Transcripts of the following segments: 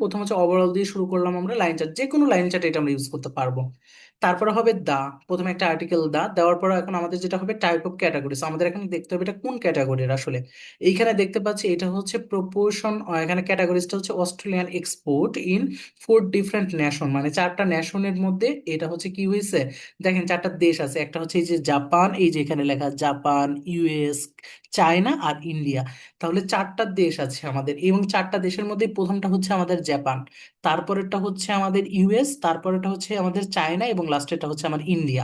প্রথম হচ্ছে ওভারঅল দিয়ে শুরু করলাম আমরা, লাইন চার্ট, যে কোনো লাইন চার্ট এটা আমরা ইউজ করতে পারবো। তারপরে হবে দা, প্রথমে একটা আর্টিকেল দা দেওয়ার পর এখন আমাদের যেটা হবে টাইপ অফ ক্যাটাগরিজ, আমাদের এখানে দেখতে হবে এটা কোন ক্যাটাগরির আসলে। এইখানে দেখতে পাচ্ছি এটা হচ্ছে প্রপোর্শন, এখানে ক্যাটাগরিজটা হচ্ছে Australian export in 4 different nation, মানে 4টা নেশনের মধ্যে এটা হচ্ছে কি হয়েছে। দেখেন 4টা দেশ আছে, একটা হচ্ছে এই যে জাপান, এই যে এখানে লেখা জাপান, ইউএস, চায়না আর ইন্ডিয়া। তাহলে 4টা দেশ আছে আমাদের, এবং 4টা দেশের মধ্যে প্রথমটা হচ্ছে আমাদের জাপান, তারপরেরটা হচ্ছে আমাদের ইউএস, তারপরেরটা হচ্ছে আমাদের চায়না, এবং লাস্টেরটা হচ্ছে আমার ইন্ডিয়া।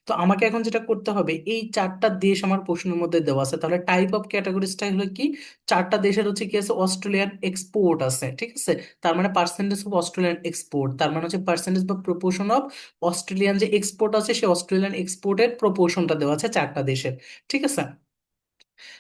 তো আমাকে এখন যেটা করতে হবে, এই 4টা দেশ আমার প্রশ্নের মধ্যে দেওয়া আছে, তাহলে টাইপ অফ ক্যাটাগরিজটা হলো কি, 4টা দেশের হচ্ছে কি আছে, অস্ট্রেলিয়ান এক্সপোর্ট আছে, ঠিক আছে। তার মানে পার্সেন্টেজ অফ অস্ট্রেলিয়ান এক্সপোর্ট, তার মানে হচ্ছে পার্সেন্টেজ বা প্রপোর্শন অফ অস্ট্রেলিয়ান যে এক্সপোর্ট আছে, সেই অস্ট্রেলিয়ান এক্সপোর্টের প্রপোর্শনটা দেওয়া আছে 4টা দেশের, ঠিক আছে।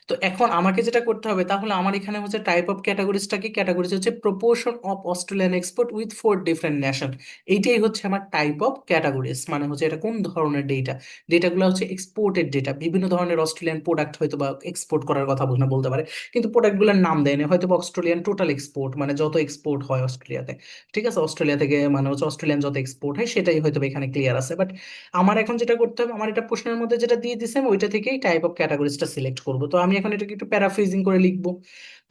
তো এখন আমাকে যেটা করতে হবে, তাহলে আমার এখানে হচ্ছে টাইপ অফ ক্যাটাগরিজটা কি, ক্যাটাগরিজ হচ্ছে proportion of Australian export with 4 different nation. এইটাই হচ্ছে আমার টাইপ অফ ক্যাটাগরিজ, মানে হচ্ছে এটা কোন ধরনের ডেটা। ডেটাগুলো হচ্ছে এক্সপোর্টেড ডেটা, বিভিন্ন ধরনের অস্ট্রেলিয়ান প্রোডাক্ট হয়তো বা এক্সপোর্ট করার কথা বলতে পারে, কিন্তু প্রোডাক্টগুলোর নাম দেয়নি, হয়তো বা অস্ট্রেলিয়ান টোটাল এক্সপোর্ট, মানে যত এক্সপোর্ট হয় অস্ট্রেলিয়াতে, ঠিক আছে, অস্ট্রেলিয়া থেকে মানে হচ্ছে অস্ট্রেলিয়ান যত এক্সপোর্ট হয় সেটাই হয়তো বা এখানে ক্লিয়ার আছে। বাট আমার এখন যেটা করতে হবে, আমার এটা প্রশ্নের মধ্যে যেটা দিয়ে দিছে আমি ওইটা থেকেই টাইপ অফ ক্যাটাগরিজটা সিলেক্ট করব। তো আমি এখন এটাকে একটু প্যারাফ্রেজিং করে লিখবো।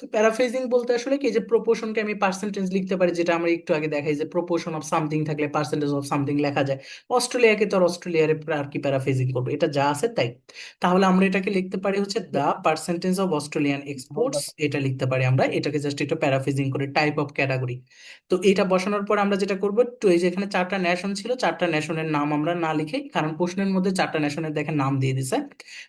তো প্যারাফ্রেজিং বলতে আসলে কি, যে প্রপোর্শনকে আমি পার্সেন্টেজ লিখতে পারি, যেটা আমরা একটু আগে দেখাই যে প্রপোর্শন অফ সামথিং থাকলে পার্সেন্টেজ অফ সামথিং লেখা যায়। অস্ট্রেলিয়াকে তো আর অস্ট্রেলিয়ার আর কি প্যারাফ্রেজিং করবো, এটা যা আছে তাই। তাহলে আমরা এটাকে লিখতে পারি হচ্ছে the percentage of Australian exports, এটা লিখতে পারি আমরা, এটাকে জাস্ট একটু প্যারাফ্রেজিং করে টাইপ অফ ক্যাটাগরি। তো এটা বসানোর পর আমরা যেটা করবো, তো এই যে এখানে 4টা নেশন ছিল, 4টা নেশনের নাম আমরা না লিখে, কারণ প্রশ্নের মধ্যে 4টা নেশনের দেখে নাম দিয়ে দিছে,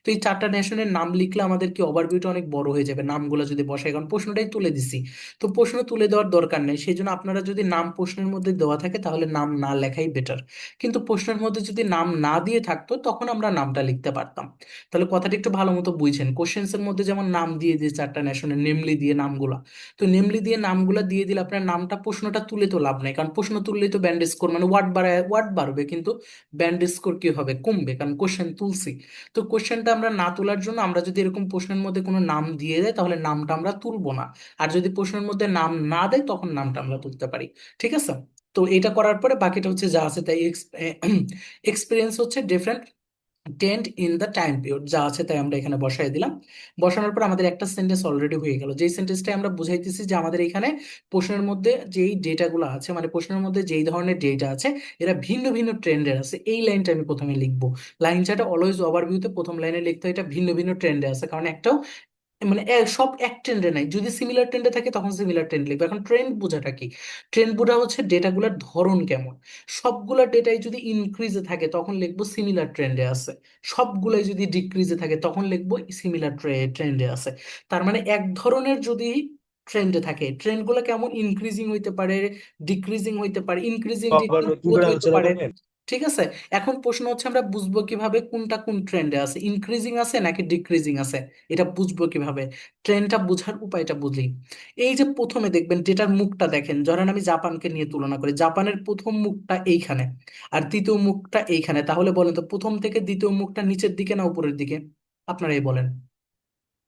তো এই 4টা নেশনের নাম লিখলে আমাদের কি ওভারভিউটা অনেক বড় হয়ে যাবে নামগুলো যদি বসাই, কারণ প্রশ্নটাই তুলে দিছি। তো প্রশ্ন তুলে দেওয়ার দরকার নেই, সেই জন্য আপনারা যদি নাম প্রশ্নের মধ্যে দেওয়া থাকে তাহলে নাম না লেখাই বেটার। কিন্তু প্রশ্নের মধ্যে যদি নাম না দিয়ে থাকতো তখন আমরা নামটা লিখতে পারতাম। তাহলে কথাটা একটু ভালো মতো বুঝছেন, কোশ্চেন্স এর মধ্যে যেমন নাম দিয়ে দিয়ে 4টা নেশনের নেমলি দিয়ে নামগুলা, তো নেমলি দিয়ে নামগুলা দিয়ে দিলে আপনার নামটা, প্রশ্নটা তুলে তো লাভ নাই, কারণ প্রশ্ন তুললেই তো ব্যান্ড স্কোর মানে ওয়ার্ড বাড়ায়, ওয়ার্ড বাড়বে কিন্তু ব্যান্ড স্কোর কি হবে, কমবে, কারণ কোশ্চেন তুলছি। তো কোশ্চেনটা আমরা না তোলার জন্য আমরা যদি এরকম প্রশ্নের মধ্যে কোনো নাম দিয়ে দেয় তাহলে নামটা আমরা তুলবো না, আর যদি প্রশ্নের মধ্যে নাম না দেয় তখন নামটা আমরা তুলতে পারি, ঠিক আছে। তো এটা করার পরে বাকিটা হচ্ছে যা আছে তাই, এক্সপিরিয়েন্স হচ্ছে different tent in the time period, যা আছে তাই আমরা এখানে বসাই দিলাম। বসানোর পর আমাদের একটা সেন্টেন্স অলরেডি হয়ে গেল, যেই সেন্টেন্সটা আমরা বুঝাইতেছি যে আমাদের এখানে প্রশ্নের মধ্যে যেই ডেটাগুলো আছে, মানে প্রশ্নের মধ্যে যেই ধরনের ডেটা আছে এরা ভিন্ন ভিন্ন ট্রেন্ডের আছে, এই লাইনটা আমি প্রথমে লিখবো। লাইন চার্টে অলওয়েজ ওভারভিউতে প্রথম লাইনে লিখতে হয় এটা ভিন্ন ভিন্ন ট্রেন্ডে আছে, কারণ একটাও মানে সব এক ট্রেন্ডে নাই, যদি সিমিলার ট্রেন্ডে থাকে তখন সিমিলার ট্রেন্ড লিখবে। এখন ট্রেন্ড বোঝাটা কি, ট্রেন্ড বোঝা হচ্ছে ডেটাগুলোর ধরন কেমন। সবগুলা ডেটাই যদি ইনক্রিজে থাকে তখন লিখবো সিমিলার ট্রেন্ডে আছে, সবগুলাই যদি ডিক্রিজে থাকে তখন লিখবো সিমিলার ট্রেন্ডে আছে। তার মানে এক ধরনের যদি ট্রেন্ডে থাকে, ট্রেন্ড গুলো কেমন, ইনক্রিজিং হইতে পারে, ডিক্রিজিং হইতে পারে, ইনক্রিজিং আবার ডিক্রিজ নতুন বোথ করে হইতে আলোচনা পারে, করবেন। ঠিক আছে। এখন প্রশ্ন হচ্ছে আমরা বুঝবো কিভাবে কোনটা কোন ট্রেন্ডে আছে, ইনক্রিজিং আছে নাকি ডিক্রিজিং আছে, এটা বুঝবো কিভাবে। ট্রেন্ডটা বোঝার উপায়টা বুঝি, এই যে প্রথমে দেখবেন যেটার মুখটা দেখেন, ধরেন আমি জাপানকে নিয়ে তুলনা করি, জাপানের প্রথম মুখটা এইখানে আর দ্বিতীয় মুখটা এইখানে, তাহলে বলেন তো প্রথম থেকে দ্বিতীয় মুখটা নিচের দিকে না উপরের দিকে, আপনারাই বলেন।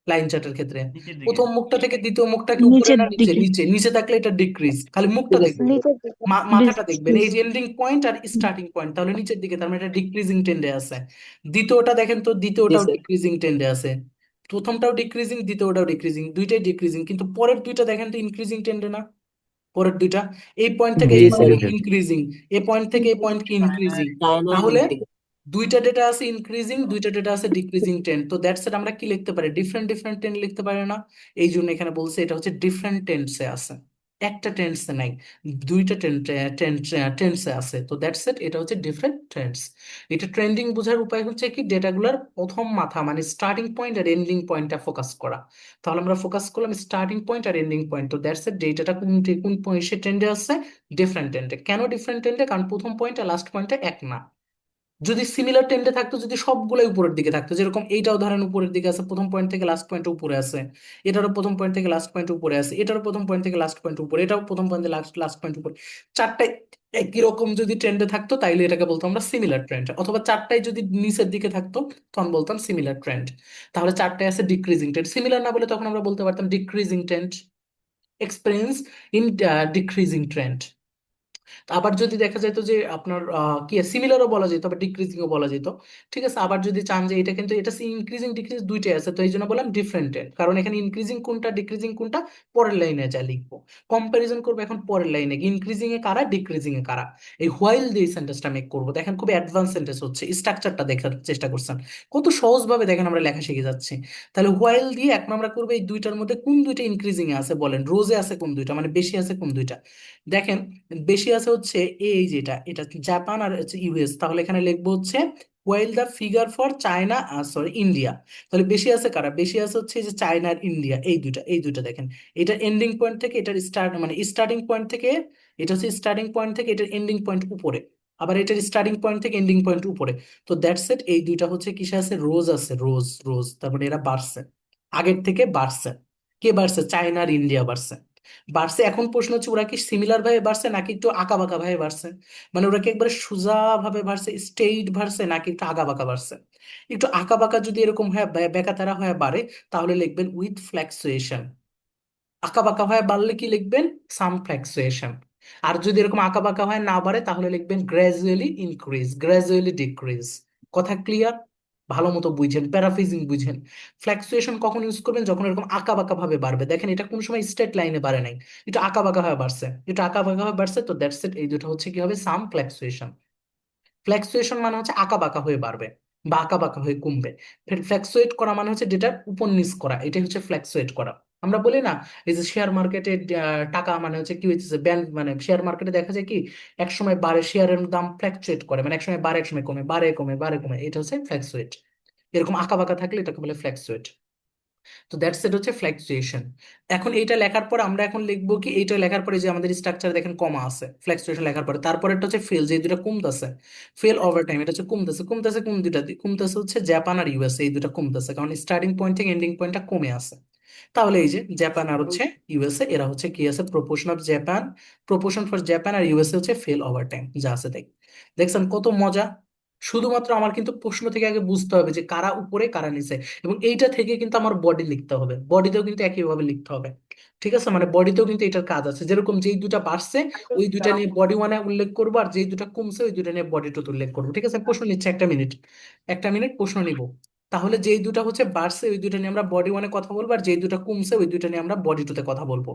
লাইন চার্টের ক্ষেত্রে নিচের দিকে। প্রথম মুখটা থেকে দ্বিতীয় মুখটা কি উপরে নিচের না নিচে, দিকে। নিচে, নিচে থাকলে এটা ডিক্রিজ, খালি মুখটা ঠিক আছে। দেখবেন, নিচের দিকে। মাথাটা দেখবেন, এই ডিক্রিজ। যে ending point are starting point, তাহলে নিচের দিকে, তার মানে এটা ডিক্রিজিং ট্রেন্ডে আছে। দ্বিতীয়টা দেখেন তো, জি দ্বিতীয়টাও স্যার। ডিক্রিজিং ট্রেন্ডে আছে। প্রথমটাও ডিক্রিজিং, দ্বিতীয়টাও ডিক্রিজিং, দুইটাই ডিক্রিজিং, কিন্তু পরের দুইটা দেখেন তো ইনক্রিজিং ট্রেন্ডে না, পরের দুইটা, এই পয়েন্ট থেকে জি এই স্যার। পয়েন্ট কি ইনক্রিজিং, এই পয়েন্ট থেকে এই পয়েন্ট কি ইনক্রিজিং, তাহলে দুইটা ডেটা আছে ইনক্রিজিং, দুইটা ডেটা আছে ডিক্রিজিং ট্রেন্ড, তো দ্যাটস ইট, আমরা কি লিখতে পারি, ডিফারেন্ট ডিফারেন্ট ট্রেন্ড লিখতে পারি না। এই জন্য এখানে বলছে এটা হচ্ছে ডিফারেন্ট টেন্সে আছে, একটা টেন্সে নাই, দুইটা টেন্সে আছে, তো দ্যাটস ইট, এটা হচ্ছে ডিফারেন্ট ট্রেন্ডস। এটা ট্রেন্ডিং বোঝার উপায় হচ্ছে কি, ডেটাগুলোর প্রথম মাথা মানে স্টার্টিং পয়েন্ট আর এন্ডিং পয়েন্টটা ফোকাস করা। তাহলে আমরা ফোকাস করলাম স্টার্টিং পয়েন্ট আর এন্ডিং পয়েন্ট, তো দ্যাটস ইট, ডেটাটা কোন কোন সে ট্রেন্ডে আছে, ডিফারেন্ট ট্রেন্ডে। কেন ডিফারেন্ট ট্রেন্ডে, কারণ প্রথম পয়েন্ট আর লাস্ট পয়েন্টটা এক না। যদি সিমিলার ট্রেন্ডে থাকতো, যদি সবগুলাই উপরের দিকে থাকতো, যেরকম এইটাও ধরেন উপরের দিকে আছে, প্রথম পয়েন্ট থেকে লাস্ট পয়েন্ট উপরে আছে, এটারও প্রথম পয়েন্ট থেকে লাস্ট পয়েন্ট উপরে আছে, এটারও প্রথম পয়েন্ট থেকে লাস্ট পয়েন্ট উপরে, এটাও প্রথম পয়েন্ট থেকে লাস্ট লাস্ট পয়েন্ট উপরে, চারটায় একই রকম যদি ট্রেন্ডে থাকতো তাইলে এটাকে বলতাম আমরা সিমিলার ট্রেন্ড, অথবা চারটায় যদি নিচের দিকে থাকতো তখন বলতাম সিমিলার ট্রেন্ড। তাহলে চারটায় আছে ডিক্রিজিং ট্রেন্ড, সিমিলার না বলে তখন আমরা বলতে পারতাম decreasing trend. Experience in decreasing trend. আবার যদি দেখা যেত যে আপনার কি সিমিলারও বলা যেত, আবার ডিক্রিজিংও বলা যেত। ঠিক আছে, আবার যদি চান যে এটা কিন্তু এটা ইনক্রিজিং ডিক্রিজ দুইটাই আছে, তো এই জন্য বললাম ডিফারেন্ট, কারণ এখানে ইনক্রিজিং কোনটা ডিক্রিজিং কোনটা পরের লাইনে যা লিখবো। কম্পারিজন করবো এখন পরের লাইনে, ইনক্রিজিং এ কারা ডিক্রিজিং এ কারা। এই হোয়াইল দিয়ে সেন্টেন্সটা মেক করবো, দেখেন খুব অ্যাডভান্স সেন্টেন্স হচ্ছে, স্ট্রাকচারটা দেখার চেষ্টা করছেন কত সহজ ভাবে, দেখেন আমরা লেখা শিখে যাচ্ছি। তাহলে হোয়াইল দিয়ে এখন আমরা করবো এই দুইটার মধ্যে কোন দুইটা ইনক্রিজিং এ আছে বলেন, রোজে আছে কোন দুইটা, মানে বেশি আছে কোন দুইটা। দেখেন বেশি আছে হচ্ছে এই যেটা, এটা জাপান আর হচ্ছে ইউএস, তাহলে এখানে লিখবো হচ্ছে while the figure for China, sorry India. তাহলে বেশি আছে কারা, বেশি আছে হচ্ছে এই যে চায়না আর ইন্ডিয়া, এই দুইটা দেখেন। এটার এন্ডিং পয়েন্ট থেকে এটার স্টার্ট মানে স্টার্টিং পয়েন্ট থেকে, এটা হচ্ছে স্টার্টিং পয়েন্ট থেকে এটার এন্ডিং পয়েন্ট উপরে, আবার এটার স্টার্টিং পয়েন্ট থেকে এন্ডিং পয়েন্ট উপরে। তো দ্যাটস ইট, এই দুইটা হচ্ছে কিসে আছে, রোজ আছে, রোজ রোজ, তারপরে এরা বাড়ছে, আগের থেকে বাড়ছে। কে বাড়ছে, চায়না আর ইন্ডিয়া বাড়ছে। বাড়ছে, এখন প্রশ্ন হচ্ছে ওরা কি সিমিলার ভাবে বাড়ছে নাকি একটু আঁকা বাঁকা ভাবে বাড়ছে, মানে ওরা কি একবারে সোজা ভাবে বাড়ছে স্ট্রেইট বাড়ছে নাকি একটু আঁকা বাঁকা বাড়ছে। একটু আঁকা বাঁকা যদি এরকম হয় বেকাতারা হয়ে বাড়ে, তাহলে লিখবেন উইথ ফ্ল্যাকচুয়েশন। আঁকা বাঁকা হয় বাড়লে কি লিখবেন, সাম ফ্ল্যাকচুয়েশন। আর যদি এরকম আঁকা বাঁকা হয় না বাড়ে, তাহলে লিখবেন গ্রাজুয়ালি ইনক্রিজ, গ্রাজুয়ালি ডিক্রিজ। কথা ক্লিয়ার? ভালো মতো বুঝেন, প্যারাফ্রেজিং বুঝেন। ফ্ল্যাকচুয়েশন কখন ইউজ করবেন, যখন এরকম আঁকা বাঁকা ভাবে বাড়বে। দেখেন এটা কোন সময় স্ট্রেট লাইনে বাড়ে নাই, একটু আঁকা বাঁকা ভাবে বাড়ছে, একটু আঁকা বাঁকা ভাবে বাড়ছে, তো দ্যাটস ইট, এই দুটো হচ্ছে কি হবে, সাম ফ্ল্যাকচুয়েশন। ফ্ল্যাকচুয়েশন মানে হচ্ছে আঁকা বাঁকা হয়ে বাড়বে বা আঁকা বাঁকা হয়ে কমবে। ফ্ল্যাকচুয়েট করা মানে হচ্ছে ডেটার উপর নিচ করা, এটাই হচ্ছে ফ্ল্যাকচুয়েট করা। আমরা বলি না, এই যে শেয়ার মার্কেটে টাকা মানে হচ্ছে কি হচ্ছে ব্যান্ড, মানে শেয়ার মার্কেটে দেখা যায় কি এক সময় বাড়ে, শেয়ারের দাম ফ্ল্যাকচুয়েট করে, মানে এক সময় বাড়ে এক সময় কমে, বাড়ে কমে বাড়ে কমে, এটা হচ্ছে ফ্ল্যাকচুয়েট। এরকম আঁকা বাঁকা থাকলে এটাকে বলে ফ্ল্যাকচুয়েট। তো দ্যাটস ইট হচ্ছে ফ্ল্যাকচুয়েশন। এখন এইটা লেখার পর আমরা এখন লিখবো কি, এইটা লেখার পরে যে আমাদের স্ট্রাকচার দেখেন কমা আছে ফ্ল্যাকচুয়েশন লেখার পরে, তারপরে এটা হচ্ছে ফেল, যে দুটো কমতেছে, ফেল ওভার টাইম, এটা হচ্ছে কমতেছে, কমতেছে কোন দুটা দিয়ে? কমতেছে হচ্ছে জাপান আর ইউএসএ, এই দুটো কমতেছে, কারণ স্টার্টিং পয়েন্ট থেকে এন্ডিং পয়েন্টটা কমে আছে। তাহলে এই যে জাপান আর হচ্ছে ইউএসএ, এরা হচ্ছে কি আছে, proportion of Japan, proportion for Japan আর ইউএসএ হচ্ছে ফেল ওভার টাইম যা আছে তাই। দেখছেন কত মজা। শুধুমাত্র আমার কিন্তু প্রশ্ন থেকে আগে বুঝতে হবে যে কারা উপরে কারা নিচে, এবং এইটা থেকে কিন্তু আমার বডি লিখতে হবে, বডিতেও কিন্তু একইভাবে লিখতে হবে। ঠিক আছে, মানে বডিতেও কিন্তু এটার কাজ আছে, যেরকম যেই দুটা বাড়ছে ওই দুইটা নিয়ে বডি ওয়ানে উল্লেখ করবো, আর যেই দুটা কমছে ওই দুটা নিয়ে বডি টুতে উল্লেখ করবো। ঠিক আছে, প্রশ্ন নিচ্ছে, একটা মিনিট, একটা মিনিট প্রশ্ন নিব। তাহলে যেই দুটা হচ্ছে বাড়ছে ওই দুটা নিয়ে আমরা বডি ওয়ানে কথা বলবো, আর যেই দুটা কমছে ওই দুটা নিয়ে আমরা বডি টুতে কথা বলবো।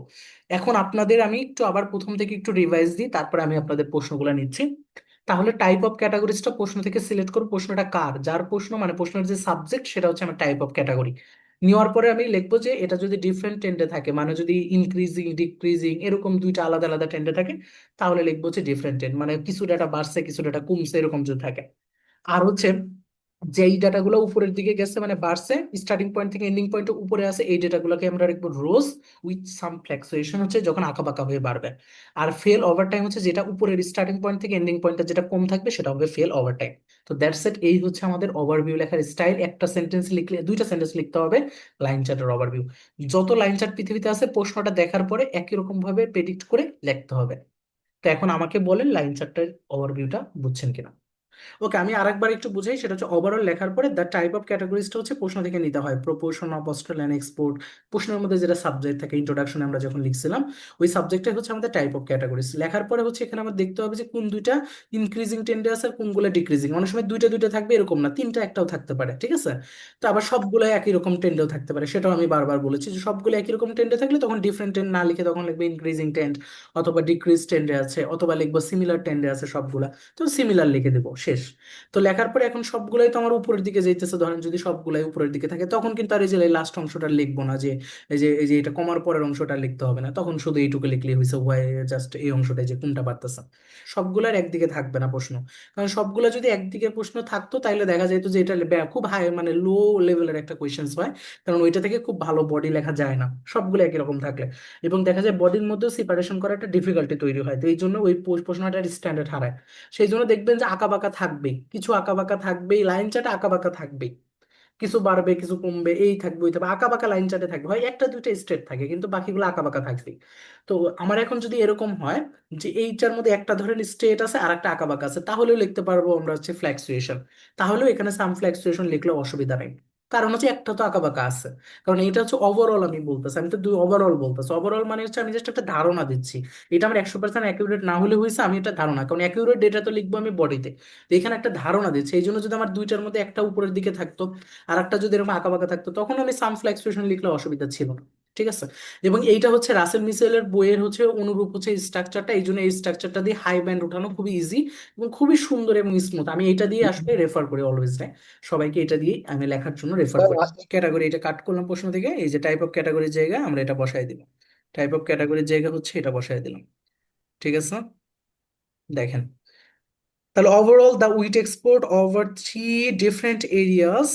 এখন আপনাদের আমি একটু আবার প্রথম থেকে একটু রিভাইজ দিই, তারপরে আমি আপনাদের প্রশ্নগুলো নিচ্ছি। তাহলে টাইপ অফ ক্যাটাগরিজটা প্রশ্ন থেকে সিলেক্ট করব, প্রশ্নটা কার, যার প্রশ্ন মানে প্রশ্নের যে সাবজেক্ট সেটা হচ্ছে আমার টাইপ অফ ক্যাটাগরি। নেওয়ার পরে আমি লিখবো যে এটা যদি ডিফারেন্ট টেন্ডে থাকে, মানে যদি ইনক্রিজিং ডিক্রিজিং এরকম দুইটা আলাদা আলাদা টেন্ডে থাকে, তাহলে লিখবো হচ্ছে ডিফারেন্ট টেন্ড, মানে কিছু ডাটা বাড়ছে কিছু ডাটা কমছে এরকম যদি থাকে। আর হচ্ছে যেই ডাটাগুলো উপরের দিকে গেছে মানে বাড়ছে, স্টার্টিং পয়েন্ট থেকে এন্ডিং পয়েন্ট উপরে আছে, এই ডেটাগুলোকে আমরা লিখবো রোজ উইথ সাম ফ্ল্যাকচুয়েশন, হচ্ছে যখন আঁকা বাঁকা হয়ে বাড়বে। আর ফেল ওভার টাইম হচ্ছে যেটা উপরের স্টার্টিং পয়েন্ট থেকে এন্ডিং পয়েন্টটা যেটা কম থাকবে সেটা হবে ফেল ওভার টাইম। তো দ্যাটস ইট, এই হচ্ছে আমাদের ওভারভিউ লেখার স্টাইল। একটা সেন্টেন্স লিখলে, দুইটা সেন্টেন্স লিখতে হবে লাইন চার্টের ওভারভিউ। যত লাইন চার্ট পৃথিবীতে আছে প্রশ্নটা দেখার পরে একই রকম ভাবে প্রেডিক্ট করে লিখতে হবে। তো এখন আমাকে বলেন লাইন চার্টের ওভারভিউটা বুঝছেন কিনা। ওকে, আমি আরেকবার একটু বুঝাই, সেটা হচ্ছে ওভারঅল লেখার পরে দ্য টাইপ অফ ক্যাটাগরিজটা হচ্ছে প্রশ্ন থেকে নিতে হয়, প্রপোর্শন অফ অস্ট্রেলিয়ান এক্সপোর্ট। প্রশ্নের মধ্যে যেটা সাবজেক্ট থাকে, ইন্ট্রোডাকশনে আমরা যখন লিখছিলাম ওই সাবজেক্টটাই হচ্ছে আমাদের টাইপ অফ ক্যাটাগরিজ। লেখার পরে হচ্ছে এখানে আমরা দেখতে হবে যে কোন দুইটা ইনক্রিজিং টেন্ডে আছে আর কোনগুলো ডিক্রিজিং। অনেক সময় দুইটা দুইটা থাকবে এরকম না, তিনটা একটাও থাকতে পারে। ঠিক আছে, তো আবার সবগুলো একই রকম টেন্ডেও থাকতে পারে, সেটাও আমি বারবার বলেছি যে সবগুলো একই রকম টেন্ডে থাকলে তখন ডিফারেন্ট টেন্ড না লিখে তখন লিখবে ইনক্রিজিং টেন্ড, অথবা ডিক্রিজ টেন্ডে আছে, অথবা লিখবো সিমিলার টেন্ডে আছে সবগুলা, তো সিমিলার লিখে দেবো, শেষ। তো লেখার পরে এখন সবগুলাই তো আমার উপরের দিকে যাইতেছে, ধরেন যদি সবগুলাই উপরের দিকে থাকে তখন কিন্তু আর এই যে লাস্ট অংশটা লিখবো না, যে এই যে এটা কমার পরের অংশটা লিখতে হবে না, তখন শুধু এইটুকু লিখলেই হয়েছে, ওয়াই জাস্ট এই অংশটাই যে কোনটা বাড়তেছে। সবগুলার একদিকে থাকবে না প্রশ্ন, কারণ সবগুলা যদি একদিকে প্রশ্ন থাকতো তাহলে দেখা যেত যে এটা খুব হাই মানে লো লেভেলের একটা কোয়েশ্চেন্স হয়, কারণ ওইটা থেকে খুব ভালো বডি লেখা যায় না সবগুলো একই রকম থাকলে। এবং দেখা যায় বডির মধ্যেও সেপারেশন করা একটা ডিফিকাল্টি তৈরি হয়, তো এই জন্য ওই প্রশ্নটার স্ট্যান্ডার্ড হারায়। সেই জন্য দেখবেন যে আঁকা বাঁকা থাকবেই, কিছু আঁকা বাঁকা থাকবেই, লাইন চার্টে আঁকা বাঁকা থাকবেই, কিছু বাড়বে কিছু কমবে এই থাকবে ওই থাকবে, আঁকা বাঁকা লাইন চার্টে থাকবে, হয় একটা দুইটা স্ট্রেট থাকে কিন্তু বাকিগুলো আঁকা বাঁকা থাকবে। তো আমার এখন যদি এরকম হয় যে এইটার মধ্যে একটা ধরেন স্ট্রেট আছে আর একটা আঁকা বাঁকা আছে, তাহলেও লিখতে পারবো আমরা হচ্ছে ফ্ল্যাকচুয়েশন, তাহলেও এখানে সাম ফ্ল্যাকচুয়েশন লিখলেও অসুবিধা নেই। কারণ হচ্ছে একটা তো আঁকা বাঁকা আছে। কারণ এটা হচ্ছে ওভারঅল আমি বলতেছি, আমি তো দুই ওভারঅল বলতেছি। ওভারঅল মানে হচ্ছে আমি জাস্ট একটা ধারণা দিচ্ছি। এটা আমার 100% অ্যাকিউরেট না হলে হয়েছে, আমি এটা ধারণা, কারণ অ্যাকিউরেট ডেটা তো লিখবো আমি বডিতে। তো এখানে একটা ধারণা দিচ্ছি, এই জন্য যদি আমার দুইটার মধ্যে একটা উপরের দিকে থাকতো আর একটা যদি এরকম আঁকা বাঁকা থাকতো, তখন আমি সাম ফ্লেক্সুয়েশন লিখলে অসুবিধা ছিল না। ঠিক আছে। এবং এইটা হচ্ছে রাসেল মিসেলের বইয়ের হচ্ছে অনুরূপ হচ্ছে স্ট্রাকচারটা, এই জন্য এই স্ট্রাকচারটা দিয়ে হাই ব্যান্ড ওঠানো খুবই ইজি এবং খুবই সুন্দর এবং স্মুথ। আমি এটা দিয়ে আসলে রেফার করি অলওয়েজ, সবাইকে এটা দিয়ে আমি লেখার জন্য রেফার করি। ক্যাটাগরি এটা কাট করলাম প্রশ্ন থেকে, এই যে টাইপ অফ ক্যাটাগরির জায়গা আমরা এটা বসাই দিব। টাইপ অফ ক্যাটাগরির জায়গা হচ্ছে এটা বসাই দিলাম। ঠিক আছে। দেখেন, তাহলে overall the wheat export over three different areas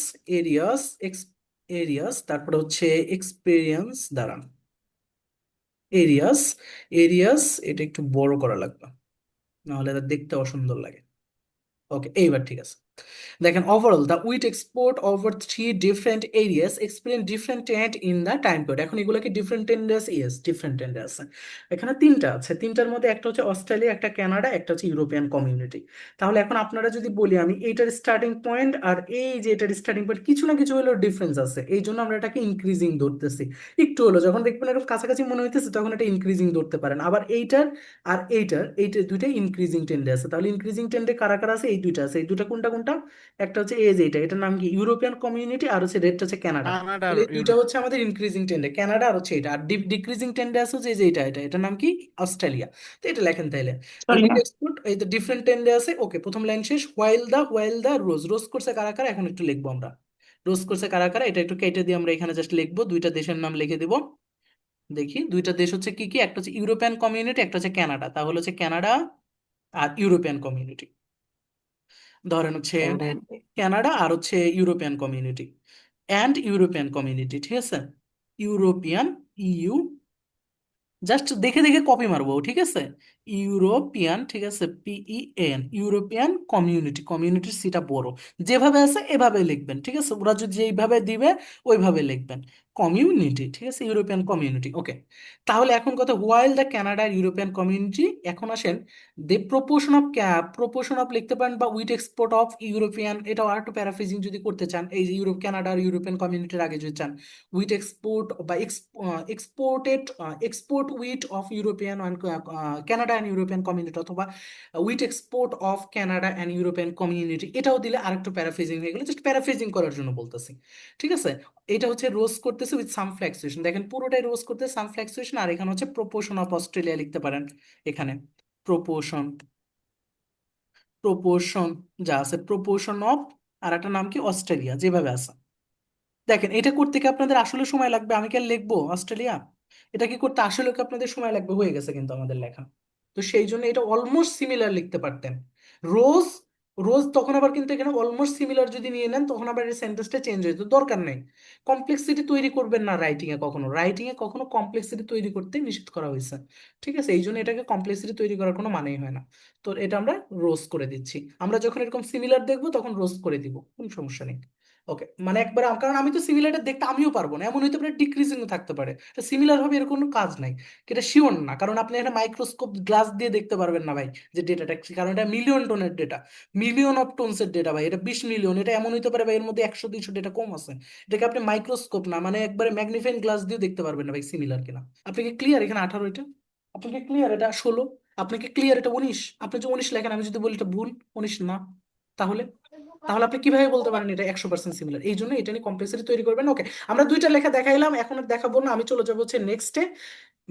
areas, তারপরে হচ্ছে এক্সপেরিয়েন্স দ্বারা এরিয়াস এরিয়াস, এটা একটু বড় করা লাগবে, নাহলে এটা দেখতে অসুন্দর লাগে। ওকে, এইবার ঠিক আছে। দেখেন, overall the wheat export over three different areas experience different trend in the time period. এখন এগুলো কি ডিফারেন্ট ট্রেন্ড আছে? ইয়েস, ডিফারেন্ট ট্রেন্ড আছে। এখানে তিনটা আছে, তিনটার মধ্যে একটা হচ্ছে অস্ট্রেলিয়া, একটা কানাডা, একটা হচ্ছে ইউরোপিয়ান কমিউনিটি। তাহলে এখন আপনারা যদি বলি আমি এইটার স্টার্টিং পয়েন্ট আর এই যে এটার স্টার্টিং পয়েন্ট কিছু না কিছু হলেও ডিফারেন্স আছে, এই জন্য আমরা এটাকে ইনক্রিজিং ধরতেছি। একটু হলো যখন দেখবেন এরকম কাছাকাছি মনে হইতেছে তখন এটা ইনক্রিজিং ধরতে পারেন। আবার এইটার আর এইটার দুইটাই ইনক্রিজিং ট্রেন্ডে আছে। তাহলে ইনক্রিজিং ট্রেন্ডে কারা কারা আছে? এই দুইটা আছে। এই দুইটা কোনটা কোনটা? একটা হচ্ছে এই যে এটার নাম কি ইউরোপিয়ান কমিউনিটি, আর হচ্ছে রেডটা হচ্ছে কানাডা। কানাডার তাহলে এই দুইটা হচ্ছে আমাদের ইনক্রিজিং ট্রেন্ডে, কানাডা আর হচ্ছে এটা। আর ডিক্রিজিং ট্রেন্ডে আছে যে যে এটার নাম কি অস্ট্রেলিয়া। তো এটা লেখেন তাইলে। তো উইথ এক্সপোর্ট এই তো ডিফারেন্ট ট্রেন্ডে আছে। ওকে, প্রথম লাইন শেষ। হোয়াইল দা রোজ রোজ করছে কারা কারা, এখন একটু লিখবো আমরা। রোজ করছে কারা কারা, এটা একটু কেটে দিয়ে আমরা এখানে জাস্ট লিখবো, দুইটা দেশের নাম লিখে দিব। দেখি দুইটা দেশ হচ্ছে কি কি, একটা হচ্ছে ইউরোপিয়ান কমিউনিটি, একটা হচ্ছে কানাডা। তাহলে হচ্ছে কানাডা আর ইউরোপিয়ান কমিউনিটি, ধরেন হচ্ছে কানাডা আর হচ্ছে European community and European community. ঠিক আছে, ইউরোপিয়ান, ইউ, জাস্ট দেখে দেখে কপি মারবো। ঠিক আছে, ইউরোপিয়ান, ঠিক আছে, PEN, ইউরোপিয়ান কমিউনিটি, কমিউনিটির সিটা বড়, যেভাবে আছে এভাবে লিখবেন। ঠিক আছে, ওরা যদি যেইভাবে দিবে ওইভাবে লিখবেন, কমিউনিটি। ঠিক আছে, ইউরোপিয়ান কমিউনিটি। ওকে, তাহলে এখন কথা, while the Canada European community, এখন আসেন দে প্রপোর্শন অফ লিখতে পারেন, বা উইথ এক্সপোর্ট অফ ইউরোপিয়ান, এটাও আর একটু প্যারাফ্রেজিং যদি করতে চান, এই যে ইউরোপ কানাডা আর ইউরোপিয়ান কমিউনিটির আগে যদি চান উইথ এক্সপোর্ট বা exported export with of European and Canada and European community, অথবা with export of Canada and European community, এটাও দিলে আরেকটু প্যারাফ্রেজিং হয়ে গেলো, জাস্ট প্যারাফ্রেজিং করার জন্য বলতেছি। ঠিক আছে, এটা হচ্ছে রোজ করতেছে উইথ সাম ফ্ল্যাকচুয়েশন। দেখেন পুরোটাই রোজ করতে সাম ফ্ল্যাকচুয়েশন, আর এখানে হচ্ছে প্রপোর্শন অফ অস্ট্রেলিয়া লিখতে পারেন এখানে। প্রপোর্শন প্রপোর্শন যা আছে, প্রপোর্শন অফ, আর একটা নাম কি অস্ট্রেলিয়া, যেভাবে আছে। দেখেন, এটা করতে কি আপনাদের আসলে সময় লাগবে? আমি কি আর লিখবো অস্ট্রেলিয়া? এটা কি করতে আসলে কি আপনাদের সময় লাগবে? হয়ে গেছে কিন্তু আমাদের লেখা। তো সেই জন্য এটা অলমোস্ট সিমিলার লিখতে পারতেন। রোজ রোজ, তখন আবার কিন্তু এখানে অলমোস্ট সিমিলার যদি নিয়ে নেন তখন আবার এই সেন্টেন্সটা চেঞ্জ হইতো, দরকার নেই। কমপ্লেক্সিটি তৈরি করবেন না রাইটিং এ, কখনো রাইটিং এ কখনো কমপ্লেক্সিটি তৈরি করতে নিষেধ করা হয়েছে। ঠিক আছে, এই জন্য এটাকে কমপ্লেক্সিটি তৈরি করার কোনো মানেই হয় না। তো এটা আমরা রোজ করে দিচ্ছি। আমরা যখন এরকম সিমিলার দেখবো তখন রোজ করে দিব, কোনো সমস্যা নেই। ওকে, মানে একবার কারণ আমি তো সিমিলারটা দেখতে আমিও পারবো না, এমন হইতে পারে ডিক্রিজিং থাকতে পারে, সিমিলার হবে এর কোনো কাজ নাই। এটা শিওর না, কারণ আপনি একটা মাইক্রোস্কোপ গ্লাস দিয়ে দেখতে পারবেন না ভাই যে ডেটাটা, কারণ এটা মিলিয়ন টোনের ডেটা, মিলিয়ন অফ টোনস এর ডেটা ভাই, এটা 20 মিলিয়ন। এটা এমন হইতে পারে ভাই এর মধ্যে 100 200 ডেটা কম আছে। এটাকে আপনি মাইক্রোস্কোপ না, মানে একবারে ম্যাগনিফাইং গ্লাস দিয়ে দেখতে পারবেন না ভাই সিমিলার কিনা। আপনি কি ক্লিয়ার এখানে 18 এটা? আপনি কি ক্লিয়ার এটা 16? আপনি কি ক্লিয়ার এটা 19? আপনি যে 19 লেখেন, আমি যদি বলি এটা ভুল, 19 না, তাহলে তাহলে আপনি কিভাবে বলতে পারেন এটা 100% সিমিলার? এই জন্য এটা নিয়ে কমপ্লেক্সিটি তৈরি করবেন। ওকে, আমরা দুইটা লেখা দেখাইলাম, এখন আর দেখাবো না, আমি চলে যাবো হচ্ছে নেক্সটে।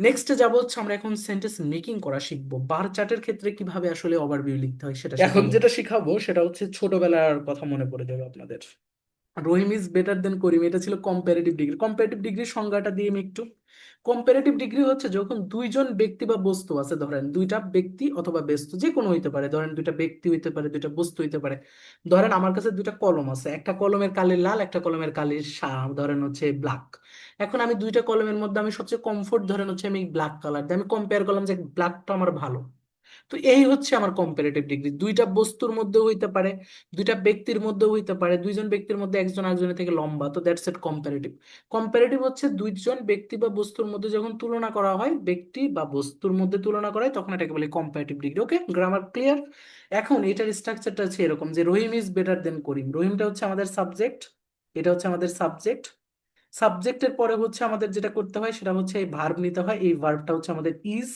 নেক্সটে যাবো হচ্ছে আমরা এখন সেন্টেন্স মেকিং করা শিখবো, বার চার্টের ক্ষেত্রে কিভাবে আসলে ওভারভিউ লিখতে হয় সেটা এখন শিখাবো। যেটা শিখাবো সেটা হচ্ছে ছোটবেলার কথা মনে পড়ে যাবে আপনাদের। রহিম ইজ বেটার দেন করিম, এটা ছিল কম্পারেটিভ ডিগ্রি। কম্পারেটিভ ডিগ্রির সংজ্ঞাটা দিয়ে আমি একটু, কম্পারেটিভ ডিগ্রি হচ্ছে যখন দুইজন ব্যক্তি বা বস্তু আছে, ধরেন দুইটা ব্যক্তি অথবা বস্তু যে কোনো হইতে পারে, ধরেন দুইটা ব্যক্তি হইতে পারে, দুইটা বস্তু হইতে পারে। ধরেন আমার কাছে দুইটা কলম আছে, একটা কলমের কালি লাল, একটা কলমের কালি ধরেন হচ্ছে ব্ল্যাক। এখন আমি দুইটা কলমের মধ্যে আমি সবচেয়ে কমফোর্ট ধরেন হচ্ছে আমি ব্ল্যাক কালার দিয়ে আমি কম্পেয়ার করলাম যে ব্ল্যাকটা আমার ভালো। তো এই হচ্ছে আমার কম্পারেটিভ ডিগ্রি। দুইটা বস্তুর মধ্যে হইতে পারে, দুইটা ব্যক্তির মধ্যে হইতে পারে, দুইজন ব্যক্তির মধ্যে একজন আরেকজনের থেকে লম্বা, তো দ্যাটস ইট কম্পারেটিভ। কম্পারেটিভ হচ্ছে দুইজন ব্যক্তি বা বস্তুর মধ্যে যখন তুলনা করা হয়, ব্যক্তি বা বস্তুর মধ্যে তুলনা করা হয়, তখন এটাকে বলে কম্পারেটিভ ডিগ্রি। ওকে, গ্রামার ক্লিয়ার? এখন এটার স্ট্রাকচারটা হচ্ছে এরকম যে রহিম ইজ বেটার দেন করিম। রহিমটা হচ্ছে আমাদের সাবজেক্ট, এটা হচ্ছে আমাদের সাবজেক্ট। সাবজেক্টের পরে হচ্ছে আমাদের যেটা করতে হয় সেটা হচ্ছে এই ভার্ব নিতে হয়, এই ভার্বটা হচ্ছে আমাদের ইজ।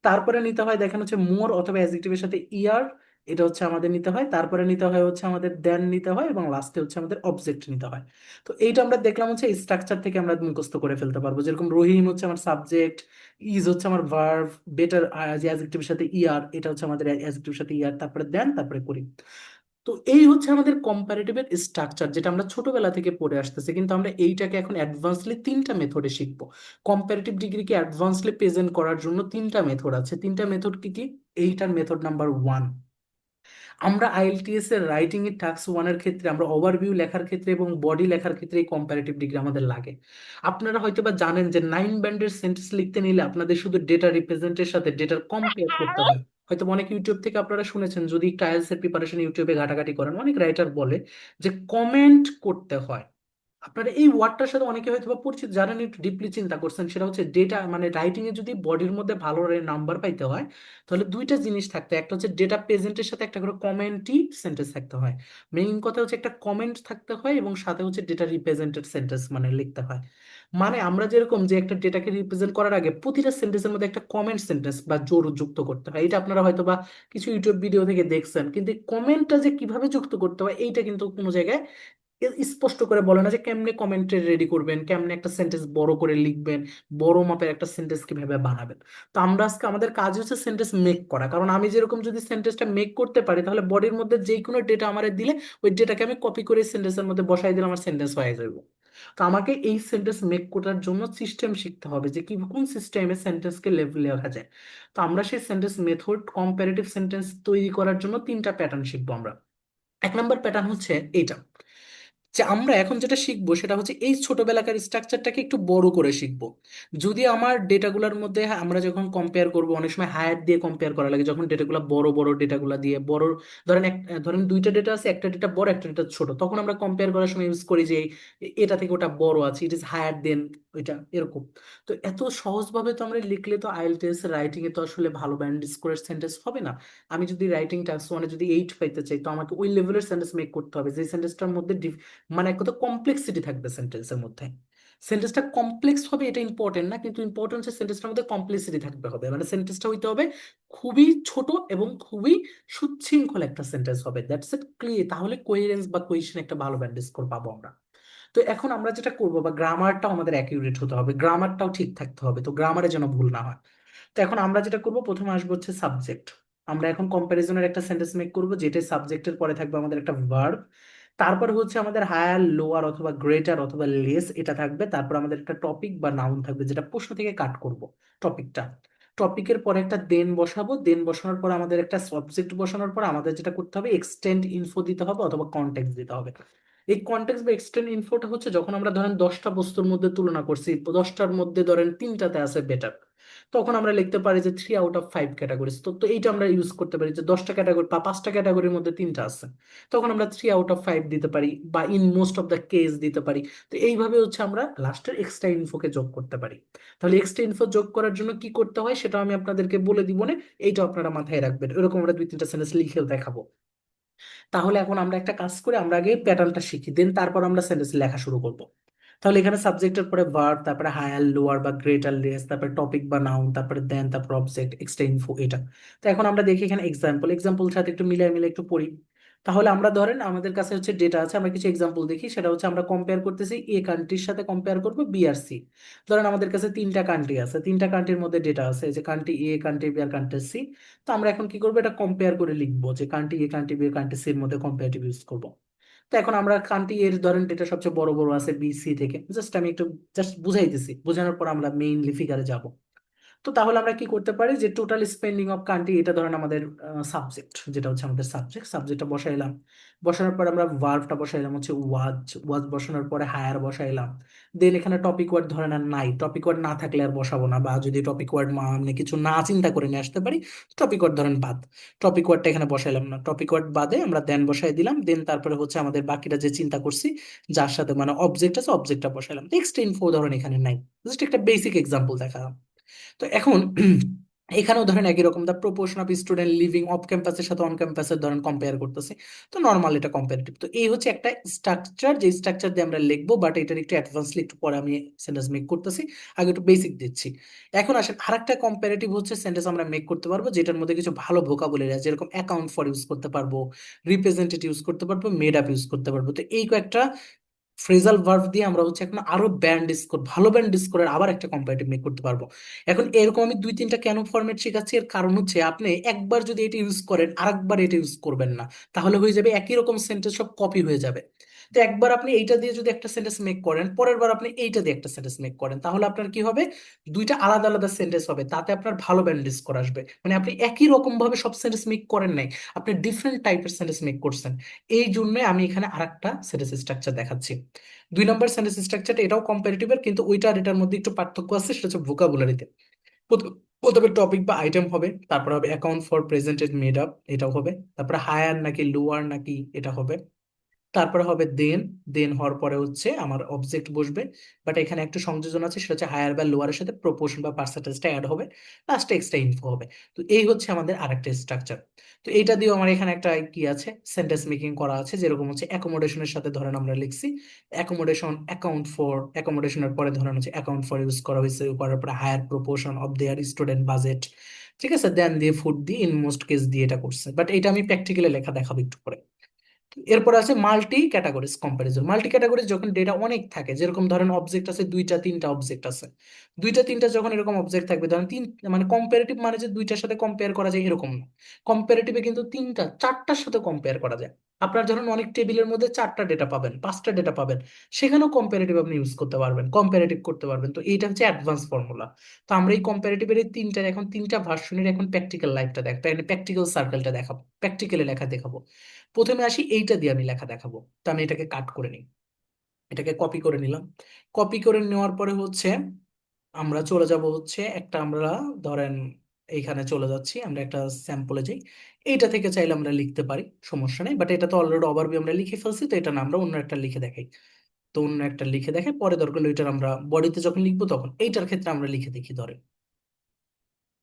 তারপরে নিতে হয় দেখেন হচ্ছে মোর অথবা অ্যাডজেক্টিভের সাথে ইয়ার, এটা হচ্ছে আমাদের নিতে হয়। তারপরে নিতে হয় হচ্ছে আমাদের দেন নিতে হয়, এবং লাস্টে হচ্ছে আমাদের অবজেক্ট নিতে হয়। তো এইটা আমরা দেখলাম হচ্ছে এই স্ট্রাকচার থেকে আমরা মুখস্থ করে ফেলতে পারবো। যেরকম রহিম হচ্ছে আমার সাবজেক্ট, ইজ হচ্ছে আমার ভার্ব, বেটার যে অ্যাডজেক্টিভের সাথে ইয়ার, এটা হচ্ছে আমাদের অ্যাডজেক্টিভের সাথে ইয়ার, তারপরে দেন, তারপরে করি। তো এই হচ্ছে আমাদের কম্পারেটিভের স্ট্রাকচার, যেটা আমরা ছোটবেলা থেকে পড়ে আসতেছি, কিন্তু আমরা এইটাকে এখন অ্যাডভান্সলি তিনটা মেথডে শিখবো। কম্পারেটিভ ডিগ্রিকে অ্যাডভান্সলি প্রেজেন্ট করার জন্য তিনটা মেথড আছে। তিনটা মেথড কি কি? এইটার মেথড নাম্বার ওয়ান, আমরা আইএলটিএস এর রাইটিং এর টাস্ক ওয়ানের ক্ষেত্রে আমরা ওভারভিউ লেখার ক্ষেত্রে এবং বডি লেখার ক্ষেত্রে এই কম্পারেটিভ ডিগ্রি আমাদের লাগে। আপনারা হয়তো বা জানেন যে 9 ব্যান্ডের সেন্টেন্স লিখতে নিলে আপনাদের শুধু ডেটা রিপ্রেজেন্টের সাথে ডেটার কম্পেয়ার করতে হয়। হয়তো অনেক ইউটিউব থেকে আপনারা শুনেছেন, যদি টাইলস এর প্রিপারেশন ইউটিউবে ঘাটাঘাটি করেন, অনেক রাইটার বলে যে কমেন্ট করতে হয়। আপনারা এই ওয়ার্ডটার সাথে অনেকে হয়তো বা পরিচিত, যারা একটু ডিপলি চিন্তা করছেন, সেটা হচ্ছে ডেটা, মানে রাইটিং এ যদি বডির মধ্যে ভালো নাম্বার পাইতে হয়, তাহলে দুইটা জিনিস থাকতে হয়। একটা হচ্ছে ডেটা প্রেজেন্টের সাথে একটা করে কমেন্টই সেন্টেন্স থাকতে হয়। মেইন কথা হচ্ছে একটা কমেন্ট থাকতে হয়, এবং সাথে হচ্ছে ডেটা রিপ্রেজেন্টেড সেন্টেন্স মানে লিখতে হয়। মানে আমরা যেরকম যে একটা ডেটাকে রিপ্রেজেন্ট করার আগে প্রতিটা সেন্টেন্সের মধ্যে একটা কমেন্ট সেন্টেন্স বা জোর যুক্ত করতে হয়। এটা আপনারা হয়তো বা কিছু ইউটিউব ভিডিও থেকে দেখছেন, কিন্তু কমেন্টটা যে কিভাবে যুক্ত করতে হয় এইটা কিন্তু কোনো জায়গায় স্পষ্ট করে বলে না, যে কেমনে কমেন্টে রেডি করবেন, কেমনে একটা সেন্টেন্স বড় করে লিখবেন, বড় মাপের একটা সেন্টেন্স কিভাবে বানাবেন। তো আমরা আজকে আমাদের কাজ হচ্ছে সেন্টেন্স মেক করা, কারণ আমি যেরকম যদি সেন্টেন্সটা মেক করতে পারি, তাহলে বডির মধ্যে যে কোনো ডেটা আমার দিলে ওই ডেটাকে আমি কপি করে সেন্টেন্সের মধ্যে বসাই দিলে আমার সেন্টেন্স হয়ে যাবে। তো আমাকে এই সেন্টেন্স মেক করার জন্য সিস্টেম শিখতে হবে, যে কি কোন সিস্টেমে সেন্টেন্সকে লেখা যায়। তো আমরা সেই সেন্টেন্স মেথড কম্পারেটিভ সেন্টেন্স তৈরি করার জন্য তিনটা প্যাটার্ন শিখবো আমরা। 1 নম্বর প্যাটার্ন হচ্ছে এইটা, যে আমরা এখন যেটা শিখবো সেটা হচ্ছে এই ছোটবেলাকার স্ট্রাকচারটাকে একটু বড় করে শিখবো। যদি আমার ডেটাগুলোর মধ্যে আমরা যখন কম্পেয়ার করব, অনেক সময় হায়ার দিয়ে কম্পেয়ার করা লাগে, যখন ডেটাগুলো বড় বড় ডেটাগুলো দিয়ে বড়, ধরেন ধরেন দুইটা ডেটা আছে, একটা ডেটা বড় একটা ডেটা ছোট, তখন আমরা কম্পেয়ার করার সময় ইউজ করি যে এটা থেকে ওটা বড় আছে, ইট ইজ হায়ার দেন ওইটা, এরকম। তো এত সহজভাবে তো আমরা লিখলে তো আইএলটিএস রাইটিং এ তো আসলে ভালো ব্যান্ড স্কোরের সেন্টেন্স হবে না। আমি যদি রাইটিং টাস্ক ওয়ানে যদি 8 পাইতে চাই, তো আমাকে ওই লেভেলের সেন্টেন্স মেক করতে হবে, যে সেন্টেন্সটার মধ্যে মানে এক কথা কমপ্লেক্সিটি থাকবে সেন্টেন্সের মধ্যে। সেন্টেন্সটা কমপ্লেক্স হবে এটা ইম্পর্টেন্ট না, কিন্তু ইম্পর্টেন্ট হচ্ছে সেন্টেন্সটার মধ্যে কমপ্লেক্সিটি থাকতে হবে, মানে সেন্টেন্সটা হইতে হবে খুবই ছোট এবং খুবই সুশৃঙ্খল একটা সেন্টেন্স হবে, দ্যাটস ইট ক্লিয়ার। তাহলে কোহেরেন্স বা কোহেশন একটা ভালো ব্যান্ড স্কোর পাবো আমরা। তো এখন আমরা যেটা করবো, বা গ্রামারটাও আমাদের অ্যাকিউরেট হতে হবে, গ্রামারটাও ঠিক থাকতে হবে, তো গ্রামারে যেন ভুল না হয়। তো এখন আমরা যেটা করব, প্রথমে আসবো হচ্ছে সাবজেক্ট। আমরা এখন কম্প্যারিজনের একটা সেন্টেন্স মেক করব, যেটা সাবজেক্টের পরে থাকবে আমাদের একটা ভার্ব। তারপর হচ্ছে আমাদের হায়ার, লোয়ার অথবা গ্রেটার অথবা লেস এটা থাকবে। তারপর আমাদের একটা টপিক বা নাউন থাকবে, যেটা প্রশ্ন থেকে কাট করব টপিকটা। টপিকের পরে একটা দেন বসাবো, দেন বসানোর পর আমাদের একটা সাবজেক্ট বসানোর পর আমাদের যেটা করতে হবে, এক্সটেন্ড ইনফো দিতে হবে অথবা কনটেক্সট দিতে হবে। এই কনটেক্সট বা এক্সটেন্ড ইনফোটা হচ্ছে যখন আমরা ধরেন 10টা বস্তুর মধ্যে তুলনা করছি, 10টার মধ্যে ধরেন 3টাতে আছে বেটার, তখন আমরা লিখতে পারি যে 3 আউট অফ 5 ক্যাটাগরিজ। তো তো এইটা আমরা ইউজ করতে পারি যে 10টা ক্যাটাগরি বা 5টা ক্যাটাগরির মধ্যে 3টা আছে, তখন আমরা 3 আউট অফ 5 দিতে পারি, বা in most of the case দিতে পারি। তো এইভাবে হচ্ছে আমরা লাস্টের এক্সট্রা ইনফোকে যোগ করতে পারি। তাহলে এক্সট্রা ইনফো যোগ করার জন্য কি করতে হয় সেটা আমি আপনাদেরকে বলে দিব না, এইটা আপনারা মাথায় রাখবেন। এরকম আমরা 2-3টা সেন্টেন্স লিখেও দেখাবো। তাহলে এখন আমরা একটা কাজ করে আমরা আগে প্যাটার্নটা শিখি, দেন তারপর আমরা সেন্টেন্স লেখা শুরু করব। তাহলে এখানে সাবজেক্টের পরে ভার্ব, তারপরে হায়ার, লোয়ার বা গ্রেটার, লেস, তারপরে টপিক বা নাউন, তারপরে দেন, তারপর অবজেক্ট, এক্সট্রা ইনফো, এটা। তো এখন আমরা দেখি এখানে এক্সাম্পল, এক্সাম্পল সাথে একটু মিলাই মিলে একটু পড়ি। তাহলে আমরা ধরেন আমাদের কাছে হচ্ছে ডেটা আছে, আমরা কিছু এক্সাম্পল দেখি। সেটা হচ্ছে আমরা কম্পেয়ার করতেছি এ কান্ট্রির সাথে কম্পেয়ার করবো বি আর সি। ধরেন আমাদের কাছে 3টা কান্ট্রি আছে, 3টা কান্ট্রির মধ্যে ডেটা আছে, এই যে কান্ট্রি এ, কান্ট্রি বি আর কান্ট্রি সি। তো আমরা এখন কি করবো, এটা কম্পেয়ার করে লিখবো, যে country A, country B, country C এর মধ্যে কম্পারেটিভ ইউজ করবো। তো এখন আমরা কান্ট্রি এর ধরেন ডেটা সবচেয়ে বড় বড় আছে বি সি থেকে, জাস্ট আমি একটু জাস্ট বুঝাইতেছি, বোঝানোর পর আমরা মেইনলি ফিগারে যাব। তো তাহলে আমরা কি করতে পারি, যে টোটাল স্পেন্ডিং অফ কান্ট্রি, এটা ধরেন আমাদের সাবজেক্ট, যেটা হচ্ছে আমাদের সাবজেক্ট, সাবজেক্টটা বসাইলাম। বসানোর পর আমরা ভার্বটা বসাইলাম হচ্ছে ওয়াজ, ওয়াজ বসানোর পরে হায়ার বসাইলাম। দেন এখানে টপিক ওয়ার্ড ধরেন আর নাই, টপিক ওয়ার্ড না থাকলে আর বসাবো না, বা যদি টপিক ওয়ার্ড মানে কিছু না চিন্তা করে নিয়ে আসতে পারি, টপিক ওয়ার্ড ধরেন বাদ, টপিক ওয়ার্ডটা এখানে বসাইলাম না, টপিক ওয়ার্ড বাদে আমরা দেন বসাই দিলাম। দেন তারপরে হচ্ছে আমাদের বাকিটা যে চিন্তা করছি, যার সাথে মানে অবজেক্ট আছে, অবজেক্টটা বসাইলাম। নেক্সট ইনফো ধরেন এখানে নাই, জাস্ট একটা বেসিক এক্সাম্পল দেখালাম। তো এখন এখানেও ধরেন একই রকম, the proportion of student living off ক্যাম্পাসের সাথে অন ক্যাম্পাসের ধরেন কম্পেয়ার করতেছে। তো নর্মাল এটা কম্পারেটিভ। তো এই হচ্ছে একটা স্ট্রাকচার, যে স্ট্রাকচার দিয়ে আমরা লিখবো, বাট এটার একটু অ্যাডভান্সলি একটু পরে আমি সেন্টেন্স মেক করতেছি, আগে একটু বেসিক দিচ্ছি। এখন আসেন আরেকটা কম্পারেটিভ হচ্ছে সেন্টেন্স আমরা মেক করতে পারবো যেটার মধ্যে কিছু ভালো ভোকাবুলারি আছে, যেরকম অ্যাকাউন্ট ফর ইউজ করতে পারবো, রিপ্রেজেন্টেটিভ ইউজ করতে পারবো, মেড আপ ইউজ করতে পারবো। তো এই কয়েকটা ফ্রেজাল ভার্ব দিয়ে আমরা হচ্ছে এখন আরো ব্যান্ড স্কোর, ভালো ব্যান্ড স্কোরের আবার একটা কম্পারেটিভ মেক করতে পারবো। এখন এরকম আমি দুই তিনটা কেন ফরম্যাট শেখাচ্ছি, এর কারণ হচ্ছে আপনি একবার যদি এটা ইউজ করেন আরেকবার এটা ইউজ করবেন না, তাহলে হয়ে যাবে একই রকম সেন্টেন্স সব কপি হয়ে যাবে। তো একবার আপনি এইটা দিয়ে যদি একটা সেন্টেন্স মেক করেন, পরের বার আপনি এইটা দিয়ে একটা সেন্টেন্স মেক করেন, তাহলে আপনার কি হবে, দুইটা আলাদা আলাদা সেন্টেন্স হবে, তাতে আপনার ভালো ব্যান্ড স্কোর আসবে। মানে আপনি একই রকম ভাবে সব সেন্টেন্স মেক করেন নাই, আপনি ডিফারেন্ট টাইপের সেন্টেন্স মেক করছেন। এই জন্য আমি এখানে আরেকটা সেন্টেন্স স্ট্রাকচার দেখাচ্ছি। 2 নম্বর সেন্টেন্স স্ট্রাকচারটা এটাও কম্পারেটিভের, কিন্তু ওইটা আর এটার মধ্যে একটু পার্থক্য আছে, সেটা হচ্ছে ভোকাবুলারিতে। প্রথমে টপিক বা আইটেম হবে, তারপর হবে account for presented made up, এটাও হবে। তারপরে হায়ার নাকি লোয়ার নাকি, এটা হবে। তারপরে হবে দেন, দেন হওয়ার পরে হচ্ছে আমার অবজেক্ট বসবে, বাট এখানে একটু সংযোজন আছে, সেটা হচ্ছে হায়ার বা লোয়ারের সাথে প্রপোর্শন বা পার্সেন্টেজটা অ্যাড হবে, লাস্টে এক্সট্রা ইনফো হবে। তো এই হচ্ছে আমাদের আরেকটা স্ট্রাকচার। তো এইটা দিয়েও আমার এখানে একটা কি আছে, সেন্টেন্স মেকিং করা আছে, যেরকম হচ্ছে অ্যাকোমোডেশনের সাথে ধরেন আমরা লিখছি অ্যাকোমোডেশন অ্যাকাউন্ট ফর, অ্যাকোমোডেশনের পরে ধরেন হচ্ছে অ্যাকাউন্ট ফর ইউজ করা হয়েছে, করার পরে higher proportion of their student budget, ঠিক আছে, দেন দিয়ে ফুড দিয়ে ইন মোস্ট কেস দিয়ে এটা করছে, বাট এটা আমি প্র্যাকটিক্যালি লেখা দেখাবো একটু পরে। এরপর আছে multi categories comparison. Multi categories যখন ডেটা অনেক থাকে, যেরকম ধরেন অবজেক্ট আছে দুইটা তিনটা অবজেক্ট আছে, দুইটা তিনটা যখন এরকম অবজেক্ট থাকবে, ধরেন তিন, মানে কম্পারেটিভ মানে যে দুইটার সাথে কম্পেয়ার করা যায় এরকম না, কম্পারেটিভে কিন্তু তিনটা চারটার সাথে কম্পেয়ার করা যায়। আপনার ধরেন অনেক টেবিলের মধ্যে চারটা ডেটা পাবেন, পাঁচটা ডেটা পাবেন, সেখানেও কম্পারেটিভ আপনি ইউজ করতে পারবেন, কম্পারেটিভ করতে পারবেন। তো এইটা হচ্ছে অ্যাডভান্স ফর্মুলা। তো আমরা এই কম্পারেটিভের এই তিনটার এখন তিনটা ভার্সনের এখন প্র্যাকটিক্যাল লাইফটা দেখ, প্র্যাকটিক্যাল সার্কেলটা দেখাবো, প্র্যাকটিক্যালি লেখা দেখাবো। প্রথমে আসি এইটা দিয়ে আমি লেখা দেখাবো। তো আমি এটাকে কাট করে নিই, এটাকে কপি করে নিলাম। কপি করে নেওয়ার পরে হচ্ছে আমরা চলে যাব হচ্ছে একটা, আমরা ধরেন এইখানে চলে যাচ্ছি, আমরা একটা স্যাম্পলে যাই। এইটা থেকে চাইলে আমরা লিখতে পারি, সমস্যা নেই, বাট এটা তো অলরেডি ওভারভিউ আমরা লিখে ফেলছি, তো এটা না আমরা অন্য একটা লিখে দেখাই। তো অন্য একটা লিখে দেখাই, পরে দরকার হলে ওইটার আমরা বডিতে যখন লিখবো তখন এইটার ক্ষেত্রে আমরা লিখে দেখি ধরে।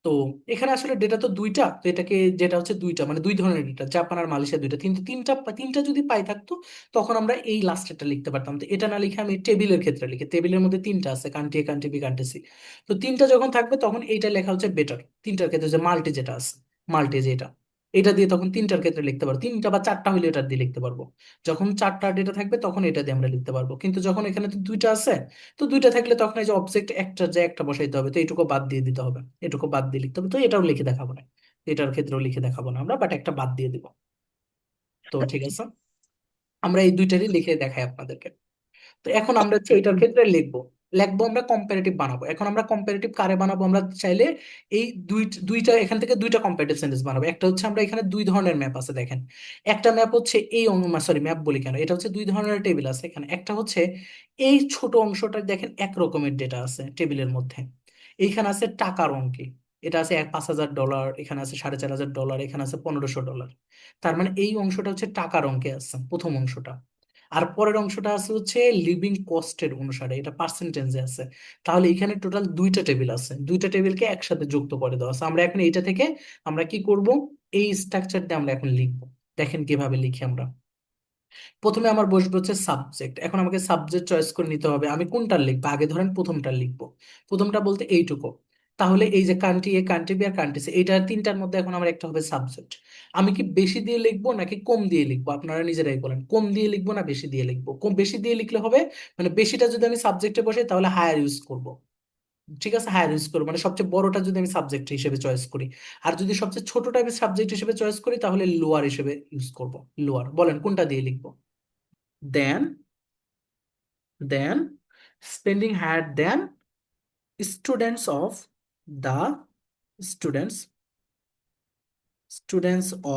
তো এখানে আসলে ডেটা তো দুইটা, তো এটাকে, যেটা হচ্ছে দুইটা মানে দুই ধরনের ডেটা, জাপান আর মালয়েশিয়া দুইটা, কিন্তু তিনটা তিনটা যদি পাই থাকতো তখন আমরা এই লাস্টেরটা লিখতে পারতাম। তো এটা না লিখে আমি টেবিলের ক্ষেত্রে লিখি, টেবিলের মধ্যে তিনটা আছে, country A country B country C. তো তিনটা যখন থাকবে তখন এইটা লেখা হচ্ছে বেটার। তিনটার ক্ষেত্রে যে মাল্টি যেটা আছে, মাল্টি যেটা, এটা দিয়ে তখন তিনটার ক্ষেত্রে লিখতে পারবো, তিনটা বা চারটা হইলে এটা দিয়ে লিখতে পারবো। যখন চারটা ডেটা থাকবে তখন এটা দিয়ে আমরা লিখতে পারবো, কিন্তু যখন এখানে তো দুইটা আছে, তো দুইটা থাকলে তখন এই যে অবজেক্ট একটা যে একটা বসাইতে হবে, তো এটুকু বাদ দিয়ে দিতে হবে, এটুকু বাদ দিয়ে লিখতে হবে। তো এটাও লিখে দেখাবো না, এটার ক্ষেত্রেও লিখে দেখাবো না আমরা, বাট একটা বাদ দিয়ে দিব। তো ঠিক আছে, আমরা এই দুইটারই লিখে দেখাই আপনাদেরকে। তো এখন আমরা হচ্ছে এটার ক্ষেত্রে লিখবো, লিখবো আমরা কম্পারেটিভ বানাবো। এখন আমরা কম্পারেটিভ কারে বানাবো, আমরা চাইলে এই দুইটা এখান থেকে দুইটা কম্পারেটিভ সেন্টেন্স বানাবো। একটা হচ্ছে আমরা এখানে দুই ধরনের ম্যাপ আছে দেখেন, একটা ম্যাপ হচ্ছে এই সরি ম্যাপ বলি কেন, এটা হচ্ছে দুই ধরনের টেবিল আছে এখানে। একটা হচ্ছে এই ছোট অংশটা দেখেন এক রকমের ডেটা আছে টেবিলের মধ্যে, এইখানে আছে টাকার অঙ্কে, এটা আছে 5,000 ডলার, এখানে আছে 4,500 ডলার, এখানে আছে 1,500 ডলার। তার মানে এই অংশটা হচ্ছে টাকার অঙ্কে আছে প্রথম অংশটা। আর পরের অংশটা আছে হচ্ছে লিভিং কস্টের অনুসারে, এটা পার্সেন্টেজে আছে। তাহলে এখানে টোটাল দুইটা টেবিল আছে, দুইটা টেবিলকে একসাথে যুক্ত করে দেওয়া আছে। আমরা এখন এইটা থেকে আমরা কি করব, এই স্ট্রাকচার দিয়ে আমরা এখন লিখবো। দেখেন কিভাবে লিখি আমরা। প্রথমে আমার বসবে হচ্ছে সাবজেক্ট, এখন আমাকে সাবজেক্ট চয়েস করে নিতে হবে আমি কোনটা লিখবো। আগে ধরেন প্রথমটা লিখবো, প্রথমটা বলতে এইটুকু। তাহলে এই যে কান্ট্রি এ কান্ট্রি বি আর কান্ট্রি সি, এইটার তিনটার মধ্যে এখন আমার একটা হবে সাবজেক্ট। আমি কি বেশি দিয়ে লিখবো নাকি কম দিয়ে লিখবো, আপনারা নিজেরাই বলেন, কম দিয়ে লিখবো না বেশি দিয়ে লিখবো। কম বেশি দিয়ে লিখলে হবে, মানে বেশিটা যদি আমি সাবজেক্টে বসাই তাহলে হায়ার ইউজ করব, ঠিক আছে, হায়ার ইউজ করবো, মানে সবচেয়ে বড়টা যদি আমি সাবজেক্ট হিসেবে চয়েস করি। আর যদি সবচেয়ে ছোটটা আমি সাবজেক্ট হিসেবে চয়েস করি তাহলে লোয়ার হিসেবে ইউজ করব। লোয়ার, বলেন কোনটা দিয়ে লিখবো। দেন, spending higher than students of the students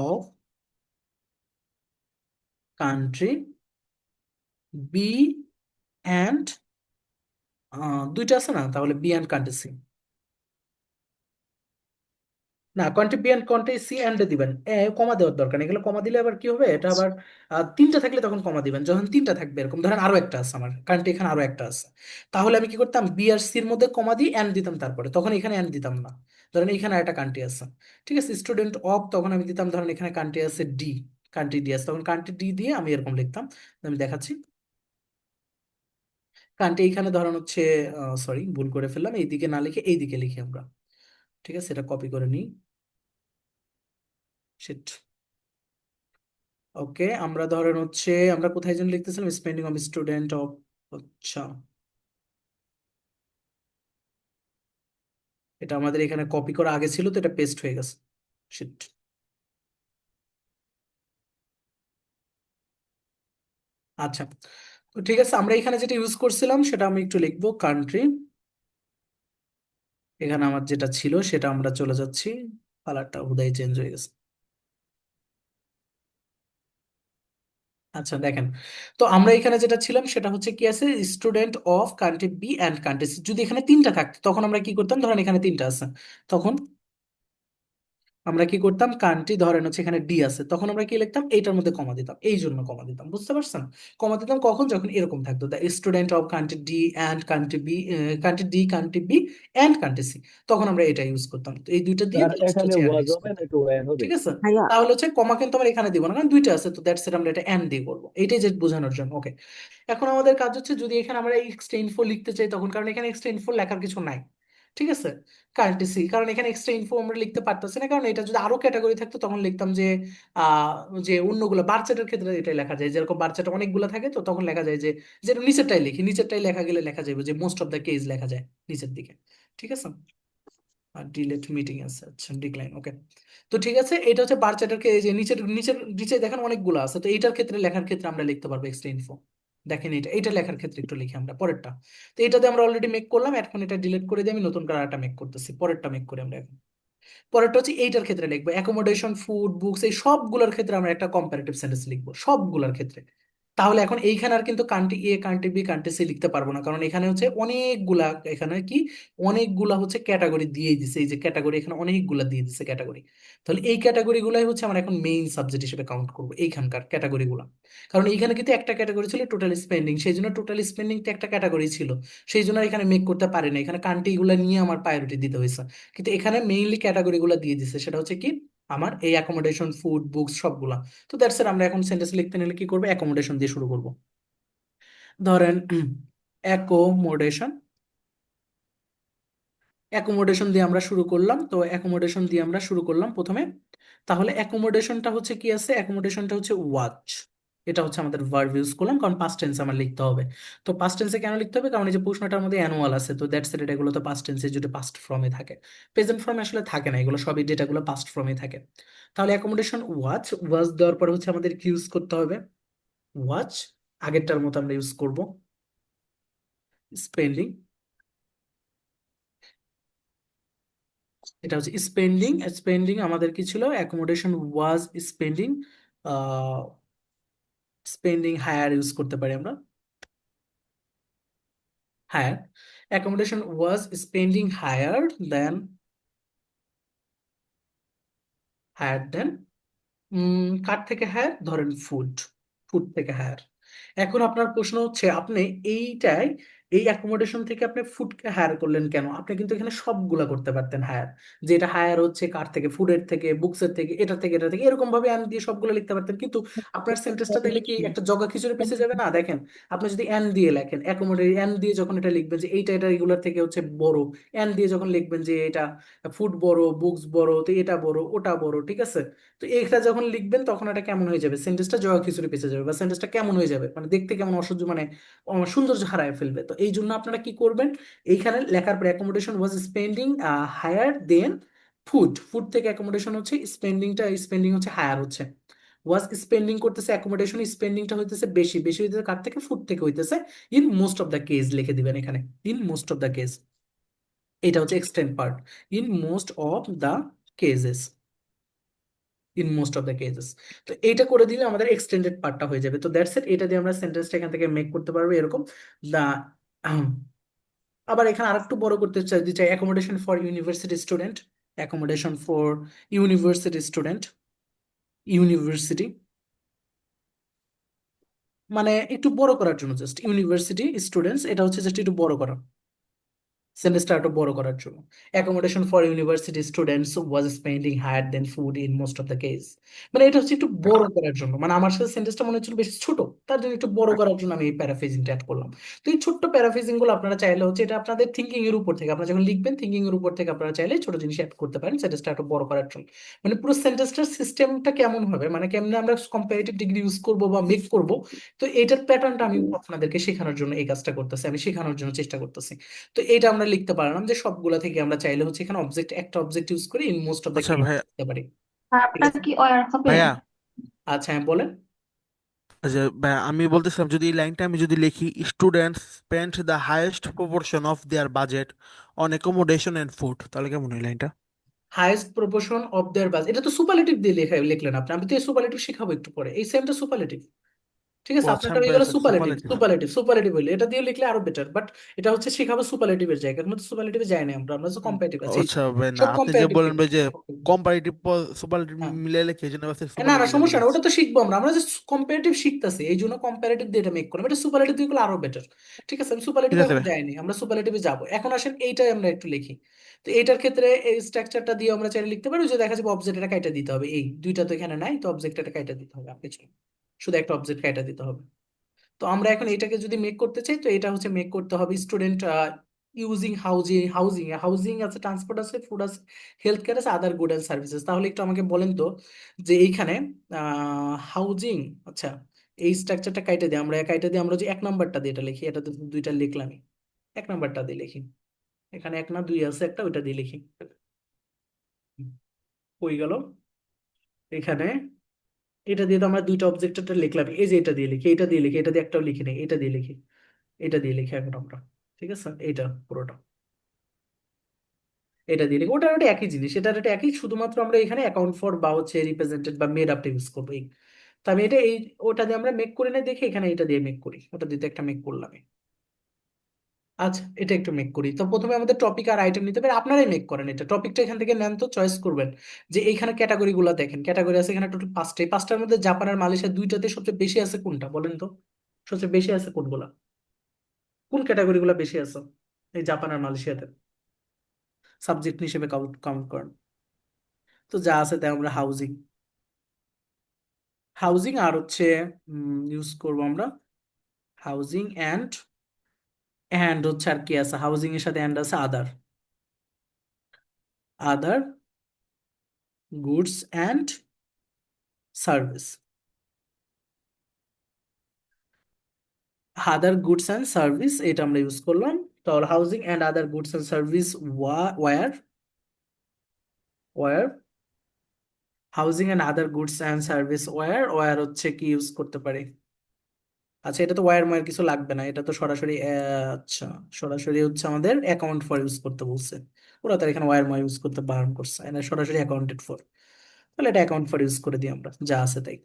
of country B and দুইটা আছে না, তাহলে বি অ্যান্ড কান্ট্রি সি। না, country B and country C and দিবেন, কমা দেওয়ার দরকার নেই, এগুলো কমা দিলে আবার কি হবে, এটা আবার তিনটা থাকলে তখন কমা দিবেন, যখন তিনটা থাকবে এরকম ধরেন আরো একটা আছে আমার কারেন্ট, এখানে আরো একটা আছে, তাহলে আমি কি করতাম, বি আর সির মধ্যে কমা দিয়ে অ্যান্ড দিতাম, তারপরে তখন এখানে অ্যান্ড দিতাম না। ধরেন এখানে একটা কান্ট্রি আছে, ঠিক আছে, স্টুডেন্ট অফ, তখন আমি দিতাম ধরেন এখানে কান্ট্রি আছে ডি, কান্ট্রি ডি আছে, তখন কান্ট্রি ডি দিয়ে আমি এরকম লিখতাম। আমি দেখাচ্ছি, কান্ট্রি এখানে ধরেন হচ্ছে, সরি ভুল করে ফেললাম, এইদিকে না লিখে এইদিকে লিখি আমরা, ঠিক আছে, এটা কপি করে নিই, শিট। ওকে, আমরা ধরেন হচ্ছে আমরা কোথায় যেন লিখতেছিলাম, স্পেন্ডিং অফ স্টুডেন্ট অফ, আচ্ছা, এটা আমাদের এখানে কপি করা আগে ছিল তো এটা পেস্ট হয়ে গেছে, শিট। আচ্ছা, তো ঠিক আছে, আমরা এখানে যেটা ইউজ করছিলাম সেটা আমি একটু লিখবো, কান্ট্রি, এখানে আমার যেটা ছিল সেটা আমরা চলে যাচ্ছি, কালারটা বোধহয় চেঞ্জ হয়ে গেছে। আচ্ছা দেখেন, তো আমরা এখানে যেটা ছিলাম সেটা হচ্ছে কি আছে, student of country B and country C, যদি এখানে তিনটা থাকতো তখন আমরা কি করতাম, ধরেন এখানে তিনটা আছে, তখন আমরা কি করতাম, কান্ট্রি ধরেন হচ্ছে এখানে ডি আছে, তখন আমরা কি লিখতাম, এইটার মধ্যে কমা দিতাম, এই জন্য কমা দিতাম, বুঝতে পারছেন? কমা দিতাম কখন, যখন এরকম থাকতো, the student of country D and country B, country D country B and country C, তখন আমরা এটা ইউজ করতাম, তো এই দুইটা দিয়ে স্যার লাস্ট এখানে হচ্ছে অ্যান্ড ওয়াজ ইউজ হবে করতাম, নাকি ওয়্যার হবে? ঠিক আছে। তাহলে হচ্ছে কমা কিন্তু আমরা এখানে দিব না, কারণ দুইটা আছে, তো দ্যাটস ইট, আমরা এটা অ্যান্ড দিয়ে করবো, এইটাই যে বোঝানোর জন্য, ওকে। এখন আমাদের কাজ হচ্ছে যদি এখানে আমরা এক্সট্রা ইনফো লিখতে চাই তখন, কারণ এখানে এক্সট্রা ইনফো লেখার কিছু নাই, ঠিক আছে, কারেন্সি, কারণ এখানে এক্সট্রা ইনফো আমরা লিখতে পারতেছি না, কারণ এটা যদি আরো ক্যাটাগরি থাকতো তখন লিখতাম যে আহ যে অন্যগুলো বার্চেটের ক্ষেত্রে এটাই লেখা যায়, যেরকম বার্চেট অনেকগুলো থাকে তো তখন লেখা যায় যে, যেটা নিচেরটাই লিখি, নিচেরটাই লেখা গেলে লেখা যাবে যে মোস্ট অফ দ্য কেস লেখা যায় নিচের দিকে, ঠিক আছে। আর ডিলেট মিটিং আছে, আচ্ছা ডিক্লাইন, ওকে। তো ঠিক আছে, এটা হচ্ছে বার চ্যাটারকে, এই যে নিচের নিচের নিচে দেখেন অনেকগুলো আছে, তো এইটার ক্ষেত্রে লেখার ক্ষেত্রে আমরা লিখতে পারবো এক্সট্রা ইনফো, দেখেন এটা এটা লেখার ক্ষেত্রে একটু লিখি আমরা পরেরটা, তো এটাতে আমরা অলরেডি মেক করলাম, এখন এটা ডিলিট করে দিয়ে আমি নতুন করে একটা মেক করতেছি, পরেরটা মেক করি আমরা এখন। পরেরটা হচ্ছে এইটার ক্ষেত্রে লিখবো অ্যাকোমোডেশন ফুড বুকস, এই সবগুলোর ক্ষেত্রে আমরা একটা কম্পারেটিভ সেন্টেন্স লিখবো সবগুলোর ক্ষেত্রে। তাহলে এখন এইখানে আর কিন্তু country A country B country C লিখতে পারবো না, কারণ এখানে হচ্ছে অনেকগুলা, এখানে কি অনেকগুলা হচ্ছে ক্যাটাগরি দিয়ে দিছে, এই যে ক্যাটাগরি এখানে অনেকগুলা দিয়ে দিছে ক্যাটাগরি, তাহলে এই ক্যাটাগরি গুলাই হচ্ছে আমরা এখন মেইন সাবজেক্ট হিসেবে কাউন্ট করবো এইখানকার ক্যাটাগরি গুলা, কারণ এইখানে কিন্তু একটা ক্যাটাগরি ছিল টোটাল স্পেন্ডিং, সেই জন্য টোটাল স্পেন্ডিং তো একটা ক্যাটাগরি ছিল, সেই জন্য আর এখানে মেক করতে পারি না, এখানে কান্ট্রি গুলা নিয়ে আমার প্রায়োরিটি দিতে হয়েছে, কিন্তু এখানে মেইনলি ক্যাটাগরি গুলা দিয়ে দিছে, সেটা হচ্ছে কি আমার এই অ্যাকোমোডেশন ফুড বুকস সবগুলা। তো দ্যাটস ইট, আমরা এখন সেন্টেন্স লিখতে নিলে কি করবো, অ্যাকোমোডেশন দিয়ে শুরু করব, ধরেন অ্যাকোমোডেশন, অ্যাকোমোডেশন দিয়ে আমরা শুরু করলাম, তো অ্যাকোমোডেশন দিয়ে আমরা শুরু করলাম প্রথমে, তাহলে অ্যাকোমোডেশনটা হচ্ছে কি আছে, অ্যাকোমোডেশনটা হচ্ছে ওয়াচ, এটা হচ্ছে আমাদের ভার্ব ইউজ করলাম, কারণ পাস্ট টেন্স আমার লিখতে হবে। তো পাস্ট টেন্সে কেন লিখতে হবে, কারণ এই যে প্রশ্নটার মধ্যে অ্যানুয়াল আছে, তো দ্যাটস ইট, এগুলো তো পাস্ট টেন্সে যদি পাস্ট ফর্মে থাকে, প্রেজেন্ট ফর্মে আসলে থাকে না, এগুলো সবই ডেটাগুলো পাস্ট ফর্মে থাকে। তাহলে অ্যাকোমোডেশন ওয়াচ, ওয়াচ দেওয়ার পরে হচ্ছে আমাদের কি ইউজ করতে হবে, ওয়াচ, আগেরটার মতো আমরা ইউজ করব স্পেন্ডিং, এটা হচ্ছে স্পেন্ডিং, স্পেন্ডিং আমাদের কি ছিল, accommodation was spending, spending higher use করতে পারি আমরা, higher, accommodation was spending higher than, higher than, কার থেকে হায়ার, ধরেন ফুড, ফুড থেকে হায়ার। এখন আপনার প্রশ্ন হচ্ছে আপনি এইটাই, এই অ্যাকোমোডেশন থেকে আপনি ফুডকে হায়ার করলেন কেন, আপনি কিন্তু এখানে সবগুলা করতে পারতেন হায়ার, যে এটা হায়ার হচ্ছে কার থেকে, ফুডের থেকে, বুকসের থেকে, এটা থেকে, এটা থেকে, এরকম ভাবে আমি দিয়ে সবগুলো লিখতে পারতেন, কিন্তু আপনার সেন্টেন্সটা দেখলে কি একটা জগা খিচুড়ি পিছিয়ে যাবে না, দেখেন, আপনি যদি এন দিয়ে লেখেন অ্যাকোমোডেট, এন দিয়ে যখন এটা লিখবেন যে এইটা এটা এগুলোর থেকে হচ্ছে বড়, এন দিয়ে যখন লিখবেন যে এটা ফুড বড়, বুকস বড়, তো এটা বড় ওটা বড়, ঠিক আছে, তো এইটা যখন লিখবেন তখন এটা কেমন হয়ে যাবে, সেন্টেন্সটা জগা খিচুড়ি পেঁচে যাবে, বা সেন্টেন্সটা কেমন হয়ে যাবে, মানে দেখতে কেমন অসহ্য, মানে সৌন্দর্য হারায় ফেলবে, তো এই জন্য আপনারা কি করবেন, এইখানে লেখার পরে accommodation was spending higher than food, food থেকে অ্যাকোমোডেশন হচ্ছে স্পেন্ডিংটা, স্পেন্ডিং হচ্ছে হায়ার হচ্ছে, ওয়াজ স্পেন্ডিং করতেছে অ্যাকোমোডেশন, স্পেন্ডিংটা হইতেছে বেশি, বেশি হইতেছে কার থেকে, ফুড থেকে হইতেছে, in most of the case লিখে দিবেন এখানে, in most of the case, এটা হচ্ছে extend part, in most of the cases, in most of the cases. তো এইটা করে দিলে আমাদের এক্সটেন্ডেড পার্টটা হয়ে যাবে, তো দ্যাটস ইট, এটা দিয়ে আমরা সেন্টেন্সটা এখান থেকে মেক করতে পারবো এরকম, দা, আবার এখানে আরেকটু বড় করতে চাই, দিতে চাই accommodation for university student, accommodation for university student, university মানে একটু বড় করার জন্য, জাস্ট ইউনিভার্সিটি স্টুডেন্টস, এটা হচ্ছে জাস্ট একটু বড় করা, সেন্টেন্সটা একটু বড় করার জন্য। Accommodation for university students was spending higher than food in most of the case. মানে এটা হচ্ছে একটু বড় করার জন্য, মানে আমার সাথে সেন্টেন্সটা মনে হচ্ছিল বেশি ছোট, তার জন্য একটু বড় করার জন্য আমি এই প্যারাফ্রেজিংটা অ্যাড করলাম। তো এই ছোট্ট প্যারাফ্রেজিং গুলো আপনারা চাইলে হচ্ছে, এটা আপনাদের থিঙ্কিং এর উপর থেকে, আপনারা যখন লিখবেন থিঙ্কিং এর উপর থেকে আপনারা চাইলে ছোট জিনিস অ্যাড করতে পারেন সেন্টেন্সটা একটু বড় করার জন্য। মানে পুরো সেন্টেন্সটার সিস্টেমটা কেমন হবে, মানে কেমনে আমরা কম্পারেটিভ ডিগ্রি ইউজ করবো বা মেক করবো, তো এইটার প্যাটার্নটা আমি আপনাদেরকে শেখানোর জন্য এই কাজটা করতেছি, আমি শেখানোর জন্য চেষ্টা করতেছি। তো এটা আমরা লিখতে পারলাম যে সবগুলা থেকে আমরা চাইলে হচ্ছে এখানে অবজেক্ট, একটা অবজেক্ট ইউজ করে ইন মোস্ট অফ দ্য আচ্ছা কেস ভাইয়া, লিখতে পারি। ঠিক ভাইয়া আছে, কি ওয়ার হবে? আচ্ছা হ্যাঁ বলেন। যে ভাইয়া, আমি বলতেছিলাম যদি এই লাইনটা আমি যদি লিখি, students spend the highest proportion of their budget on accommodation and food, তাহলে কেমন হয় লাইনটা? Highest proportion of their budget, এটা তো সুপারলেটিভ দিয়ে লিখলেন আপনি, আমি তো এই সুপারলেটিভ শিখাবো একটু পরে, এই সেমটা সুপারলেটিভ। ঠিক ও আছে, আচ্ছা, আপনারটা আমি হয়ে গেল পেয়েছি সুপারলেটিভ, সুপারলেটিভ। সুপারলেটিভ সুপারলেটিভ হইলে এটা দিয়ে লিখলে আরো বেটার, বাট এটা হচ্ছে শেখাবো সুপারলেটিভের জায়গা, এখন তো সুপারলেটিভে যাই না আমরা, আমরা তো কম্পারেটিভ আছি, এই আচ্ছা ভাই, না সব আপনি যে কম্পারেটিভ বলেন লিখবো। ভাই যে কম্পারেটিভ সুপারলেটিভ হ্যাঁ, মিলে লিখে, এই জন্য না না সুপারলেটিভ সমস্যা বলে না, ওটা দিচ্ছি। তো শিখবো আমরা, আমরা জাস্ট কম্পারেটিভ শিখতেছি, এই জন্য কম্পারেটিভ দিয়ে এটা মেক করলাম, এটা সুপারলেটিভ দিয়ে করলে আরো বেটার। ঠিক আছে, আমি ঠিক সুপারলেটিভে আছে এখন ভাই। যাইনি, আমরা সুপারলেটিভে যাবো, এখন আসেন এইটাই আমরা একটু লিখি। তো এইটার ক্ষেত্রে এই স্ট্রাকচারটা দিয়ে আমরা চাইলে লিখতে পারি, ওই যে দেখা যাবে অবজেক্ট এটা কাইটা দিতে হবে, এই দুইটা তো এখানে নাই, তো অবজেক্ট এটা কাইটা দিতে হবে, আপনি শুধু একটা অবজেক্ট কাইটা দিতে হবে। তো আমরা এখন এটাকে যদি মেক করতে চাই, তো এটা হচ্ছে মেক করতে হবে student using housing, housing housing আছে, ট্রান্সপোর্ট আছে, ফুড আছে, হেলথ কেয়ার আছে, আদার গুড অ্যান্ড সার্ভিসেস। তাহলে একটু আমাকে বলেন তো যে এইখানে হাউজিং, আচ্ছা এই স্ট্রাকচারটা কাইটে দিই আমরা, কাইটে দিয়ে আমরা যে এক নাম্বারটা দিয়ে এটা লিখি, এটা তো দুইটা লিখলামই, এক নাম্বারটা দিয়ে লিখি, এখানে এক না দুই আছে একটা, ওইটা দিয়ে লিখি, হয়ে গেল। এখানে এটা দিয়ে তো আমরা দুইটা অবজেক্টটা লিখলাম, এই যে এটা দিয়ে লিখি, এটা দিয়ে লিখি, এটা দিয়ে একটাও লিখি নেই, এটা দিয়ে লিখি, এটা দিয়ে লিখি এখন আমরা। ঠিক আছে, এটা পুরোটা এটা দিয়ে লিখি, ওটা ওটা একই জিনিস, এটা এটা একই, শুধুমাত্র আমরা এখানে অ্যাকাউন্ট ফর বা হচ্ছে রিপ্রেজেন্টেড বা মেড আপটা ইউজ করবো এই। তো আমি এটা এই, ওটা দিয়ে আমরা মেক করে নেই দেখে এখানে এটা দিয়ে মেক করি, ওটা দিয়ে তো একটা মেক করলাম। আচ্ছা এটা একটু মেক করি, তো প্রথমে আমাদের টপিক আর আইটেম নিতে পারি, আপনারাই মেক করেন, এটা টপিকটা এখান থেকে নেন, তো চয়েস করবেন যে এইখানে ক্যাটাগরি গুলা দেখেন, ক্যাটাগরি আছে এখানে টোটাল পাঁচটা, এই পাঁচটার মধ্যে জাপান আর মালয়েশিয়া দুইটাতে সবচেয়ে বেশি আছে কোনটা বলেন তো, সবচেয়ে বেশি আছে কোনগুলা, কোন ক্যাটাগরি গুলা বেশি আছে এই জাপান আর মালয়েশিয়াতে, সাবজেক্ট হিসেবে কাউন্ট কাউন্ট করেন। তো যা আছে তাই আমরা হাউজিং, হাউজিং আর হচ্ছে ইউজ করবো আমরা হাউজিং অ্যান্ড, অ্যান্ড হচ্ছে আর কি আছে, হাউজিং এর সাথে অ্যান্ড আছে other, other goods and service, other goods and service এটা আমরা ইউজ করলাম। তাহলে housing and other goods and service were, were housing and other goods and service were, were হচ্ছে কি ইউজ করতে পারি, আচ্ছা এটা তো ওয়্যার ময়ার কিছু লাগবে না, এটা তো সরাসরি আচ্ছা সরাসরি হচ্ছে আমাদের অ্যাকাউন্ট ফর ইউজ করতে বলছে, ওরা তার এখানে ওয়্যার ময় ইউজ করতে বারণ করছে, এটা সরাসরি অ্যাকাউন্টেড ফর, তাহলে এটা অ্যাকাউন্ট ফর ইউজ করে দিই আমরা, যা আছে তাই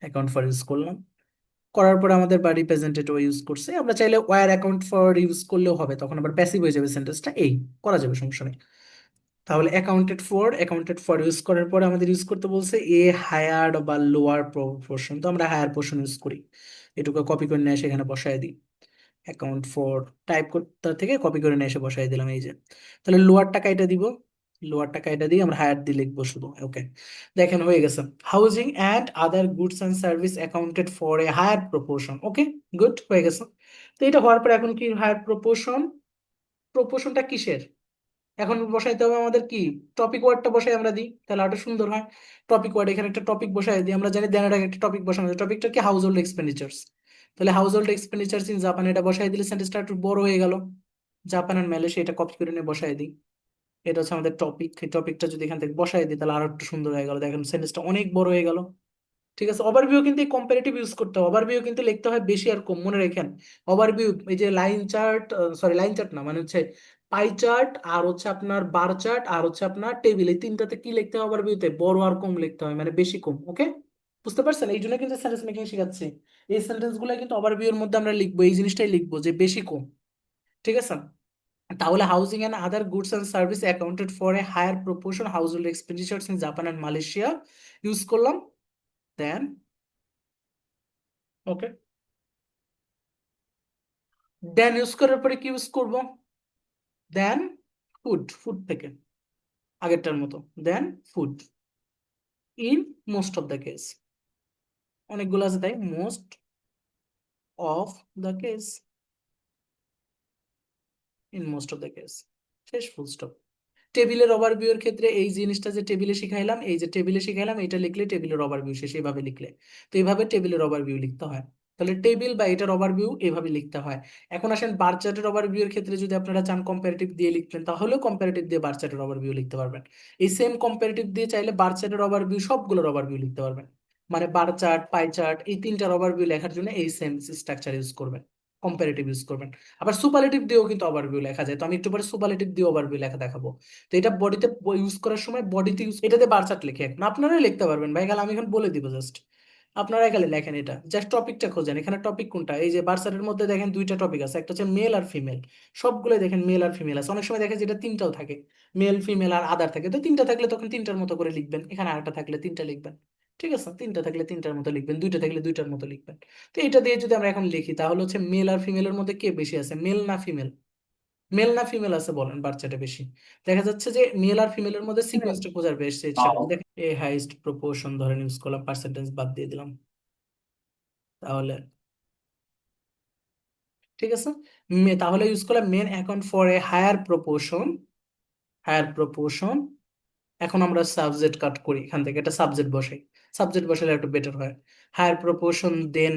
অ্যাকাউন্ট ফর ইউজ করলাম। করার পর আমাদের বা রিপ্রেজেন্টেটিভ ইউজ করছে, আমরা চাইলে ওয়্যার অ্যাকাউন্ট ফর ইউজ করলেও হবে, তখন আবার প্যাসিভ হয়ে যাবে সেন্টেন্সটা, এই করা যাবে সমস্যা নেই। তাহলে অ্যাকাউন্টেড ফর ইউজ করার পরে আমাদের ইউজ করতে বলছে এ হায়ার্ড বা লোয়ার প্রপোর্শন, তো আমরা হায়ার পোর্শন ইউজ করি, এটুকু কপি করে নিয়ে এসে এখানে বসায় দিই, অ্যাকাউন্ট ফর টাইপ করতে থেকে কপি করে নিয়ে এসে বসাই দিলাম এই যে। তাহলে লোয়ার টাকা এটা দিব, লোয়ার টাকা এটা দিয়ে আমরা হায়ার দিয়ে লিখবো শুধু, ওকে দেখেন হয়ে গেছে, housing and other goods and service accounted for a higher proportion, okay good হয়ে গেছে। তো এটা হওয়ার পর এখন কি হায়ার প্রপোর্শন, প্রপোর্শনটা কিসের, এখন বসাইতে হবে আমাদের কি, টপিক ওয়ার্ডটা বসাই আমরা দিই, তাহলে আরো সুন্দর হয়। টপিক ওয়ার্ড এখানে একটা টপিক বসাই দিই, আমরা জানি দেনার আগে একটা টপিক বসানো যায়, টপিকটা কি হাউস হোল্ড এক্সপেন্ডিচার্স, তাহলে household expenditures in Japan এটা বসাই দিলে সেন্টেন্সটা একটু বড় হয়ে গেল, জাপান আর মালয়েশিয়া এটা কপি করে নিয়ে বসাই দিই, এটা হচ্ছে আমাদের টপিক, এই টপিকটা যদি এখান থেকে বসাই দিই তাহলে আরো একটু সুন্দর হয়ে গেল, দেখেন সেন্টেন্সটা অনেক বড় হয়ে গেল। ঠিক আছে, ওভারভিউ কিন্তু এই কম্পারেটিভ ইউজ করতে হবে, ওভারভিউ কিন্তু লিখতে হয় বেশি আর কম মনে রাখেন। ওভারভিউ এই যে line chart, sorry line chart না, মানে হচ্ছে পাই চার্ট আর হচ্ছে আপনার বার চার্ট আর হচ্ছে আপনার টেবিল, এই তিনটাতে কি লিখতে হবে ওভারভিউতে, বড় আর কম লিখতে হয়, মানে বেশি কম, ওকে বুঝতে পারছেন, এই জন্য কিন্তু সেন্টেন্স মেকিং শেখাচ্ছি, এই সেন্টেন্স গুলো কিন্তু ওভারভিউ এর মধ্যে আমরা লিখবো, এই জিনিসটাই লিখবো যে বেশি কম। ঠিক আছে, তাহলে housing and other goods and service accounted for a higher proportion household expenditures in Japan and Malaysia use করলাম। দেন ওকে, দেন ইউজ করার পরে কি ইউজ করব? দেন ফুড, ফুড থেকে আগেরটার মতো, then food in most of the case, অনেকগুলো আছে তাই most of the case, in most of the case, শেষ, ফুল স্টপ। টেবিলের ওভারভিউ এর ক্ষেত্রে এই জিনিসটা যে টেবিলে শিখাইলাম, এই যে টেবিলে শিখাইলাম, এটা লিখলে টেবিলের ওভারভিউ শেষ, এইভাবে লিখলে। তো এইভাবে টেবিলের ওভারভিউ লিখতে হয়। তাহলে টেবিল বা এটার ওভারভিউ এইভাবে লিখতে হয়। এখন আসেন বার চার্টের ওভারভিউ এর ক্ষেত্রে, যদি আপনারা চান কম্পারেটিভ দিয়ে লিখবেন, তাহলেও কম্পারেটিভ দিয়ে বার চার্টের ওভারভিউ লিখতে পারবেন। এই সেম কম্পারেটিভ দিয়ে চাইলে বার চার্টের ওভারভিউ সবগুলোর ওভারভিউ লিখতে পারবেন। মানে বার চার্ট, পাই চার্ট, এই তিনটার ওভারভিউ লেখার জন্য এই সেম স্ট্রাকচার ইউজ করবেন, কম্পারেটিভ ইউজ করবেন। আবার সুপারলেটিভ দিয়েও কিন্তু ওভারভিউ লেখা যায়, তো আমি একটু পরে সুপারলেটিভ দিয়ে ওভারভিউ লেখা দেখাবো। তো এটা বডিতে ইউজ করার সময় বডিতে ইউজ, এটাতে বার চার্ট লিখে এখন আপনারাই লিখতে পারবেন ভাই, খালি আমি এখন বলে দিব জাস্ট। আপনারা খালি লেখেন, এটা জাস্ট টপিকটা খোঁজেন, এখানে টপিক কোনটা, এই যে বার চার্টের মধ্যে দেখেন দুইটা টপিক আছে, একটা হচ্ছে মেল আর ফিমেল। সবগুলো দেখেন মেল আর ফিমেল আছে, অনেক সময় দেখেন যেটা তিনটাও থাকে, মেল ফিমেল আর আদার থাকে, তো তিনটা থাকলে তখন তিনটার মতো করে লিখবেন, এখানে আরেকটা থাকলে তিনটা লিখবেন। ঠিক আছে, তিনটা থাকলে তিনটার মতো লিখবেন, দুইটা থাকলে দুইটার মতো লিখবেন। তো এটা দিয়ে যদি আমরা এখন লিখি, তাহলে হচ্ছে মেল আর ফিমেলের মধ্যে কে বেশি আছে, মেল না ফিমেল? মেল না ফিমেল আছে বলেন বাচ্চাটা বেশি? দেখা যাচ্ছে যে মেল আর ফিমেলের মধ্যে সিকোয়েন্সটা খোঁজার বেশ চেষ্টা করি, দেখেন এ হাইস্ট প্রপোর্শন ধরেন ইউজ করলাম, পার্সেন্টেজ বাদ দিয়ে দিলাম, তাহলে ঠিক আছে। তাহলে ইউজ করলাম men account for a higher proportion, higher proportion. এখন আমরা সাবজেক্ট কাট করি এখান থেকে, এটা সাবজেক্ট বসাই, সাবজেক্ট বসালে একটু বেটার হয়। হায়ার প্রপোর্শন, দেন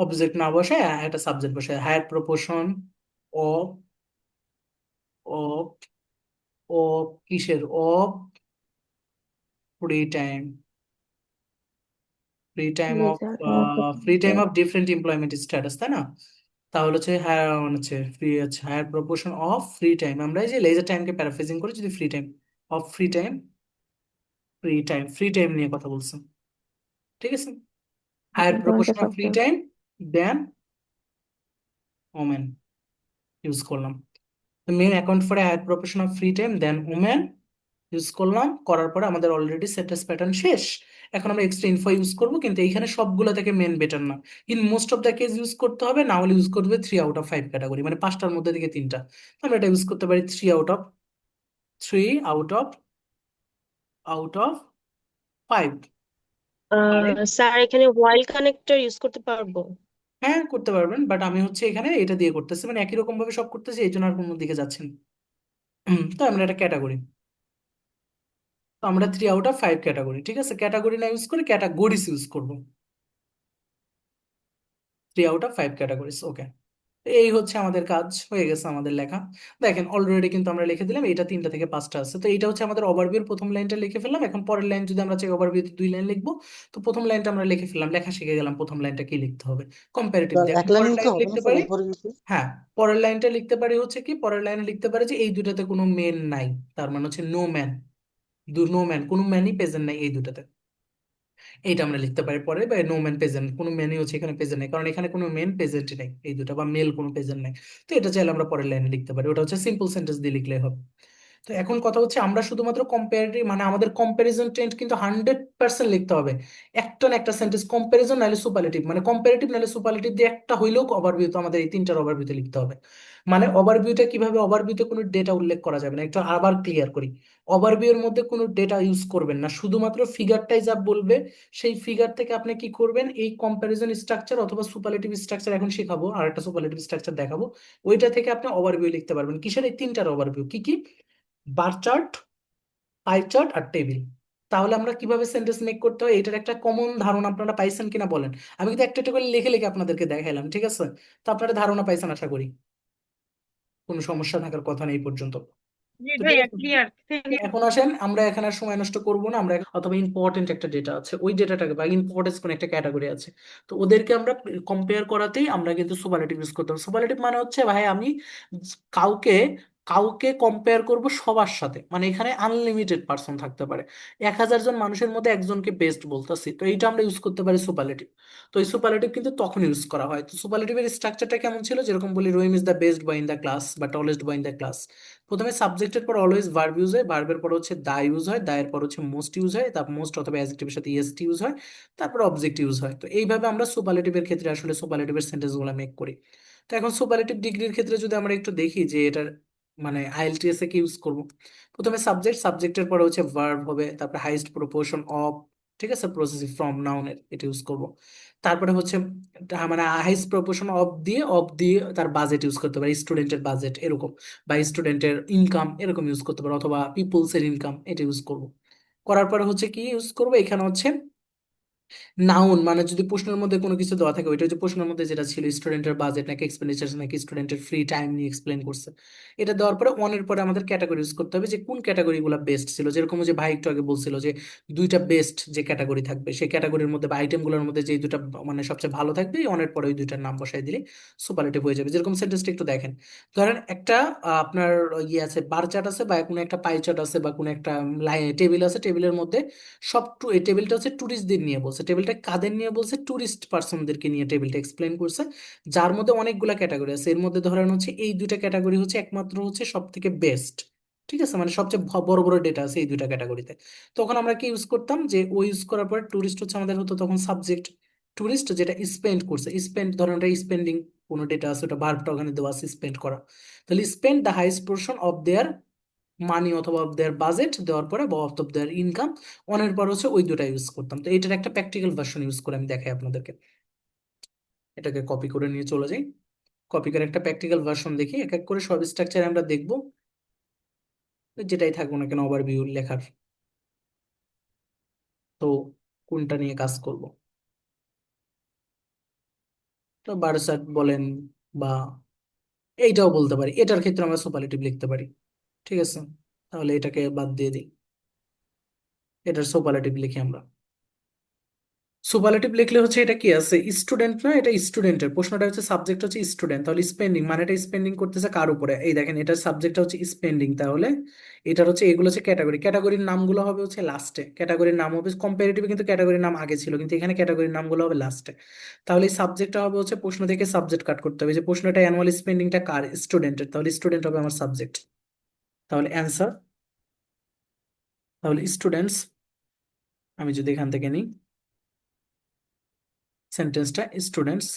অবজেক্ট না বসে একটা সাবজেক্ট বসে, higher proportion of, of, of কিসের, of free time, free time of, result free time of different employment status, তাই না? তাহলে হচ্ছে হায়ার, হচ্ছে ফ্রি, আছে higher proportion of free time, আমরা এই যে লেজার টাইমকে প্যারাফ্রেজিং করে যদি free time, of free time, free time, free time নিয়ে কথা বলছেন, ঠিক আছে। হায়ার বয়স প্রপোর্শন অফ ফ্রি শব্দ। টাইম, দেন ওমেন ইউজ করলাম। Men account for higher proportion of free time then women use করলাম, করার পরে আমাদের অলরেডি সেন্টেন্স প্যাটার্ন শেষ। এখন আমরা এক্সট্রা ইনফো ইউজ করব, কিন্তু এইখানে সবগুলো থেকে মেন বেটার না, in most of the case use করতে হবে, না হলে ইউজ করবে 3 আউট অফ 5 ক্যাটাগরি, মানে পাঁচটার মধ্যে থেকে তিনটা। তো আমরা এটা ইউজ করতে পারি 3 আউট অফ 5। স্যার এখানে ওয়াইল কানেক্টর ইউজ করতে পারবো? হ্যাঁ করতে পারবেন, বাট আমি হচ্ছে এখানে এটা দিয়ে করতেছি, মানে একই রকম ভাবে সব করতেছি, এই জন্য আর কোনো দিকে যাচ্ছেন। তো আমরা এটা ক্যাটাগরি, তো আমরা 3 আউট অফ 5 ক্যাটাগরি, ঠিক আছে, ক্যাটাগরি না ইউজ করে ক্যাটাগরিজ ইউজ করবো, 3 আউট অফ 5 ক্যাটাগরিজ, ওকে। এই হচ্ছে আমাদের কাজ, হয়ে গেছে আমাদের লেখা। দেখেন অলরেডি কিন্তু আমরা লিখে দিলাম, এটা তিনটা থেকে পাঁচটা আছে, তো এটা হচ্ছে আমাদের ওভারভিউর প্রথম লাইনটা লিখে ফেললাম। এখন পরের লাইন যদি আমরা চাই ওভারভিউতে 2 লাইন লিখবো, তো প্রথম লাইনটা আমরা লিখে ফেললাম, লেখা শিখে গেলাম প্রথম লাইনটা কি লিখতে হবে, কম্পারেটিভ স্যার দিয়ে। এক এখন লাইন পরের নিতে লাইন হবে না লিখতে স্যার পারি, উপরে নিচে? হ্যাঁ পরের লাইনটা লিখতে পারি হচ্ছে কি, পরের লাইনে লিখতে পারি যে এই দুটাতে কোনো মেন নাই, তার মানে হচ্ছে নো ম্যান, নো ম্যান, কোনো ম্যানই প্রেজেন্ট নাই এই দুটাতে, এইটা আমরা লিখতে পারি পরে, বা নো ম্যান প্রেজেন্ট, কোনো ম্যানই হচ্ছে এখানে প্রেজেন্ট নেই, কারণ এখানে কোনো মেন প্রেজেন্ট নেই এই দুটো, বা মেল কোনো প্রেজেন্ট নেই। তো এটা চাইলে আমরা পরের লাইনে লিখতে পারি, ওটা হচ্ছে সিম্পল সেন্টেন্স দিয়ে লিখলে হবে। তো এখন কথা হচ্ছে আমরা শুধুমাত্র কম্পারেটিভ, মানে আমাদের কম্পারিজন টেন্ট কিন্তু 100% লিখতে হবে, একটা না একটা সেন্টেন্স কম্পারিজন নাহলে সুপারলেটিভ, মানে কম্পারেটিভ নাহলে সুপারলেটিভ দিয়ে একটা হইলেও ওভারভিউ, তো আমাদের এই তিনটার ওভারভিউতে লিখতে হবে। মানে ওভারভিউটা কিভাবে, ওভারভিউতে কোনো ডেটা উল্লেখ করা যাবে না, একটু আবার ক্লিয়ার করি। ওভারভিউ এর মধ্যে কোনো ডেটা ইউজ করবেন না, শুধুমাত্র ফিগারটাই যা বলবে, সেই ফিগার থেকে আপনি কি করবেন, এই কম্পারিজন স্ট্রাকচার অথবা সুপারলেটিভ স্ট্রাকচার এখন শেখাবো, আর একটা সুপারলেটিভ স্ট্রাকচার দেখাবো, ওইটা থেকে আপনি ওভারভিউ লিখতে পারবেন। কিসের? এই তিনটার ওভারভিউ, কি কি? বার চার্ট, পাই চার্ট আর টেবিল। তাহলে আমরা কিভাবে সেন্টেন্স মেক করতে হয় এটার একটা কমন ধারণা আপনারা পাইছেন কিনা বলেন। আমি কিন্তু একটা একটা করে লিখে লিখে আপনাদেরকে দেখাইলাম, ঠিক আছে? তো আপনারা ধারণা পাইছেন আশা করি, কোনো সমস্যা থাকার কথা নেই এই পর্যন্ত। জি তো ঠিক ভাইয়া, আছে, ক্লিয়ার, থ্যাংক ইউ। এখন আসেন আমরা এখানে আর সময় নষ্ট করব না, আমরা অথবা ইম্পর্টেন্ট একটা ডেটা আছে, ওই ডেটাটাকে বা ইম্পর্টেন্স কোন একটা ক্যাটাগরি আছে, তো ওদেরকে আমরা কম্পেয়ার করাতেই আমরা কিন্তু সুপারলেটিভ ইউজ করতাম। সুপারলেটিভ মানে হচ্ছে ভাই আমি কাউকে কাউকে কম্পেয়ার করব সবার সাথে, মানে এখানে আনলিমিটেড পার্সন থাকতে পারে, 1,000 জন মানুষের মধ্যে একজনকে বেস্ট বলতেছি, তো এইটা আমরা ইউজ করতে পারি সুপারলেটিভ। তো এই সুপারলেটিভ কিন্তু তখন ইউজ করা হয়। তো সুপারলেটিভের স্ট্রাকচারটা কেমন ছিল, যেরকম বলি Rahim is the best boy in the class বা tallest boy in the class. প্রথমে সাবজেক্টের পর অলওয়েজ ভার্ব ইউজ হয়, ভার্বের পর হচ্ছে দা ইউজ হয়, দায়ের পর হচ্ছে মোস্ট ইউজ হয়, তারপর মোস্ট অথবা অ্যাডজেক্টিভের সাথে ইএসটি ইউজ হয়, তারপর অবজেক্ট ইউজ হয়। তো এইভাবে আমরা সুপারলেটিভের ক্ষেত্রে আসলে সুপারলেটিভের সেন্টেন্সগুলো মেক করি। তো এখন সুপারলেটিভ ডিগ্রির ক্ষেত্রে যদি আমরা একটু দেখি যে এটার মানে আইএলটিএস এ কি ইউজ করব। প্রথমে সাবজেক্ট, সাবজেক্টের পরে হচ্ছে ভার্ব হবে, তারপরে হাইস্ট প্রপোর্শন অফ, ঠিক আছে, প্রসেসিভ ফ্রম নাউনের এটা ইউজ করব। তারপরে হচ্ছে মানে হাইস্ট প্রপোর্শন অফ দিয়ে তার বাজেট ইউজ করতে পারি, স্টুডেন্টের বাজেট এরকম, বা স্টুডেন্টের ইনকাম এরকম ইউজ করতে পারো, অথবা পিপলস এর ইনকাম এটা ইউজ করব। করার পরে হচ্ছে কি ইউজ করবো, এখানে হচ্ছে নাউন, মানে যদি প্রশ্নের মধ্যে কোনো কিছু দেওয়া থাকে, ওইটা হচ্ছে প্রশ্নের মধ্যে যেটা ছিল স্টুডেন্টের বাজেট নাকি এক্সপেন্ডিচার নাকি স্টুডেন্টের ফ্রি টাইম নিয়ে এক্সপ্লেন করছে, এটা দেওয়ার পরে অনের পরে আমাদের ক্যাটাগরি ইউজ করতে হবে যে কোন ক্যাটাগরি গুলো বেস্ট ছিল। যেরকম যে ভাই একটু আগে বলছিল যে দুইটা বেস্ট যে ক্যাটাগরি থাকবে, সেই ক্যাটাগরির মধ্যে বা আইটেমগুলোর মধ্যে যে দুইটা মানে সবচেয়ে ভালো থাকবে, এই অনের পরে ওই দুইটার নাম বসাই দিলে সুপারলেটিভ হয়ে যাবে। যেরকম সেন্টেন্সটা একটু দেখেন, ধরেন একটা আপনার ইয়ে আছে, বার চার্ট আছে, বা কোনো একটা পাই চার্ট আছে, বা কোনো একটা টেবিল আছে, টেবিলের মধ্যে সব এই টেবিলটা হচ্ছে ট্যুরিস্টদের নিয়ে বলছে, টেবিলটা কাদের নিয়ে বলছে, ট্যুরিস্ট পার্সনদেরকে নিয়ে টেবিলটা এক্সপ্লেন করছে, যার মধ্যে অনেকগুলা ক্যাটাগরি আছে, এর মধ্যে ধরেন হচ্ছে এই দুইটা ক্যাটাগরি হচ্ছে একমাত্র হচ্ছে সব থেকে বেস্ট, ঠিক আছে, মানে সবচেয়ে বড় বড় ডেটা আছে এই দুইটা ক্যাটাগরিতে। তখন আমরা কি ইউজ করতাম, যে ওই ইউজ করার পরে ট্যুরিস্ট হচ্ছে আমাদের হতো তখন সাবজেক্ট, ট্যুরিস্ট যেটা স্পেন্ড করছে, স্পেন্ড ধরেন ওটা স্পেন্ডিং কোনো ডেটা আছে, ওটা ভার্বটা ওখানে দেওয়া আছে স্পেন্ড করা, তাহলে spend the highest portion of their money অথবা দেয়ার বাজেট দেওয়ার পরে বা অফ দেয়ার ইনকাম, অনের পর হচ্ছে ওই দুটা ইউজ করতাম। তো এইটার একটা প্র্যাকটিক্যাল ভার্সন ইউজ করে আমি দেখাই আপনাদেরকে। এটাকে কপি করে নিয়ে চলে যাই, কপি করে একটা প্র্যাকটিক্যাল ভার্সন দেখি, এক এক করে সব স্ট্রাকচার আমরা দেখবো, যেটাই থাকবো না কেন ওভারভিউ লেখার। তো কোনটা নিয়ে কাজ করব, তো বারসাট বলেন, বা এইটাও বলতে পারি, এটার ক্ষেত্রে আমরা সুপারলেটিভ লিখতে পারি, ঠিক আছে। তাহলে এটাকে বাদ দিয়ে দিই, এটার সুপারলেটিভ লিখি আমরা। সুপারলেটিভ লিখলে হচ্ছে এটা কি আছে, স্টুডেন্ট না, এটা স্টুডেন্টের, প্রশ্নটা হচ্ছে সাবজেক্ট হচ্ছে স্টুডেন্ট, তাহলে স্পেন্ডিং মানে এটা স্পেন্ডিং করতেছে কার উপরে, এই দেখেন এটার সাবজেক্টটা হচ্ছে স্পেন্ডিং, তাহলে এটার হচ্ছে এগুলো হচ্ছে ক্যাটাগরি, ক্যাটাগরির নামগুলো হবে হচ্ছে লাস্টে, ক্যাটাগরির নাম হবে কম্পারেটিভে কিন্তু ক্যাটাগরির নাম আগে ছিল, কিন্তু এখানে ক্যাটাগরির নামগুলো হবে লাস্টে। তাহলে এই সাবজেক্টটা হবে হচ্ছে প্রশ্ন থেকে সাবজেক্ট কাট করতে হবে, যে প্রশ্নটা অ্যানুয়াল স্পেন্ডিংটা কার, স্টুডেন্টের, তাহলে স্টুডেন্ট হবে আমার সাবজেক্ট। তাহলে অ্যান্সার, তাহলে স্টুডেন্টস, আমি যদি এখান থেকে নিই সেন্টেন্সটা স্টুডেন্টস,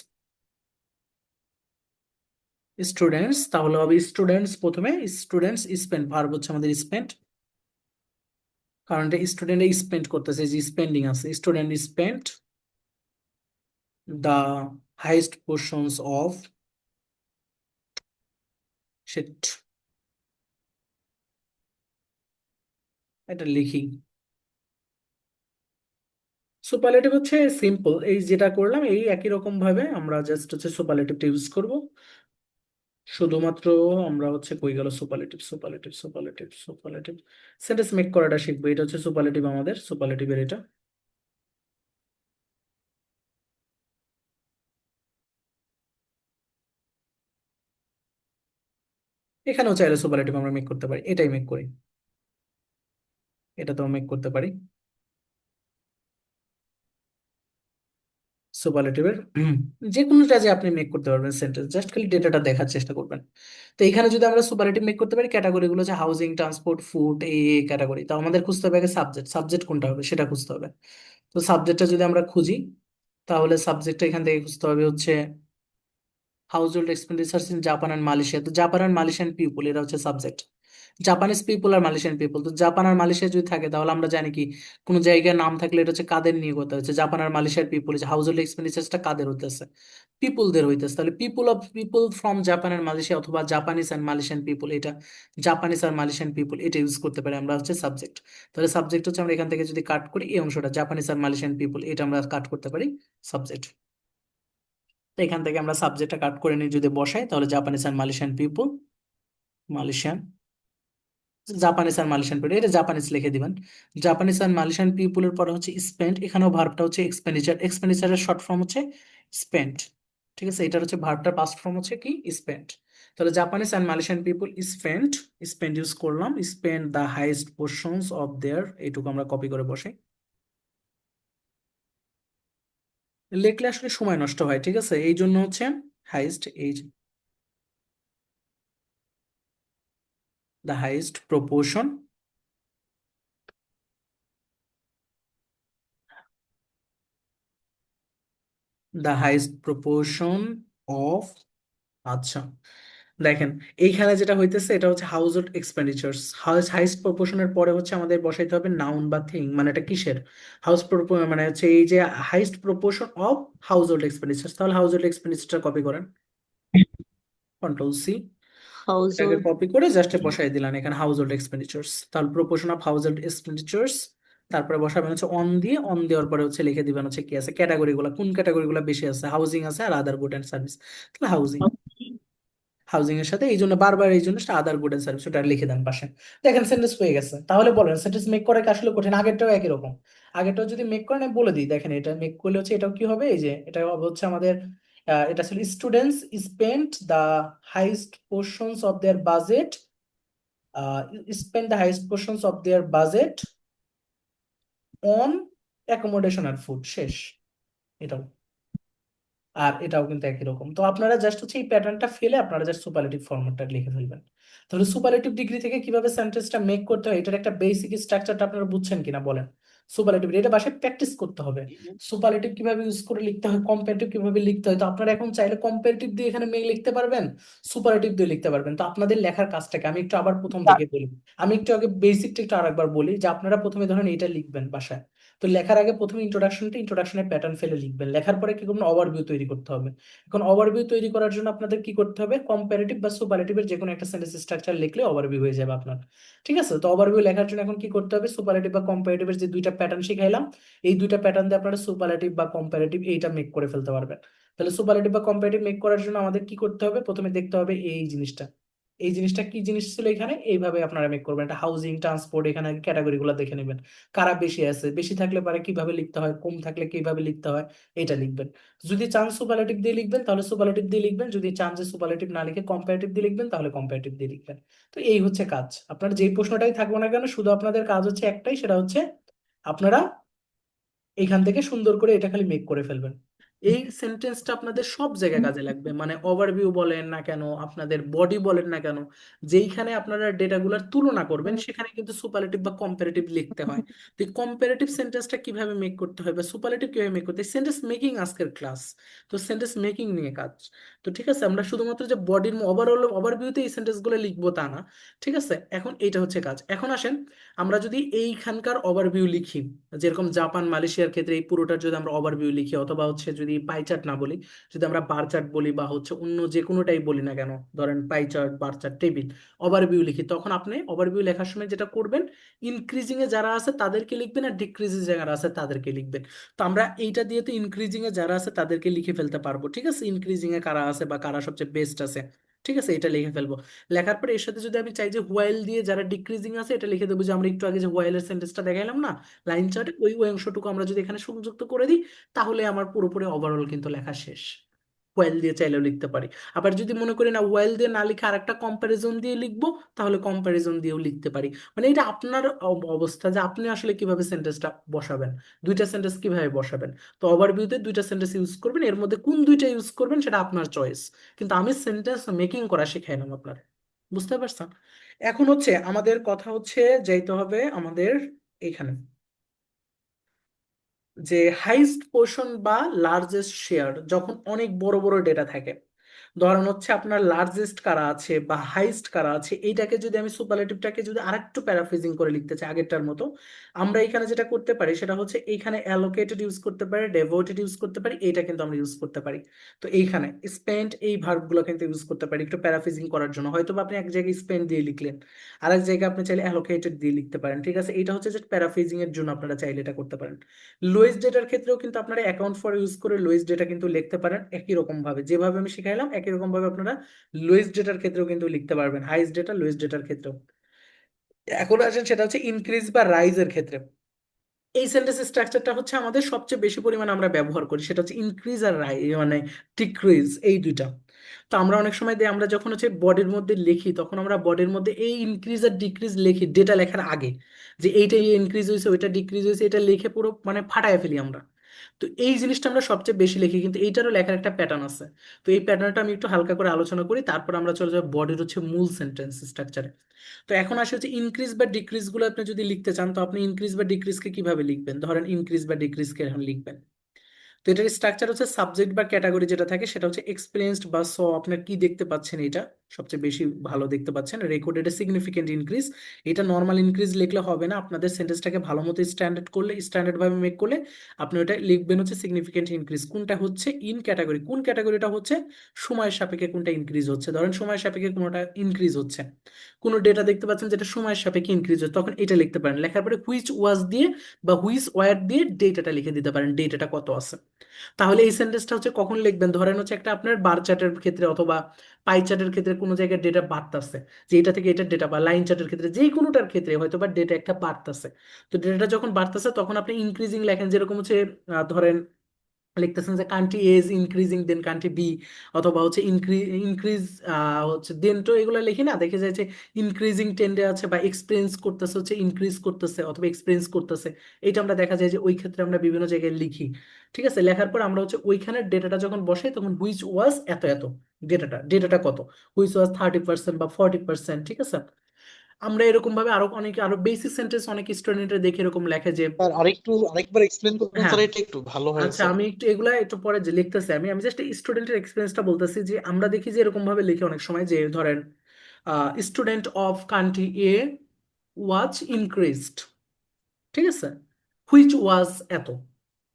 স্টুডেন্টস, তাহলে হবে স্টুডেন্টস, প্রথমে স্টুডেন্টস স্পেন্ড, ভার্ব হচ্ছে আমাদের স্পেন্ড, কারণ এটা স্টুডেন্ট স্পেন্ড করতেছে, যে স্পেন্ডিং আছে, student spend the highest portions of sheet, এটা লিখি। সুপারলেটিভ হচ্ছে সিম্পল, এই যেটা করলাম এই একই রকম ভাবে আমরা জাস্ট হচ্ছে সুপারলেটিভটা ইউজ করব, শুধুমাত্র আমরা হচ্ছে কই গেল superlative, superlative superlative superlative sentence make করাটা শিখবো, এটা হচ্ছে সুপারলেটিভ, আমাদের সুপারলেটিভের এটা। এখানেও চাইলে সুপারলেটিভ আমরা মেক করতে পারি, এটাই মেক করি, এটা তো মেক করতে পারি সুপারলেটিভের, যে কোনোটা যে আপনি মেক করতে পারবেন সেন্টেন্স, জাস্ট খালি ডেটাটা দেখার চেষ্টা করবেন। তো এখানে যদি আমরা সুপারলেটিভ মেক করতে পারি, ক্যাটাগরি গুলো হচ্ছে হাউজিং, ট্রান্সপোর্ট, ফুড, এই ক্যাটাগরি, তো আমাদের খুঁজতে হবে আগে সাবজেক্ট, সাবজেক্ট কোনটা হবে সেটা খুঁজতে হবে। তো সাবজেক্টটা যদি আমরা খুঁজি, তাহলে সাবজেক্টটা এখান থেকে খুঁজতে হবে হচ্ছে house hold expenditure in Japan and Malaysia, তো জাপান আর মালয়েশিয়ান পিপুল এরা হচ্ছে সাবজেক্ট, জাপানিজ পিপুল আর মালয়েশিয়ান পিপুল, তো জাপান আর মালয়েশিয়া যদি থাকে তাহলে আমরা জানি কি কোন জায়গায় নাম থাকলে এটা হচ্ছে কাদের নিয়ে কথা হচ্ছে, জাপান আর মালয়েশিয়ার পিপুল, হাউস হোল্ড এক্সপেন্ডিচারটা কাদের হইতেছে, পিপুলদের হইতেছে, তাহলে পিপুল ফ্রম জাপান আর মালয়েশিয়া, অথবা জাপানিজ আর মালয়েশিয়ান পিপুল, এটা জাপানিজ আর মালয়েশিয়ান পিপুল এটা ইউজ করতে পারি আমরা হচ্ছে সাবজেক্ট। তাহলে সাবজেক্ট হচ্ছে আমরা এখান থেকে যদি কাট করি এই অংশটা জাপানিজ আর মালয়েশিয়ান পিপুল, এটা আমরা কাট করতে পারি সাবজেক্ট। তো এখান থেকে আমরা সাবজেক্টটা কাট করে নিয়ে যদি বসাই, তাহলে জাপানিজ আর মালয়েশিয়ান পিপুল, মালয়েশিয়ান, জাপানিজ আর মালয়েশিয়ান পিপুল, এটা জাপানিজ লিখে দিবেন। জাপানিজ আর মালয়েশিয়ান পিপুলের পরে হচ্ছে স্পেন্ড, এখানেও ভার্বটা হচ্ছে এক্সপেন্ডিচার, এক্সপেন্ডিচারের শর্ট ফর্ম হচ্ছে স্পেন্ড, ঠিক আছে, এটার হচ্ছে ভার্বটার পাস্ট ফর্ম হচ্ছে কি স্পেন্ট। তাহলে Japanese and Malaysian people spent, spent use করলাম, spent the highest portions of their, এইটুকু আমরা কপি করে বসাই। লিখলে আসলে সময় নষ্ট হয়, ঠিক আছে, এই জন্য হচ্ছে হাইয়েস্ট, এই the highest proportion, the highest proportion of, আচ্ছা দেখেন এইখানে যেটা হইতেছে এটা হচ্ছে হাউস হোল্ড এক্সপেন্ডিচার্স, হাইস্ট প্রপোর্শনের পরে হচ্ছে আমাদের বসাইতে হবে নাউন বা থিং, মানে এটা কিসের, মানে হচ্ছে এই যে highest proportion of household expenditures, তাহলে হাউস হোল্ড এক্সপেন্ডিচারটা কপি করেন, কন্ট্রোল সি, এটাকে household কপি করে জাস্ট বসাই দিলাম এখানে হাউস হোল্ড এক্সপেন্ডিচার্স, তাহলে proportion of household expenditures, তারপরে বসাবেন হচ্ছে অন দিয়ে, অন দেওয়ার পরে হচ্ছে লিখে দিবেন হচ্ছে কি আছে ক্যাটাগরি গুলো, কোন ক্যাটাগরি গুলো বেশি আছে, হাউজিং আছে আর আদার গুড অ্যান্ড সার্ভিস, তাহলে হাউজিং, হাউজিং এর সাথে এই জন্য বারবার এই জন্য আদার গুড এন্ড সার্ভিস ওটা লিখে দেন পাশে। দেখেন সেন্টেন্স হয়ে গেছে। তাহলে বলেন সেন্টেন্স মেক করা কি আসলে কঠিন? আগেরটাও একই রকম, আগেরটাও যদি মেক করেন আমি বলে দিই, দেখেন এটা মেক করলে হচ্ছে এটাও কি হবে, এই যে এটা হবে হচ্ছে আমাদের এটা ছিল students spent the highest portions of their budget, spend the highest portions of their budget on accommodation আর ফুড, শেষ। এটাও, আর এটাও কিন্তু একই রকম। তো আপনারা জাস্ট হচ্ছে এই প্যাটার্নটা ফেলে আপনারা জাস্ট সুপারলেটিভ ফর্মেটটা লিখে ফেলবেন। তাহলে সুপারলেটিভ ডিগ্রি থেকে কিভাবে সেন্টেন্সটা মেক করতে হয় এটার একটা বেসিক স্ট্রাকচারটা আপনারা বুঝছেন কিনা বলেন। সুপারলেটিভ এটা বাসায় প্র্যাকটিস করতে হবে, সুপারলেটিভ কিভাবে ইউজ করে লিখতে হয়, কম্পারেটিভ কিভাবে লিখতে হয়। তো আপনারা এখন চাইলে কম্পারেটিভ দিয়ে এখানে মেক লিখতে পারবেন, সুপারলেটিভ দিয়ে লিখতে পারবেন। তো আপনাদের লেখার কাজটাকে আমি একটু আবার প্রথম থেকে বলি, আমি একটু আগে বেসিকটা একটু আরেকবার বলি, যে আপনারা প্রথমে ধরেন এটা লিখবেন বাসায়। তো লেখার আগে প্রথমে ইন্ট্রোডাকশনের প্যাটার্ন ফেলে লিখবেন, লেখার পরে কি করবেন, ওভারভিউ তৈরি করতে হবে। এখন ওভারভিউ তৈরি করার জন্য আপনাদের কি করতে হবে, কম্পারেটিভ বা সুপারলেটিভের যে কোনো একটা সেন্টেন্স স্ট্রাকচার লিখলে ওভারভিউ হয়ে যাবে আপনার। ঠিক আছে, তো ওভারভিউ লেখার জন্য এখন কি করতে হবে, সুপারলেটিভ বা কম্পারেটিভের যে দুইটা প্যাটার্ন শিখাইলাম, এই দুইটা প্যাটার্ন দিয়ে আপনারা সুপারলেটিভ বা কম্পারেটিভ এইটা মেক করে ফেলতে পারবেন। তাহলে সুপারলেটিভ বা কম্পারেটিভ মেক করার জন্য আমাদের কি করতে হবে, প্রথমে দেখতে হবে এই জিনিসটা, এই জিনিসটা কি জিনিস ছিল এখানে, এইভাবে আপনারা মেক করবেন। একটা হাউজিং ট্রান্সপোর্ট, এখানে ক্যাটাগরি গুলো দেখে নেবেন, কারা বেশি আছে, বেশি থাকলে পারে কিভাবে লিখতে হয়, কম থাকলে কিভাবে লিখতে হয়, এটা লিখবেন। যদি চান সুপারলেটিভ দিয়ে লিখবেন তাহলে সুপারলেটিভ দিয়ে লিখবেন, যদি চান যে সুপারলেটিভ না লিখে কম্পারেটিভ দিয়ে লিখবেন তাহলে কম্পারেটিভ দিয়ে লিখবেন। তো এই হচ্ছে কাজ, আপনার যেই প্রশ্নটাই থাকবে না কেন শুধু আপনাদের কাজ হচ্ছে একটাই, সেটা হচ্ছে আপনারা এখান থেকে সুন্দর করে এটা খালি মেক করে ফেলবেন। এই সেন্টেন্সটা আপনাদের সব জায়গায় কাজে লাগবে, মানে ওভারভিউ বলেন না কেন, আপনাদের বডি বলেন না কেন, যেইখানে আপনারা ডেটাগুলোর তুলনা করবেন সেখানে কিন্তু সুপারলেটিভ বা কম্পারেটিভ লিখতে হয়। তো কম্পারেটিভ সেন্টেন্সটা কিভাবে মেক করতে হয় বা সুপারলেটিভ কিভাবে মেক করতে হয়, সেন্টেন্স মেকিং আজকের ক্লাস, তো সেন্টেন্স মেকিং নিয়ে কাজ। তো ঠিক আছে, আমরা শুধুমাত্র যে বডির ওভারঅল ওভারভিউতে এই সেন্টেন্সগুলো লিখবো তা না। ঠিক আছে, এখন এইটা হচ্ছে কাজ। এখন আসেন আমরা যদি এইখানকার ওভারভিউ লিখি, যেরকম জাপান মালয়েশিয়ার ক্ষেত্রে এই পুরোটার যদি আমরা ওভারভিউ লিখি, অথবা হচ্ছে যদি পাই চার্ট না বলি, যদি আমরা বার চার্ট বলি বা হচ্ছে অন্য যে কোনোটাই বলি না কেন, ধরেন pie chart, bar chart, table, overview লিখি, তখন আপনি ওভারভিউ লেখার সময় যেটা করবেন, ইনক্রিজিং এ যারা আছে তাদেরকে লিখবেন আর ডিক্রিজিং এ যারা আছে তাদেরকে লিখবেন। তো আমরা এইটা দিয়ে তো ইনক্রিজিং এ যারা আছে তাদেরকে লিখে ফেলতে পারবো, ঠিক আছে, ইনক্রিজিং এ কারা আছে বা কারা সবচেয়ে বেস্ট আছে, ঠিক আছে, এটা লিখে ফেলবো। লেখার পরে এর সাথে যদি আমি চাই যে হোয়াইল দিয়ে যারা ডিক্রিজিং আছে এটা লিখে দেবো, যে আমরা একটু আগে যে হোয়াইলের সেন্টেন্সটা দেখাইলাম না লাইন চার্টে, ওই ওই অংশটুকু আমরা যদি এখানে সংযুক্ত করে দিই, তাহলে আমার পুরোপুরি ওভারঅল কিন্তু লেখা শেষ। হোয়াইল দিয়ে চাইলেও লিখতে পারি। আবার যদি মনে করি না হোয়াইল দিয়ে না লিখে আরেকটা কম্প্যারিজন দিয়ে লিখবো, তাহলে কম্প্যারিজন দিয়েও লিখতে পারি। মানে এটা আপনার অবস্থা যে আপনি আসলে কিভাবে সেন্টেন্সটা বসাবেন, দুইটা সেন্টেন্স কিভাবে বসাবেন। তো ওভারভিউতে দুইটা সেন্টেন্স ইউজ করবেন, এর মধ্যে কোন দুইটা ইউজ করবেন সেটা আপনার চয়েস, কিন্তু আমি সেন্টেন্স মেকিং করা শিখাইলাম আপনার। বুঝতে পারছেন? এখন হচ্ছে আমাদের কথা হচ্ছে যাইতে হবে আমাদের এখানে, যে হাইস্ট পোর্শন বা লার্জেস্ট শেয়ার যখন অনেক বড় বড় ডেটা থাকে, ধরেন হচ্ছে আপনার লার্জেস্ট কারা আছে বা হাইস্ট কারা আছে, এইটাকে যদি আমি সুপারলেটিভটাকে যদি আরেকটু প্যারাফ্রেজিং করে লিখতে চাই আগেরটার মতো, আমরা এখানে যেটা করতে পারি সেটা হচ্ছে এইখানে অ্যালোকেটেড ইউজ করতে পারি, ডেভোটেড ইউজ করতে পারি, এইটা কিন্তু আমরা ইউজ করতে পারি। তো এইখানে স্পেন্ট এই ভার্বগুলো কিন্তু ইউজ করতে পারি একটু প্যারাফ্রেজিং করার জন্য, হয়তো বা আপনি এক জায়গায় স্পেন্ট দিয়ে লিখলেন, আরেক জায়গায় আপনি চাইলে অ্যালোকেটেড দিয়ে লিখতে পারেন, ঠিক আছে, এটা হচ্ছে যে প্যারাফ্রেজিং এর জন্য আপনারা চাইলে এটা করতে পারেন। লোয়েস্ট ডেটার ক্ষেত্রেও কিন্তু আপনারা অ্যাকাউন্ট ফর ইউজ করে লোয়েস্ট ডেটা কিন্তু লিখতে পারেন একই রকম ভাবে, যেভাবে আমি শিখাইলাম একই রকম ভাবে আপনারা লোয়েস্ট ডেটার ক্ষেত্রেও কিন্তু লিখতে পারবেন, হাইস্ট ডেটা লোয়েস্ট ডেটার ক্ষেত্রেও। এখন আসেন সেটা হচ্ছে ইনক্রিজ বা রাইজের ক্ষেত্রে। এই সেন্টেন্স স্ট্রাকচারটা হচ্ছে আমাদের সবচেয়ে বেশি পরিমাণে আমরা ব্যবহার করি, সেটা হচ্ছে ইনক্রিজ আর মানে ডিক্রিজ, এই দুইটা। তো আমরা অনেক সময় আমরা যখন হচ্ছে বডির মধ্যে লিখি তখন আমরা বডির মধ্যে এই ইনক্রিজ আর ডিক্রিজ লিখি ডেটা লেখার আগে, যে এইটা ইনক্রিজ হয়েছে ওইটা ডিক্রিজ হয়েছে, এটা লিখে পুরো মানে ফাটায় ফেলি আমরা। তো এই জিনিসটা আমরা সবচেয়ে বেশি লিখি, কিন্তু এইটারও লেখার একটা প্যাটার্ন আছে। তো এই প্যাটার্নটা আমি একটু হালকা করে আলোচনা করি, তারপর আমরা চলে যাবো বডির হচ্ছে মূল সেন্টেন্স স্ট্রাকচারে। তো এখন আসে হচ্ছে ইনক্রিজ বা ডিক্রিজ গুলো আপনি যদি লিখতে চান, তো আপনি ইনক্রিজ বা ডিক্রিজকে কিভাবে লিখবেন? ধরেন ইনক্রিজ বা ডিক্রিজকে এখন লিখবেন, তো এটার স্ট্রাকচার হচ্ছে সাবজেক্ট বা ক্যাটাগরি যেটা থাকে সেটা হচ্ছে এক্সপিরিয়েন্সড বা আপনার কি দেখতে পাচ্ছেন, এটা সবচেয়ে বেশি ভালো দেখতে পাচ্ছেন রেকর্ডেড এ সিগনিফিকেন্ট ইনক্রিজ। এটা নর্মাল ইনক্রিজ লিখলে হবে না, আপনাদের সেন্টেন্সটাকে ভালো মতো স্ট্যান্ডার্ড করলে, স্ট্যান্ডার্ড ভাবে মেক করলে আপনি ওটা লিখবেন হচ্ছে সিগনিফিকেন্ট ইনক্রিজ। কোনটা হচ্ছে ইন ক্যাটাগরি, কোন ক্যাটাগরিটা হচ্ছে সময়ের সাপেক্ষে কোনটা ইনক্রিজ হচ্ছে। ধরেন সময়ের সাপেক্ষে কোনোটা ইনক্রিজ হচ্ছে, কোনো ডেটা দেখতে পাচ্ছেন যেটা সময়ের সাপেক্ষে ইনক্রিজ হচ্ছে, তখন এটা লিখতে পারেন। লেখার পরে হুইচ ওয়াজ দিয়ে বা হুইচ ওয়ার দিয়ে ডেটাটা লিখে দিতে পারেন, ডেটাটা কত আছে। তাহলে এই সেন্টেন্সটা হচ্ছে কখন লিখবেন? ধরেন হচ্ছে একটা আপনার বার চার্টের ক্ষেত্রে অথবা পাই চার্টের ক্ষেত্রে কোনো জায়গায় ডেটা বাড়তেছে, যে এটা থেকে এটা ডেটা, বা লাইন চার্টের ক্ষেত্রে যে কোনোটার ক্ষেত্রে হয়তো বা ডেটা একটা বাড়তেছে। তো ডেটাটা যখন বাড়তেছে তখন আপনি ইনক্রিজিং লেখেন, যেরকম হচ্ছে ধরেন লিখতেছেন যে country A is increasing than country B, অথবা হচ্ছে ইনক্রিজ হচ্ছে দেন, তো এগুলো লিখি না, দেখে যায় যে ইনক্রিজিং টেন্ডে আছে, বা এক্সপিরিয়েন্স করতেছে হচ্ছে ইনক্রিজ করতেছে অথবা এক্সপিরিয়েন্স করতেছে। এটা আমরা দেখা যায় যে ওই ক্ষেত্রে আমরা বিভিন্ন জায়গায় লিখি। ঠিক আছে, লেখার পর আমরা হচ্ছে ওইখানের ডেটাটা যখন বসাই তখন হুইচ ওয়াজ এত এত, ডেটাটা কত, হুইচ ওয়াজ 30% বা 40%। ঠিক আছে, আমরা এরকম ভাবে আরো অনেক আরো বেসিক সেন্টেন্স অনেক স্টুডেন্টের দেখে এরকম লেখে যে, স্যার আরেকবার এক্সপ্লেন করবেন হ্যাঁ স্যার, এটা একটু ভালো হয় আচ্ছা স্যার। আমি একটু এগুলা একটু পরে যে লিখতেছি, আমি আমি জাস্ট স্টুডেন্টের এক্সপিরিয়েন্সটা বলতেছি, যে আমরা দেখি যে এরকম ভাবে লিখে অনেক সময়, যে ধরেন student of country A was increased, ঠিক আছে, হুইচ ওয়াজ এত।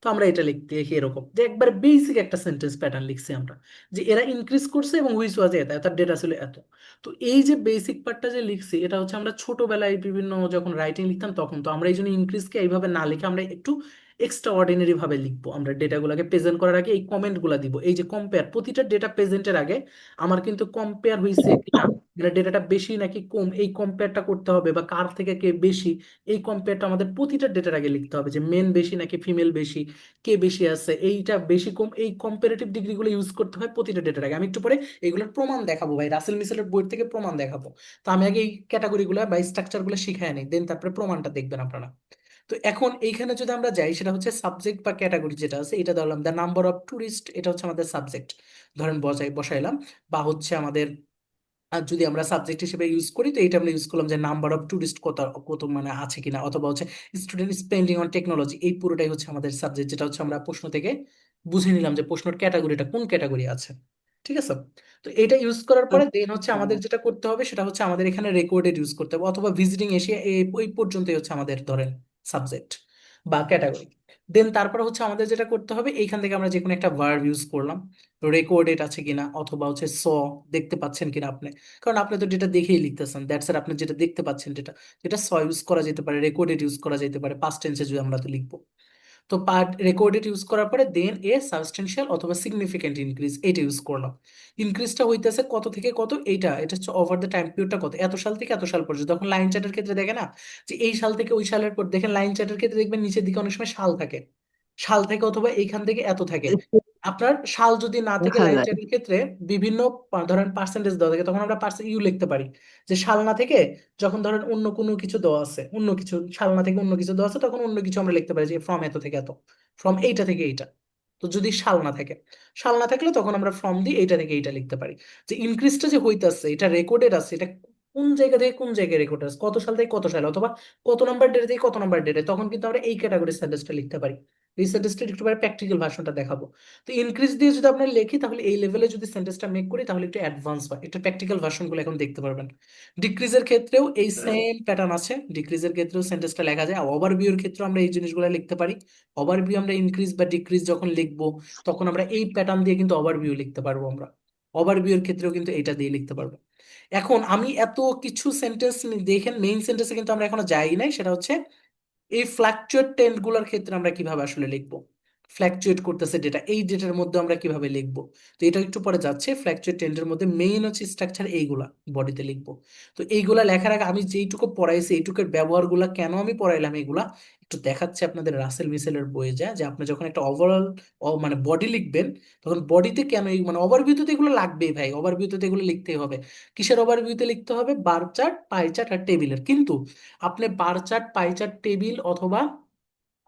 তো আমরা এটা লিখতে দেখি এরকম, যে একবার বেসিক একটা সেন্টেন্স প্যাটার্ন লিখছি আমরা, যে এরা ইনক্রিজ করছে এবং হুইচ ওয়াজ এত, তার ডেটা ছিল এত। তো এই যে বেসিক পার্টটা যে লিখছি, এটা হচ্ছে আমরা ছোটবেলায় বিভিন্ন যখন রাইটিং লিখতাম তখন, তো আমরা এই জন্য ইনক্রিজকে এইভাবে না লিখে আমরা একটু এক্সট্রা অর্ডিনারি ভাবে লিখবো। আমরা ডেটাগুলোকে প্রেজেন্ট করার আগে এই কমেন্ট গুলা দিব, এই যে কম্পেয়ার, প্রতিটা ডেটা প্রেজেন্টের আগে আমার কিন্তু কম্পেয়ার হয়েছে কিনা, মানে ডেটাটা বেশি নাকি কম, এই কম্পেয়ারটা করতে হবে, বা কার থেকে কে বেশি, এই কম্পেয়ারটা আমাদের প্রতিটা ডেটার আগে লিখতে হবে, যে মেন বেশি নাকি ফিমেল বেশি, কে বেশি আছে, এইটা বেশি কম, এই কম্পারেটিভ ডিগ্রিগুলো ইউজ করতে হয় প্রতিটা ডেটার আগে। আমি একটু পরে এগুলোর প্রমাণ দেখাবো ভাই, রাসেল মিসেলের বই থেকে প্রমাণ দেখাবো। তো আমি আগে এই ক্যাটাগরিগুলো বা স্ট্রাকচারগুলো শিখাই নিই, দেন তারপরে প্রমাণটা দেখবেন আপনারা। তো এখন এইখানে যদি আমরা যাই, সেটা হচ্ছে সাবজেক্ট বা ক্যাটাগরি যেটা আছে, এটা ধরলাম দ্য নাম্বার অফ টুরিস্ট, এটা হচ্ছে আমাদের সাবজেক্ট, ধরেন বসাইলাম। বা হচ্ছে আমাদের আর যদি আমরা সাবজেক্ট হিসেবে ইউজ করি, তো এটা আমরা ইউজ করলাম যে নাম্বার অফ টুরিস্ট কত কত মানে আছে কিনা, অথবা হচ্ছে স্টুডেন্ট স্পেন্ডিং অন টেকনোলজি, এই পুরোটাই হচ্ছে আমাদের সাবজেক্ট, যেটা হচ্ছে আমরা প্রশ্ন থেকে বুঝে নিলাম যে প্রশ্নের ক্যাটাগরিটা কোন ক্যাটাগরি আছে। ঠিক আছে, তো এটা ইউজ করার পরে দেন হচ্ছে আমাদের যেটা করতে হবে সেটা হচ্ছে আমাদের এখানে রেকর্ডেড ইউজ করতে হবে, অথবা ভিজিটিং এশিয়া, এই পর্যন্তই হচ্ছে আমাদের ধরেন সাবজেক্ট বা ক্যাটাগরি। দেন তারপর হচ্ছে আমাদের যেটা করতে হবে, এইখান থেকে আমরা যে কোনো একটা ভার্ব ইউজ করলাম, রেকর্ডেড আছে কিনা, অথবা হচ্ছে দেখতে পাচ্ছেন কিনা আপনি, কারণ আপনি তো যেটা দেখেই লিখতেছেন, দ্যাটস আর আপনি যেটা দেখতে পাচ্ছেন, যেটা যেটা ইউজ করা যেতে পারে, রেকর্ডেড ইউজ করা যেতে পারে, পাস্ট টেন্সে যদি আমরা তো লিখবো। তো পার্ট রেকর্ডেড ইউজ করার পরে দেন সাবস্টেন্সিয়াল অথবা সিগনিফিকেন্ট ইনক্রিজ, এটা ইউজ করলাম। ইনক্রিজটা হইতেছে কত থেকে কত, এটা হচ্ছে ওভার দ্য টাইম পিরিয়ডটা কত, এত সাল থেকে এত সাল পর্যন্ত। তখন লাইন চ্যাটের ক্ষেত্রে দেখে না, যে এই সাল থেকে ওই সালের পর, দেখেন লাইন চ্যাটের ক্ষেত্রে দেখবেন নিচের দিকে অনেক সময় সাল থাকে, সাল থেকে অথবা এইখান থেকে এত থাকে। আপনার সাল যদি না থেকে দেখা লাইন যায়। চ্যাটের ক্ষেত্রে বিভিন্ন ধরেন পার্সেন্টেজ দেওয়া থাকে, তখন আমরা পার্সেন্ট ইউ লিখতে পারি, যে সাল না থেকে যখন ধরেন অন্য কোনো কিছু দেওয়া আছে, অন্য কিছু সাল না থেকে অন্য কিছু দেওয়া আছে, তখন অন্য কিছু আমরা লিখতে পারি, যে ফ্রম এত থেকে এত, ফ্রম এইটা থেকে এইটা। তো যদি সাল না থাকে, সাল না থাকলে তখন আমরা ফ্রম দিয়ে এইটা থেকে এইটা লিখতে পারি। যে ইনক্রিজটা যে হইতাছে এটা রেকর্ডেড আছে, এটা কোন জায়গা থেকে কোন জায়গায় রেকর্ড আছে, কত সাল থেকে কত সালে, অথবা কত নাম্বার ডেট থেকে কত নাম্বার ডেটে, তখন কিন্তু আমরা এই ক্যাটাগরির সেন্টেন্সটা লিখতে পারি। এই সেন্টেন্সটা একটু প্র্যাকটিক্যাল ভার্সনটা দেখাবো। তো ইনক্রিজ দিয়ে যদি আমরা লিখি, তাহলে এই লেভেলে যদি সেন্টেন্সটা মেক করি তাহলে একটু অ্যাডভান্স হয়, একটু প্র্যাকটিক্যাল ভার্সনগুলো এখন দেখতে পারবেন। ডিক্রিজের ক্ষেত্রেও এই সেম প্যাটার্ন আছে, ডিক্রিজের ক্ষেত্রেও সেন্টেন্সটা লেখা যায়, আর ওভারভিউর ক্ষেত্রেও আমরা এই জিনিসগুলো লিখতে পারি। ওভারভিউ আমরা ইনক্রিজ বা ডিক্রিজ যখন লিখবো, তখন আমরা এই প্যাটার্ন দিয়ে কিন্তু ওভারভিউ লিখতে পারবো আমরা। ওভারভিউর ক্ষেত্রেও কিন্তু এটা দিয়ে লিখতে পারবো। এখন আমি এত কিছু সেন্টেন্স দেখেন, মেইন সেন্টেন্সে কিন্তু আমরা এখনো যাই নাই, সেটা হচ্ছে এই ফ্লাকচুয়েট টেন্স গুলোর ক্ষেত্রে আমরা কিভাবে আসলে লিখবো। ফ্ল্যাকচুয়েট করতেছে ডেটা, এই ডেটার মধ্যে আমরা কিভাবে লিখবো? তো এটা একটু পরে যাচ্ছে। ফ্ল্যাকচুয়েট টেন্ডের মধ্যে মেইন হচ্ছে স্ট্রাকচার, এইগুলা বডিতে লিখবো। তো এইগুলা লেখার আগে আমি যেইটুকু পড়াইছি এইটুকুর ব্যবহারগুলা কেন আমি পড়াইলাম এগুলা একটু দেখাচ্ছে আপনাদের রাসেল মিসেলের বইয়ে যা, যে আপনি যখন একটা ওভারঅল মানে বডি লিখবেন তখন বডিতে কেন এই মানে ওভারভিউতে তো এগুলো লাগবেই ভাই, ওভারভিউতে তো এগুলো লিখতেই হবে। কিসের ওভারভিউতে লিখতে হবে? বার চার্ট, পাই চার্ট আর টেবিলের। কিন্তু আপনি bar chart, pie chart, table অথবা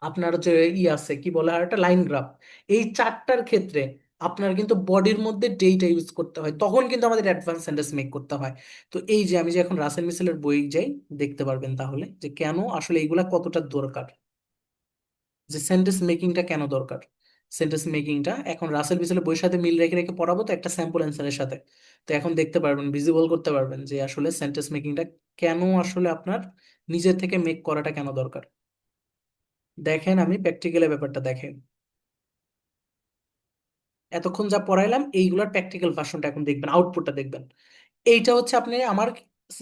আপনার যে আছে কি বলে আর একটা লাইন গ্রাফ, এই চারটার ক্ষেত্রে আপনার কিন্তু বডির মধ্যে ডেটা ইউজ করতে হয়, তখন কিন্তু আমাদের অ্যাডভান্স সেন্টেন্স মেক করতে হয়। তো এই যে আমি যে এখন রাসেল মিসেলের বই যাই, দেখতে পারবেন তাহলে যে কেন আসলে এইগুলা কতটা দরকার, যে সেন্টেন্স মেকিংটা কেন দরকার। সেন্টেন্স মেকিংটা এখন রাসেল মিসেলের বইয়ের সাথে মিল রেখে রেখে পড়াবো তো একটা স্যাম্পল অ্যান্সারের সাথে। তো এখন দেখতে পারবেন, ভিজিবল করতে পারবেন যে আসলে সেন্টেন্স মেকিংটা কেন আসলে আপনার নিজের থেকে মেক করাটা কেন দরকার। দেখেন আমি প্র্যাকটিক্যালের ব্যাপারটা দেখেন, এতক্ষণ যা পড়াইলাম এইগুলোর প্র্যাকটিক্যাল ভার্সনটা এখন দেখবেন, আউটপুটটা দেখবেন। এইটা হচ্ছে আপনি আমার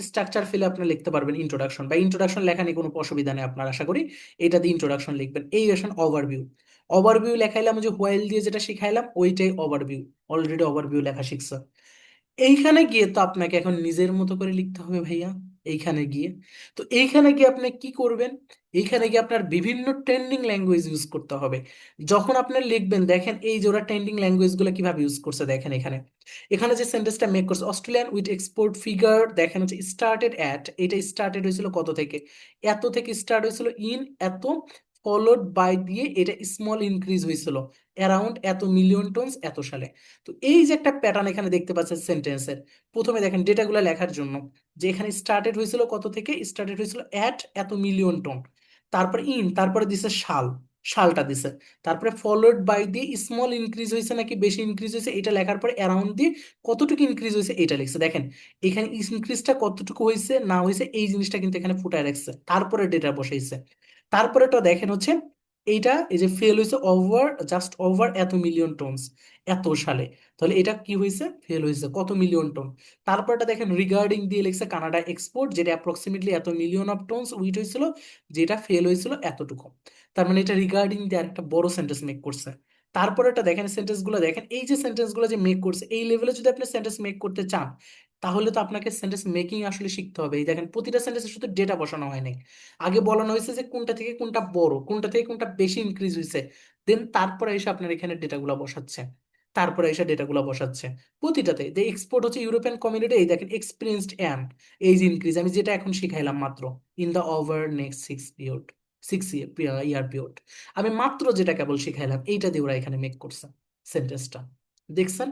স্ট্রাকচার ফেলে আপনি লিখতে পারবেন ইন্ট্রোডাকশন, বা ইন্ট্রোডাকশন লেখা নিয়ে কোনো অসুবিধা নেই আপনার, আশা করি এটা দিয়ে ইন্ট্রোডাকশন লিখবেন। এই আসেন ওভারভিউ। ওভারভিউ লেখাইলাম, ওই যে হোয়াইল দিয়ে যেটা শিখাইলাম ওইটাই ওভারভিউ, অলরেডি ওভারভিউ লেখা শিখছে। এইখানে গিয়ে তো আপনাকে এখন নিজের মতো করে লিখতে হবে ভাইয়া। এইখানে গিয়ে, তো এইখানে গিয়ে আপনি কি করবেন? এইখানে গিয়ে আপনার বিভিন্ন ট্রেন্ডিং ল্যাঙ্গুয়েজ ইউজ করতে হবে। যখন আপনি লিখবেন দেখেন এই যে ওরা ট্রেন্ডিং ল্যাঙ্গুয়েজ গুলো কিভাবে ইউজ করছে দেখেন এখানে। এখানে যে সেন্টেন্সটা মেক করছে, অস্ট্রেলিয়ান উইথ এক্সপোর্ট ফিগার, দেখেন হচ্ছে স্টার্টেড অ্যাট, এটা স্টার্টেড হয়েছিল কত থেকে? এত থেকে স্টার্ট হয়েছিল, ইন এত, ফলোড বাই দিয়ে এটা স্মল ইনক্রিজ হয়েছিল অ্যারাউন্ড এত মিলিয়ন টনস এত সালে। তো এই যে একটা প্যাটার্ন এখানে দেখতে পাচ্ছেন সেন্টেন্সের, প্রথমে দেখেন ডেটাগুলো লেখার জন্য যে এখানে স্টার্টেড হয়েছিল কত থেকে? স্টার্টেড হয়েছিল অ্যাট এত মিলিয়ন টন, তারপর ইন, তারপরে দিছে সাল, সালটা দিছে, তারপরে ফলোড বাই দিয়ে স্মল ইনক্রিজ হয়েছে নাকি বেশি ইনক্রিজ হয়েছে এটা লেখার পরে অ্যারাউন্ড দিয়ে কতটুকু ইনক্রিজ হয়েছে এটা লিখছে। দেখেন এখানে ইনক্রিজটা কতটুকু হয়েছে না হয়েছে এই জিনিসটা কিন্তু এখানে ফুটায় রাখছে, তারপরে ডেটা বসাইছে। তারপরেটা দেখেন হচ্ছে এইটা, এই যে ফেল হয়েছে ওভার, জাস্ট ওভার এত মিলিয়ন টনস এত সালে, তাহলে এটা কি হয়েছে? ফেল হয়েছে কত মিলিয়ন টন। তারপরটা দেখেন রিগার্ডিং দিয়ে লিখছে কানাডা এক্সপোর্ট, যেটা অ্যাপ্রক্সিমেটলি এত মিলিয়ন অফ টনস উইট হয়েছিল, যেটা ফেল হয়েছিল এতটুকু। তার মানে এটা রিগার্ডিং দিয়ে একটা বড় সেন্টেন্স মেক করছে। তারপরে একটা দেখেন সেন্টেন্স গুলো দেখেন, এই যে সেন্টেন্স গুলো যে মেক করছে এই লেভেলে যদি আপনি সেন্টেন্স মেক করতে চান তাহলে তো আপনাকে সেন্টেন্স মেকিং আসলে শিখতে হবে। এই দেখেন প্রতিটা সেন্টেন্সে শুধু ডেটা বসানো হয় নাই, আগে বলানো হয়েছে যে কোনটা থেকে কোনটা বড়, কোনটা থেকে কোনটা বেশি ইনক্রিজ হয়েছে, দেন তারপরে এসে আপনার এখানে ডেটাগুলো বসাচ্ছে, তারপরে এসে ডেটাগুলো বসাচ্ছে প্রতিটাতে। যে এক্সপোর্ট হচ্ছে ইউরোপিয়ান কমিউনিটি, এই দেখেন এক্সপিরিয়েন্সড অ্যান এই যে ইনক্রিজ আমি যেটা এখন শিখাইলাম মাত্র, in the over next 6 period, 6 year period, আমি মাত্র যেটা কেবল শিখাইলাম এইটা দিয়ে ওরা এখানে মেক করছে সেন্টেন্সটা। দেখছেন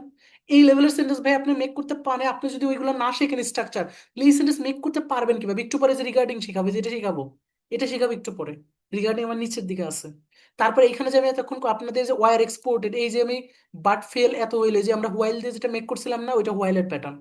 এই লেভেলের সেন্টেন্স ভাই আপনি মেক করতে পারেন, আপনি যদি ওইগুলো না শেখেন স্ট্রাকচার, এই সেন্টেন্স মেক করতে পারবেন কিভাবে? একটু পরে যে রিগার্ডিং শিখাবে, যেটা শিখাবো এটা শিখাবো একটু পরে, রিগার্ডিং আমার নিচের দিকে আছে। তারপরে এখানে যে আমি এতক্ষণ আপনাদের যে ওয়ার এক্সপোর্টেড, এই যে আমি বাট ফেল এত হইলে যে আমরা হোয়াইল দিয়ে যেটা মেক করছিলাম না, ওইটা হোয়াইলের প্যাটার্ন,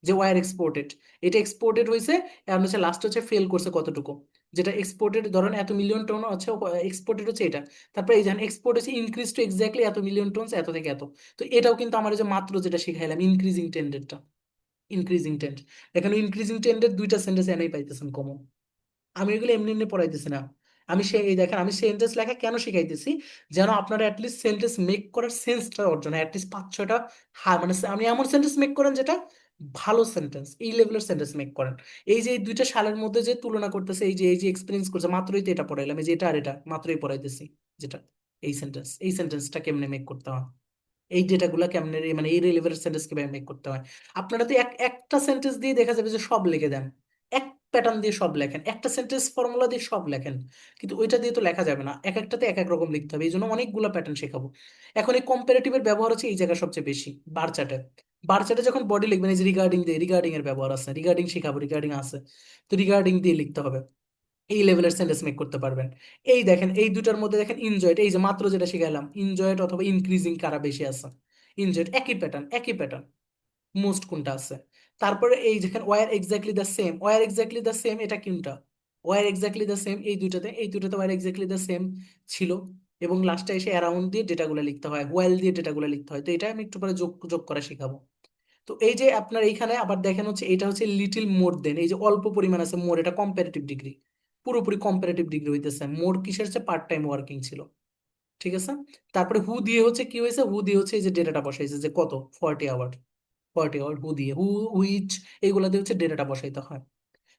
যে ওয়ার এক্সপোর্টেড, এটা এক্সপোর্টেড হয়েছে আর হচ্ছে লাস্ট হচ্ছে ফেল করছে কতটুকু, যেটা এক্সপোর্টেড ধরেন এত মিলিয়ন টন হচ্ছে এক্সপোর্টেড হচ্ছে এটা, তারপরে এই যেমন এক্সপোর্ট হচ্ছে ইনক্রিজ টু এক্স্যাক্টলি এত মিলিয়ন টন এত থেকে এত। তো এটাও কিন্তু আমার যে মাত্র যেটা শিখাইলাম ইনক্রিজিং টেন্ডেরটা, ইনক্রিজিং টেন্ড, এখানে ইনক্রিজিং টেন্ডের দুইটা সেন্টেন্স এনেই পাইতেছেন কমন। আমি এগুলো এমনি এমনি পড়াইতেছি না, আমি সেই এই দেখেন আমি সেন্টেন্স লেখা কেন শিখাইতেছি, যেন আপনারা অ্যাটলিস্ট সেন্টেন্স মেক করার সেন্সটা অর্জন হয়, অ্যাটলিস্ট 5-6টা। হ্যাঁ মানে আমি এমন সেন্টেন্স মেক করেন যেটা ভালো সেন্টেন্স, এই লেভেলের সেন্টেন্স মেক করেন। এই যে এই দুইটা সালের মধ্যে যে তুলনা করতেছে, এই যে এক্সপিরিয়েন্স করছে, মাত্রই তো এটা পড়াইলাম, এই যে এটা আর এটা মাত্রই পড়াইতেছি, যেটা এই সেন্টেন্সটা কেমনে মেক করতে হয়, এই ডেটাগুলো কেমনে মানে এই লেভেলের সেন্টেন্স কিভাবে মেক করতে হয়। আপনারা তো একটা সেন্টেন্স দিয়ে দেখা যাবে যে সব লিখে দেন, এক প্যাটার্ন দিয়ে সব লেখেন, একটা সেন্টেন্স ফর্মুলা দিয়ে সব লেখেন, কিন্তু ওইটা দিয়ে তো লেখা যাবে না, এক একটাতে এক এক রকম লিখতে হবে, এই জন্য অনেকগুলো প্যাটার্ন শেখাবো। এখন এই কম্পারেটিভের ব্যবহার হচ্ছে এই জায়গায় সবচেয়ে বেশি, বার চার্টে। বার চার্টে যখন বডি লিখবেন এই যে রিগার্ডিং দিয়ে, রিগার্ডিং এর ব্যবহার আছে, রিগার্ডিং শেখাবো, রিগার্ডিং আছে, তো রিগার্ডিং দিয়ে লিখতে হবে, এই লেভেলের সেন্টেন্স মেক করতে পারবেন। এই দেখেন এই দুটার মধ্যে দেখেন ইনজয়েড, এই যে মাত্র যেটা শিখাইলাম ইনজয়েড অথবা ইনক্রিজিং কারা বেশি আছে, ইনজয়েড একই প্যাটার্ন, একই প্যাটার্ন, মোস্ট কোনটা আছে। তারপরে এই যেখানে were exactly the same, were exactly the same এটা কোনটা? ওয়ার এক্স্যাক্টলি দ্য সেম এই দুইটাতে, এই দুইটাতে ওয়ার এক্স্যাক্টলি দ্য সেম ছিল। এবং লাস্টে এসে অ্যারাউন্ড দিয়ে ডেটাগুলো লিখতে হয়, হোয়াইল দিয়ে ডেটাগুলো লিখতে হয়, তো এটা আমি একটু পরে যোগ যোগ করা শিখাবো। তো এই যে আপনার এইখানে আবার দেখেন হচ্ছে এটা হচ্ছে লিটিল মোর দেন, এই যে অল্প পরিমাণ আছে মোর, এটা কম্পারেটিভ ডিগ্রি, পুরোপুরি কম্পারেটিভ ডিগ্রি হইতেছে, মোর কিসের চেয়ে পার্ট টাইম ওয়ার্কিং ছিল। ঠিক আছে। তারপরে হু দিয়ে হচ্ছে কি হয়েছে, হু দিয়ে হচ্ছে এই যে ডেটাটা বসাইছে যে কত 40 আওয়ার, 40 আওয়ার হু দিয়ে, হু হুইচ এগুলা দিয়ে হচ্ছে ডেটাটা বসাইতে হয়।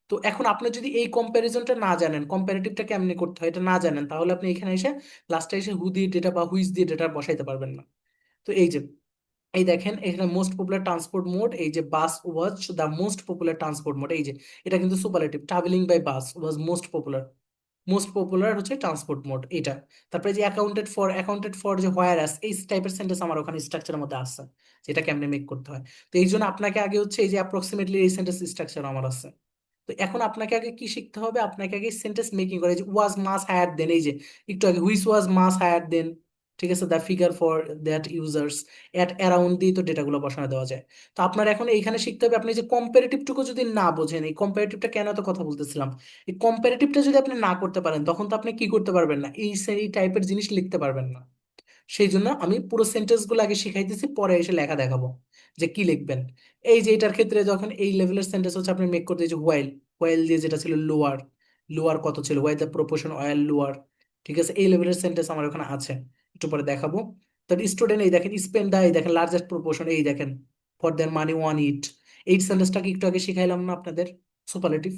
তো এখন আপনি যদি এই কম্প্যারিজনটা না জানেন, কম্পারেটিভটা কেমনে করতে হয় এটা না জানেন, তাহলে আপনি এখানে এসে লাস্টে এসে হু দিয়ে ডেটা বা হুইচ দিয়ে ডেটা বসাইতে পারবেন না। তো এই যে এই দেখেন এখানে মোস্ট পপুলার ট্রান্সপোর্ট মোড, এই যে bus was the most popular transport mode, এই যে এটা কিন্তু superlative, travelling by bus was most popular, most popular হচ্ছে ট্রান্সপোর্ট মোড এটা। তারপরে যে অ্যাকাউন্টেড ফর যে হোয়ার আস, এই টাইপের সেন্টেন্স আমার ওখানে স্ট্রাকচারের মধ্যে আছে, যেটা কেমনে মেক করতে হয়। তো এই জন্য আপনাকে আগে হচ্ছে এই যে অ্যাপ্রক্সিমেটলি এই সেন্টেন্স স্ট্রাকচার আমার আছে। তো এখন আপনাকে আগে কি শিখতে হবে, আপনাকে আগে সেন্টেন্স মেকিং করে, এই যে ওয়াজ মাস হায়ার দেন, এই যে একটু আগে which was mass higher than, ঠিক আছে, the figure for that users at around দিয়ে তো ডেটাগুলো বসানো দেওয়া যায়। তো আপনার এখন এইখানে শিখতে হবে, আপনি যে কম্পারেটিভটুকু যদি না বোঝেন, এই কম্পারেটিভটা কেন এত কথা বলতেছিলাম, এই কম্পারেটিভটা যদি আপনি না করতে পারেন তখন তো আপনি কি করতে পারবেন না, এই টাইপের জিনিস লিখতে পারবেন না। সেই জন্য আমি পুরো সেন্টেন্স গুলো আগে শিখাইতেছি, পরে এসে লেখা দেখাবো যে কি লিখবেন। এই যে এটার ক্ষেত্রে যখন এই লেভেলের সেন্টেন্স হচ্ছে আপনি মেক করতে, এই যে হোয়াইল, হোয়াইল দিয়ে যেটা ছিল লোয়ার, লোয়ার কত ছিল, while the proportion oil lower, ঠিক আছে, এই লেভেলের সেন্টেন্স আমার ওখানে আছে, একটু পরে দেখাবো। তাহলে স্টুডেন্ট এই দেখেন স্পেন্ড দা, এই দেখেন লার্জেস্ট প্রপোর্শন, এই দেখেন ফর দেয়ার মানি ওয়ান ইট, এই সেন্টেন্সটাকে একটু আগে শিখাইলাম না আপনাদের, সুপারলেটিভ,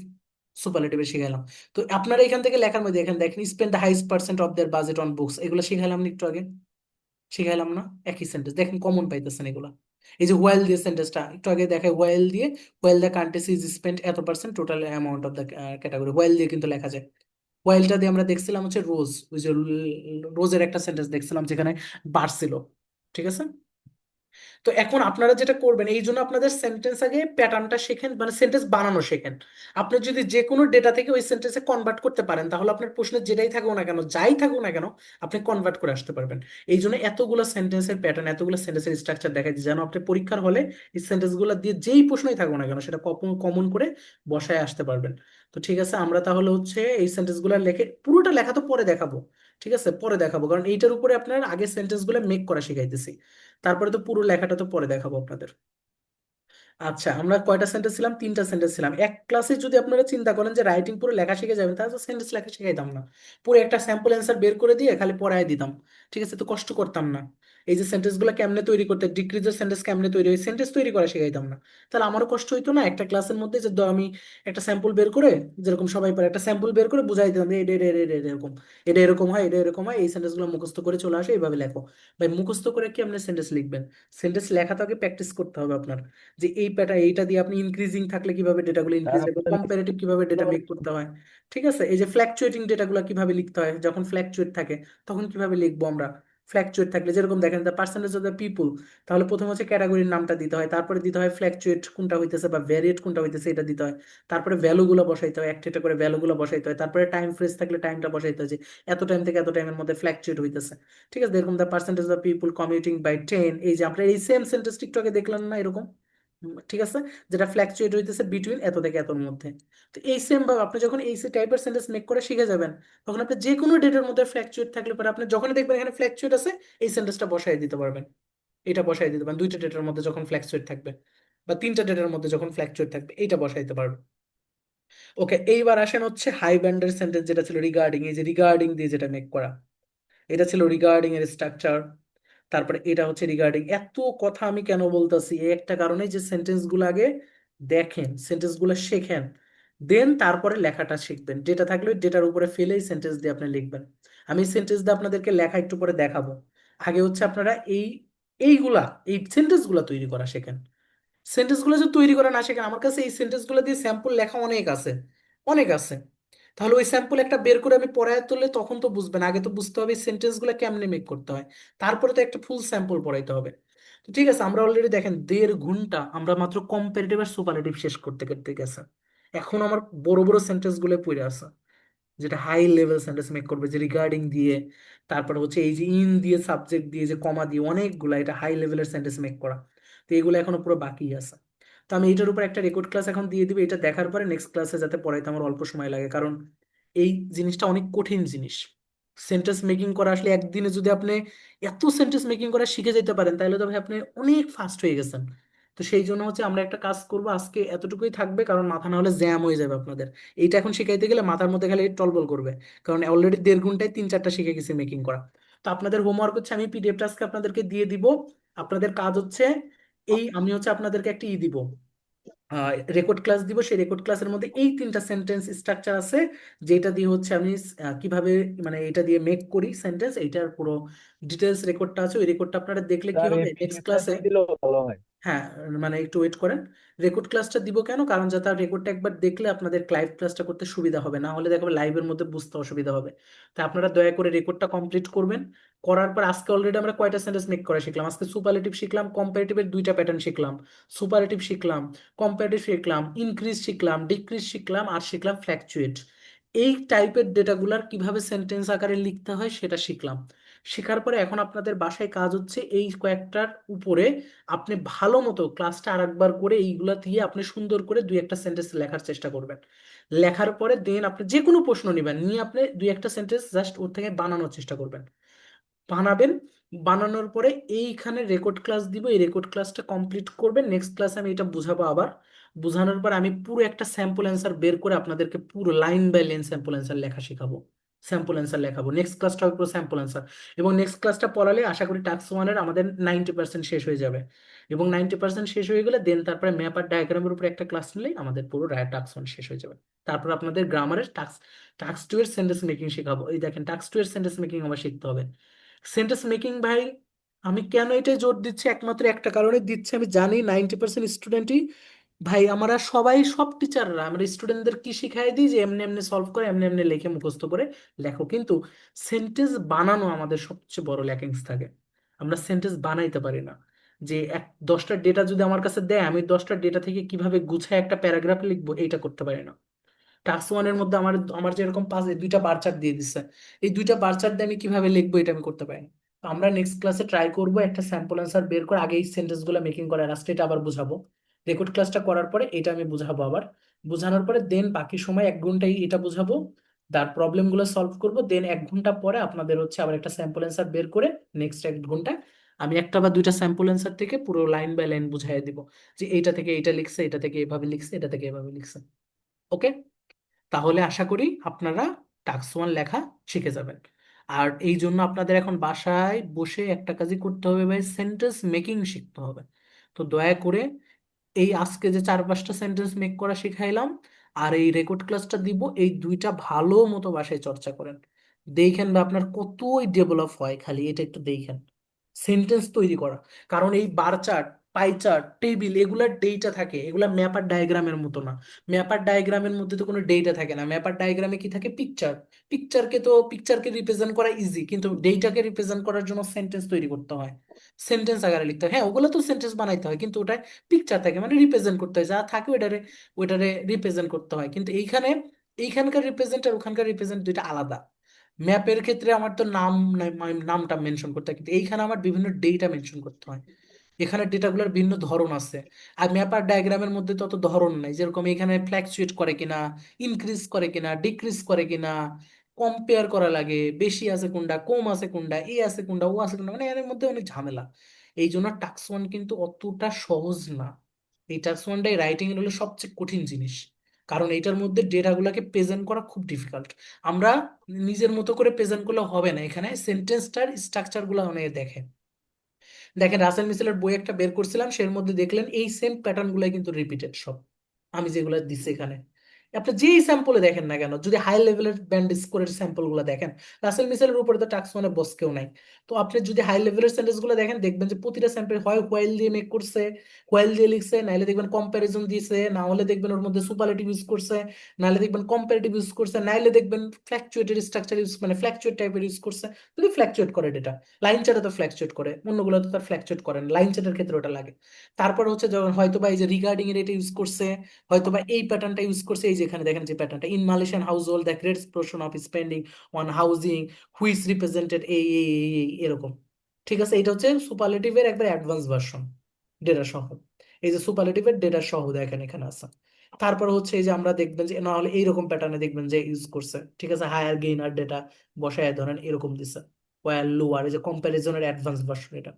সুপারলেটিভে শিখাইলাম। তো আপনারা এখান থেকে লেখার মধ্যে এখানে দেখেন spend the highest percent of their budget on books, এগুলো শিখাইলাম না একটু আগে, শিখাইলাম না, একই সেন্টেন্স দেখেন কমন পাইতেছেন এগুলা। এই যে ওয়েল দিয়ে সেন্টেন্সটা একটু আগে দেখায়, ওয়েল দিয়ে, well the country is spent এত percent total amount of the category, well দিয়ে কিন্তু লেখা যায়। ওয়েলটা দিয়ে আমরা দেখছিলাম হচ্ছে রোজ, ওই যে রোজের একটা সেন্টেন্স দেখছিলাম যেখানে বাড়ছিল, ঠিক আছে। তো এখন আপনারা যেটা করবেন, এই জন্য আপনাদের সেন্টেন্স আগে প্যাটার্নটা শেখেন, মানে সেন্টেন্স বানানো শেখেন। আপনি যদি যে কোনো ডেটা থেকে ওই সেন্টেন্সে কনভার্ট করতে পারেন, তাহলে আপনার প্রশ্নে যেটাই থাকুক না কেন, যাই থাকুক না কেন, আপনি কনভার্ট করে আসতে পারবেন। এই জন্য এতগুলো সেন্টেন্সের প্যাটার্ন, এতগুলো সেন্টেন্সের স্ট্রাকচার দেখাই যেন আপনি পরীক্ষার হলে এই সেন্টেন্সগুলো দিয়ে যেই প্রশ্নই থাকুক না কেন সেটা কমন করে বসায় আসতে পারবেন। তো ঠিক আছে, আমরা তাহলে হচ্ছে এই সেন্টেন্সগুলো লেখে, পুরোটা লেখা তো পরে দেখাবো, ঠিক আছে, পরে দেখাবো, কারণ এইটার উপরে আপনার আগে সেন্টেন্সগুলো মেক করা শিখাইতেছি, তারপরে তো পুরো লেখাটা তো পরে দেখাবো আপনাদের। আচ্ছা, আমরা কয়টা সেন্টেন্স ছিলাম, 3টা সেন্টেন্স ছিলাম। এক ক্লাসে যদি আপনারা চিন্তা করেন যে রাইটিং পুরো লেখা শিখে যাবেন, তাহলে সেন্টেন্স লেখা শিখাইতাম না, পুরো একটা স্যাম্পল অ্যান্সার বের করে দিয়ে খালি পড়ায় দিতাম, ঠিক আছে, তো কষ্ট করতাম না। এই যে সেন্টেন্স গুলো কেমনে তৈরি করতে, ডিক্রিজের সেন্টেন্স কেমনে তৈরি হয়, সেন্টেন্স তৈরি করা শিখাইতাম না, তাহলে আমারও কষ্ট হইতো না একটা ক্লাসের মধ্যে যে আমি একটা স্যাম্পল বের করে, যেরকম সবাই পারে একটা স্যাম্পল বের করে বুঝাই দিতাম যে এটা এরকম, এটা এরকম হয়, এটা এরকম হয়, এই সেন্টেন্স গুলো মুখস্থ করে চলে আসে, এইভাবে লেখো। ভাই মুখস্থ করে কি আপনি সেন্টেন্স লিখবেন? সেন্টেন্স লেখা তো আগে প্র্যাকটিস করতে হবে আপনার, যে এই প্যাটার্ন এইটা দিয়ে আপনি ইনক্রিজিং থাকলে কিভাবে ডেটাগুলো ইনক্রিজ হবে, কম্পারেটিভ কিভাবে ডেটা মেক করতে হয়, ঠিক আছে, এই যে ফ্ল্যাকচুয়েটিং ডেটাগুলো কিভাবে লিখতে হয়, যখন ফ্ল্যাকচুয়েট থাকে তখন কিভাবে লিখবো আমরা, ফ্ল্যাকচুয়েট থাকলে যেরকম দেখেন the percentage of the people, তাহলে প্রথমে হচ্ছে ক্যাটাগরির নামটা দিতে হয়, তারপরে দিতে হয় ফ্ল্যাকচুয়েট কোনটা হইতেছে বা ভ্যারিয়েট কোনটা হইতেছে এটা দিতে হয়, তারপরে ভ্যালুগুলো বসাইতে হয়, একটা একটা করে ভ্যালুগুলো বসাইতে হয়, তারপরে টাইম ফ্রেজ থাকলে টাইমটা বসাইতে হয় যে এত টাইম থেকে এত টাইমের মধ্যে ফ্ল্যাকচুয়েট হইতেছে, ঠিক আছে, এরকম the percentage of people commuting by train, এই যে আমরা এই সেম সেন্টেন্স একটু আগে দেখলাম না এরকম, ঠিক আছে, যেটা ফ্ল্যাকচুয়েট হইতেছে বিটুইন এত থেকে এতর মধ্যে। তো এই সেম ভাবে আপনি যখন এই টাইপের সেন্টেন্স মেক করে শিখে যাবেন, তখন আপনি যে কোনো ডেটার মধ্যে ফ্ল্যাকচুয়েট থাকলে পরে আপনি যখনই দেখবেন এখানে ফ্ল্যাকচুয়েট আছে, এই সেন্টেন্সটা বসাই দিতে পারবেন, এটা বসাই দিতে পারেন, দুইটা ডেটার মধ্যে যখন ফ্ল্যাকচুয়েট থাকবে বা 3টা ডেটার মধ্যে যখন ফ্ল্যাকচুয়েট থাকবে এইটা বসাইতে পারবেন। ওকে, এইবার আসেন হচ্ছে হাই ব্যান্ডের সেন্টেন্স, যেটা ছিল রিগার্ডিং, এই যে রিগার্ডিং দিয়ে যেটা মেক করা, এটা ছিল রিগার্ডিং এর স্ট্রাকচার। তারপরে এটা হচ্ছে রিগার্ডিং, এত কথা আমি কেন বলতেছি, এই একটা কারণে যে সেন্টেন্স গুলো আগে দেখেন, সেন্টেন্স গুলো শেখেন, দেন তারপরে লেখাটা শিখবেন, ডেটা থাকলে ডেটার উপরে ফেলেই সেন্টেন্স দিয়ে আপনি লিখবেন। আমি সেন্টেন্স দিয়ে আপনাদেরকে লেখা একটু পরে দেখাবো, আগে হচ্ছে আপনারা এইগুলা এই সেন্টেন্স গুলা তৈরি করা শেখেন। সেন্টেন্স গুলো যে তৈরি করা না শেখেন, আমার কাছে এই সেন্টেন্স গুলো দিয়ে স্যাম্পল লেখা অনেক আছে, অনেক আছে। তাহলে ওই স্যাম্পল একটা বের করে আমি পড়ায় তুললে তখন তো বুঝবেন, আগে তো বুঝতে হবে সেন্টেন্স গুলো কেমনে মেক করতে হয়, তারপরে তো একটা ফুল স্যাম্পল পড়াইতে হবে। তো ঠিক আছে, আমরা অলরেডি দেখেন 1.5 ঘন্টা আমরা মাত্র কম্পারেটিভ আর সুপারলেটিভ শেষ করতে করতে গেছে, এখন আমার বড় বড় সেন্টেন্স গুলো পড়ে আছে, যেটা হাই লেভেল সেন্টেন্স মেক করবে, যে রিগার্ডিং দিয়ে, তারপরে হচ্ছে এই যে ইন দিয়ে, সাবজেক্ট দিয়ে, যে কমা দিয়ে, অনেকগুলা এটা হাই লেভেলের সেন্টেন্স মেক করা। তো এগুলো এখনো পুরো বাকি আছে। তো আমি এটার উপর একটা রেকর্ড ক্লাস এখন দিয়ে দিবো, এটা দেখার পরে নেক্সট ক্লাসে যাতে পড়াইতে আমার অল্প সময় লাগে, কারণ এই জিনিসটা অনেক কঠিন জিনিস। সেন্টেন্স মেকিং করা আসলে একদিনে যদি আপনি এত সেন্টেন্স মেকিং করা শিখে যেতে পারেন, তাহলে তো ভাই আপনি অনেক ফাস্ট হয়ে গেছেন। তো সেই জন্য হচ্ছে আমরা একটা কাজ করব, আজকে এতটুকুই থাকবে, কারণ মাথা না হলে জ্যাম হয়ে যাবে আপনাদের। এইটা এখন শিখাইতে গেলে মাথার মধ্যে খালি টলবল করবে, কারণ অলরেডি 1.5 ঘন্টায় 3-4টা শিখে গেছি মেকিং করা। তো আপনাদের হোমওয়ার্ক হচ্ছে আমি পিডিএফটা আজকে আপনাদেরকে দিয়ে দিব। আপনাদের কাজ হচ্ছে আমি হচ্ছে আপনাদেরকে একটা দিব, রেকর্ড ক্লাস দিব। সেই রেকর্ড ক্লাসের মধ্যে এই 3টা সেন্টেন্স স্ট্রাকচার আছে, যেটা দিয়ে হচ্ছে আমি কিভাবে মানে এটা দিয়ে মেক করি সেন্টেন্স, এইটার পুরো ডিটেলস রেকর্ডটা আছে। ওই রেকর্ডটা আপনারা দেখলে কি স্যার এই হবে নেক্সট পিডিএফটা ক্লাসে। দিয়ে দিলেও ভালো হয়। হ্যাঁ, মানে একটু ওয়েট করেন। রেকর্ড ক্লাসটা দিব কেন, কারণ যাতে রেকর্ডটা একবার দেখলে আপনাদের লাইভ ক্লাসটা করতে সুবিধা হবে, না হলে দেখবেন লাইভের মধ্যে বুঝতে অসুবিধা হবে। তো আপনারা দয়া করে রেকর্ডটা কমপ্লিট করবেন। করার পর আজকে অলরেডি আমরা কয়টা সেন্টেন্স মেক করা শিখলাম, আজকে সুপারলেটিভ শিখলাম, কম্পারেটিভের 2টা প্যাটার্ন শিখলাম, সুপারলেটিভ শিখলাম, কম্পারেটিভ শিখলাম, ইনক্রিজ শিখলাম, ডিক্রিজ শিখলাম, আর শিখলাম ফ্ল্যাকচুয়েট। এই টাইপের ডেটাগুলার কিভাবে সেন্টেন্স আকারে লিখতে হয় সেটা শিখলাম। শেখার পরে এখন আপনাদের বাসায় কাজ হচ্ছে এই কয়েকটার উপরে আপনি ভালো মতো ক্লাসটা আরেকবার করে এইগুলা দিয়ে আপনি সুন্দর করে 2-1টা সেন্টেন্স লেখার চেষ্টা করবেন। লেখার পরে দেন আপনি যে কোনো প্রশ্ন নেবেন, নিয়ে আপনি 2-1টা সেন্টেন্স জাস্ট ওর থেকে বানানোর চেষ্টা করবেন, বানাবেন। বানানোর পরে এইখানে রেকর্ড ক্লাস দিব, এই রেকর্ড ক্লাসটা কমপ্লিট করবেন। নেক্সট ক্লাসে আমি এটা বুঝাবো আবার। বুঝানোর পর আমি পুরো একটা স্যাম্পল অ্যান্সার বের করে আপনাদেরকে পুরো line by line sample answer লেখা শেখাবো, স্যাম্পল অ্যান্সার লেখাবো। নেক্সট ক্লাসটা হবে পুরো স্যাম্পল অ্যান্সার। এবং নেক্সট ক্লাসটা পড়ালে আশা করি টাস্ক ওয়ানের আমাদের 90% শেষ হয়ে যাবে। এবং 90% শেষ হয়ে গেলে দেন তারপরে ম্যাপ আর ডায়াগ্রামের উপরে একটা ক্লাস নিলেই আমাদের পুরো টাস্ক ওয়ান শেষ হয়ে যাবে। তারপর আপনাদের গ্রামারের টাস্ক টাস্ক টু এর সেন্টেন্স মেকিং শেখাবো। এই দেখেন টাস্ক টু এর সেন্টেন্স মেকিং আমার শিখতে হবে। সেন্টেন্স মেকিং ভাই, আমি কেন এটাই জোর দিচ্ছি, একমাত্র একটা কারণে দিচ্ছি, আমি জানি 90% স্টুডেন্টই ভাই, আমরা সবাই সব টিচাররা আমরা স্টুডেন্টদের কি শিখাই দিই যে এমনি এমনি সলভ করে এমনি এমনি লিখে মুখস্থ করে লেখো, কিন্তু সেন্টেন্স বানানো আমাদের সবচেয়ে বড় ল্যাকিংস থাকে। আমরা সেন্টেন্স বানাইতে পারি না। যে 10টা ডেটা যদি আমার কাছে দেয়, আমি 10টা ডেটা থেকে কিভাবে গুছায় একটা প্যারাগ্রাফ লিখবো এইটা করতে পারি না। টাস্ক ওয়ানের মধ্যে আমার আমার যেরকম 2টা বার চার্ট দিয়ে দিচ্ছে, এই 2টা বার চার্ট দিয়ে আমি কিভাবে লিখবো এটা আমি করতে পারি না। তো আমরা নেক্সট ক্লাসে ট্রাই করবো একটা স্যাম্পল অ্যান্সার বের করে আগে এই সেন্টেন্স গুলো মেকিং করে লাস্টে এটা আবার বুঝাবো। রেকর্ড ক্লাসটা করার পরে এটা আমি বুঝাবো আবার। বুঝানোর পরে দেন বাকি সময় 1 ঘন্টাই এটা বুঝাবো, তার প্রবলেম গুলো সলভ করবো। দেন 1 ঘন্টা পরে আপনাদের হচ্ছে আবার একটা স্যাম্পল অ্যান্সার বের করে নেক্সট 1 ঘন্টা আমি একটা বা 2টা স্যাম্পল অ্যান্সার থেকে পুরো লাইন বাই লাইন বুঝাই দিব, যে এইটা থেকে এটা লিখছে, এটা থেকে এভাবে লিখছে, এটা থেকে এভাবে লিখছে। ওকে, তাহলে আশা করি আপনারা টাস্ক ওয়ান লেখা শিখে যাবেন। আর এই জন্য আপনাদের এখন বাসায় বসে একটা কাজই করতে হবে ভাই, সেন্টেন্স মেকিং শিখতে হবে। তো দয়া করে এই আজকে যে 4-5টা সেন্টেন্স মেক করা শিখাইলাম আর এই রেকর্ড ক্লাসটা দিব, এই 2টা ভালো মতো বাসায় চর্চা করেন। দেখেন বা আপনার কতই ডেভেলপ হয়, খালি এটা একটু দেখেন সেন্টেন্স তৈরি করা। কারণ এই bar chart, pie chart, table, এগুলার ডেটা থাকে, এগুলা ম্যাপার ডায়াগ্রামের মতো না। ম্যাপার ডায়াগ্রামের মধ্যে তো কোনো ডেটা থাকে না, ম্যাপার ডায়াগ্রামে কি থাকে, পিকচার। পিকচারকে রিপ্রেজেন্ট করা ইজি, কিন্তু ডেটাকে রিপ্রেজেন্ট করার জন্য সেন্টেন্স তৈরি করতে হয়, সেন্টেন্স আকারে লিখতে হয়। হ্যাঁ, ওগুলো তো সেন্টেন্স বানাইতে হয়, কিন্তু ওটা পিকচার থাকে মানে রিপ্রেজেন্ট করতে হয়, যা থাকে ওইটারে রিপ্রেজেন্ট করতে হয়। কিন্তু এইখানকার রিপ্রেজেন্ট আর ওখানকার রিপ্রেজেন্ট দুইটা আলাদা। ম্যাপের ক্ষেত্রে আমার তো নামটা মেনশন করতে হয়, কিন্তু এইখানে আমার বিভিন্ন ডেটা মেনশন করতে হয়। এখানে ডেটাগুলোর ভিন্ন ধরন আছে। আর ম্যাপার ডায়াগ্রামের মধ্যে তত ধরন নাই, যেরকম এখানে ফ্ল্যাকচুয়েট করে কিনা, ইনক্রিজ করে কিনা, ডিক্রিজ করে কিনা, কম্পেয়ার করা লাগে, বেশি আছে কোনটা, কম আছে কোনটা, এ আছে কোনটা, ও আছে কোনটা, মানে এর মধ্যে অনেক ঝামেলা। এই জন্য টাক্স ওয়ান কিন্তু অতটা সহজ না। এই টাক্স ওয়ানটাই রাইটিং এর হলো সবচেয়ে কঠিন জিনিস, কারণ এটার মধ্যে ডেটাগুলোকে প্রেজেন্ট করা খুব ডিফিকাল্ট। আমরা নিজের মতো করে প্রেজেন্ট করলে হবে না, এখানে সেন্টেন্সটার স্ট্রাকচার গুলো অনেকে দেখে। দেখেন রাসেল মিসেলের বই একটা বের করছিলাম, সের মধ্যে দেখলেন এই সেম প্যাটার্ন গুলাই কিন্তু রিপিটেড সব, আমি যেগুলো দিচ্ছি এখানে। আপনি যেই স্যাম্পলে দেখেন না কেন, যদি হাই লেভেলের ব্যান্ড স্কোরের স্যাম্পল গুলো দেখেন, রাসেল মিসেলের উপরে তো টাক্স মানে বস কেউ নাই। তো আপনি যদি হাই লেভেলের সেন্টেন্স গুলো দেখেন, দেখবেন যে প্রতিটা স্যাম্পল হয় হোয়াইল দিয়ে মেক করছে, হোয়াইল দিয়ে লিখছে, নাহলে দেখবেন কম্প্যারিজন দিয়েছে, না হলে দেখবেন ওর মধ্যে সুপারলেটিভ ইউজ করছে, নাহলে দেখবেন কম্পারেটিভ ইউজ করছে, নাহলে দেখবেন ফ্ল্যাকচুয়েটেড স্ট্রাকচার ইউজ মানে ফ্ল্যাকচুয়েট টাইপের ইউজ করছে। যদি ফ্ল্যাকচুয়েট করে ডেটা, লাইন চার্টে তো ফ্ল্যাকচুয়েট করে, অন্যগুলো তো তার ফ্ল্যাকচুয়েট করে না, লাইন চার্টের ক্ষেত্রে ওটা লাগে। তারপর হচ্ছে যখন হয়তো বা এই যে রিগার্ডিং এর এটা ইউজ করছে, হয়তো বা এই প্যাটার্নটা ইউজ করছে, এই যে এখানে দেখেন যে প্যাটার্নটা, in Malaysian house hold the great portion of spending on housing which represented এরকম। ঠিক আছে, এটা হচ্ছে সুপারলেটিভের একবার অ্যাডভান্স ভার্সন ডেটা সহ। এই যে সুপারলেটিভের ডেটা সহ দেখেন এখানে আছে। তারপর হচ্ছে এই যে আমরা দেখবেন যে না হলে এইরকম প্যাটার্নে দেখবেন যে ইউজ করছে, ঠিক আছে, হায়ার গেইনার ডেটা বসায় ধরেন এরকম দিছে, ওয়ার লোয়ার, এই যে কম্প্যারিজনের অ্যাডভান্স ভার্সন এটা।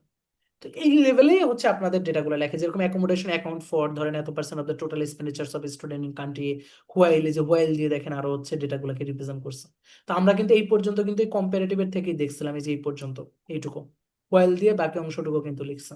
তো তো এই লেভেলেই হচ্ছে আপনাদের ডেটাগুলো লেখে, যেরকম অ্যাকোমোডেশন অ্যাকাউন্ট ফর ধরেন এত percent of the total এক্সপেন্ডিচার্স of student in country, while, এই যে হোয়াইল দিয়ে দেখেন আরো হচ্ছে ডেটাগুলোকে রিপ্রেজেন্ট করছে। তো আমরা কিন্তু এই পর্যন্ত কিন্তু এই কম্পারেটিভের থেকেই দেখছিলাম, এই যে এই পর্যন্ত এইটুকু হোয়াইল দিয়ে বাকি অংশটুকু কিন্তু লিখছে।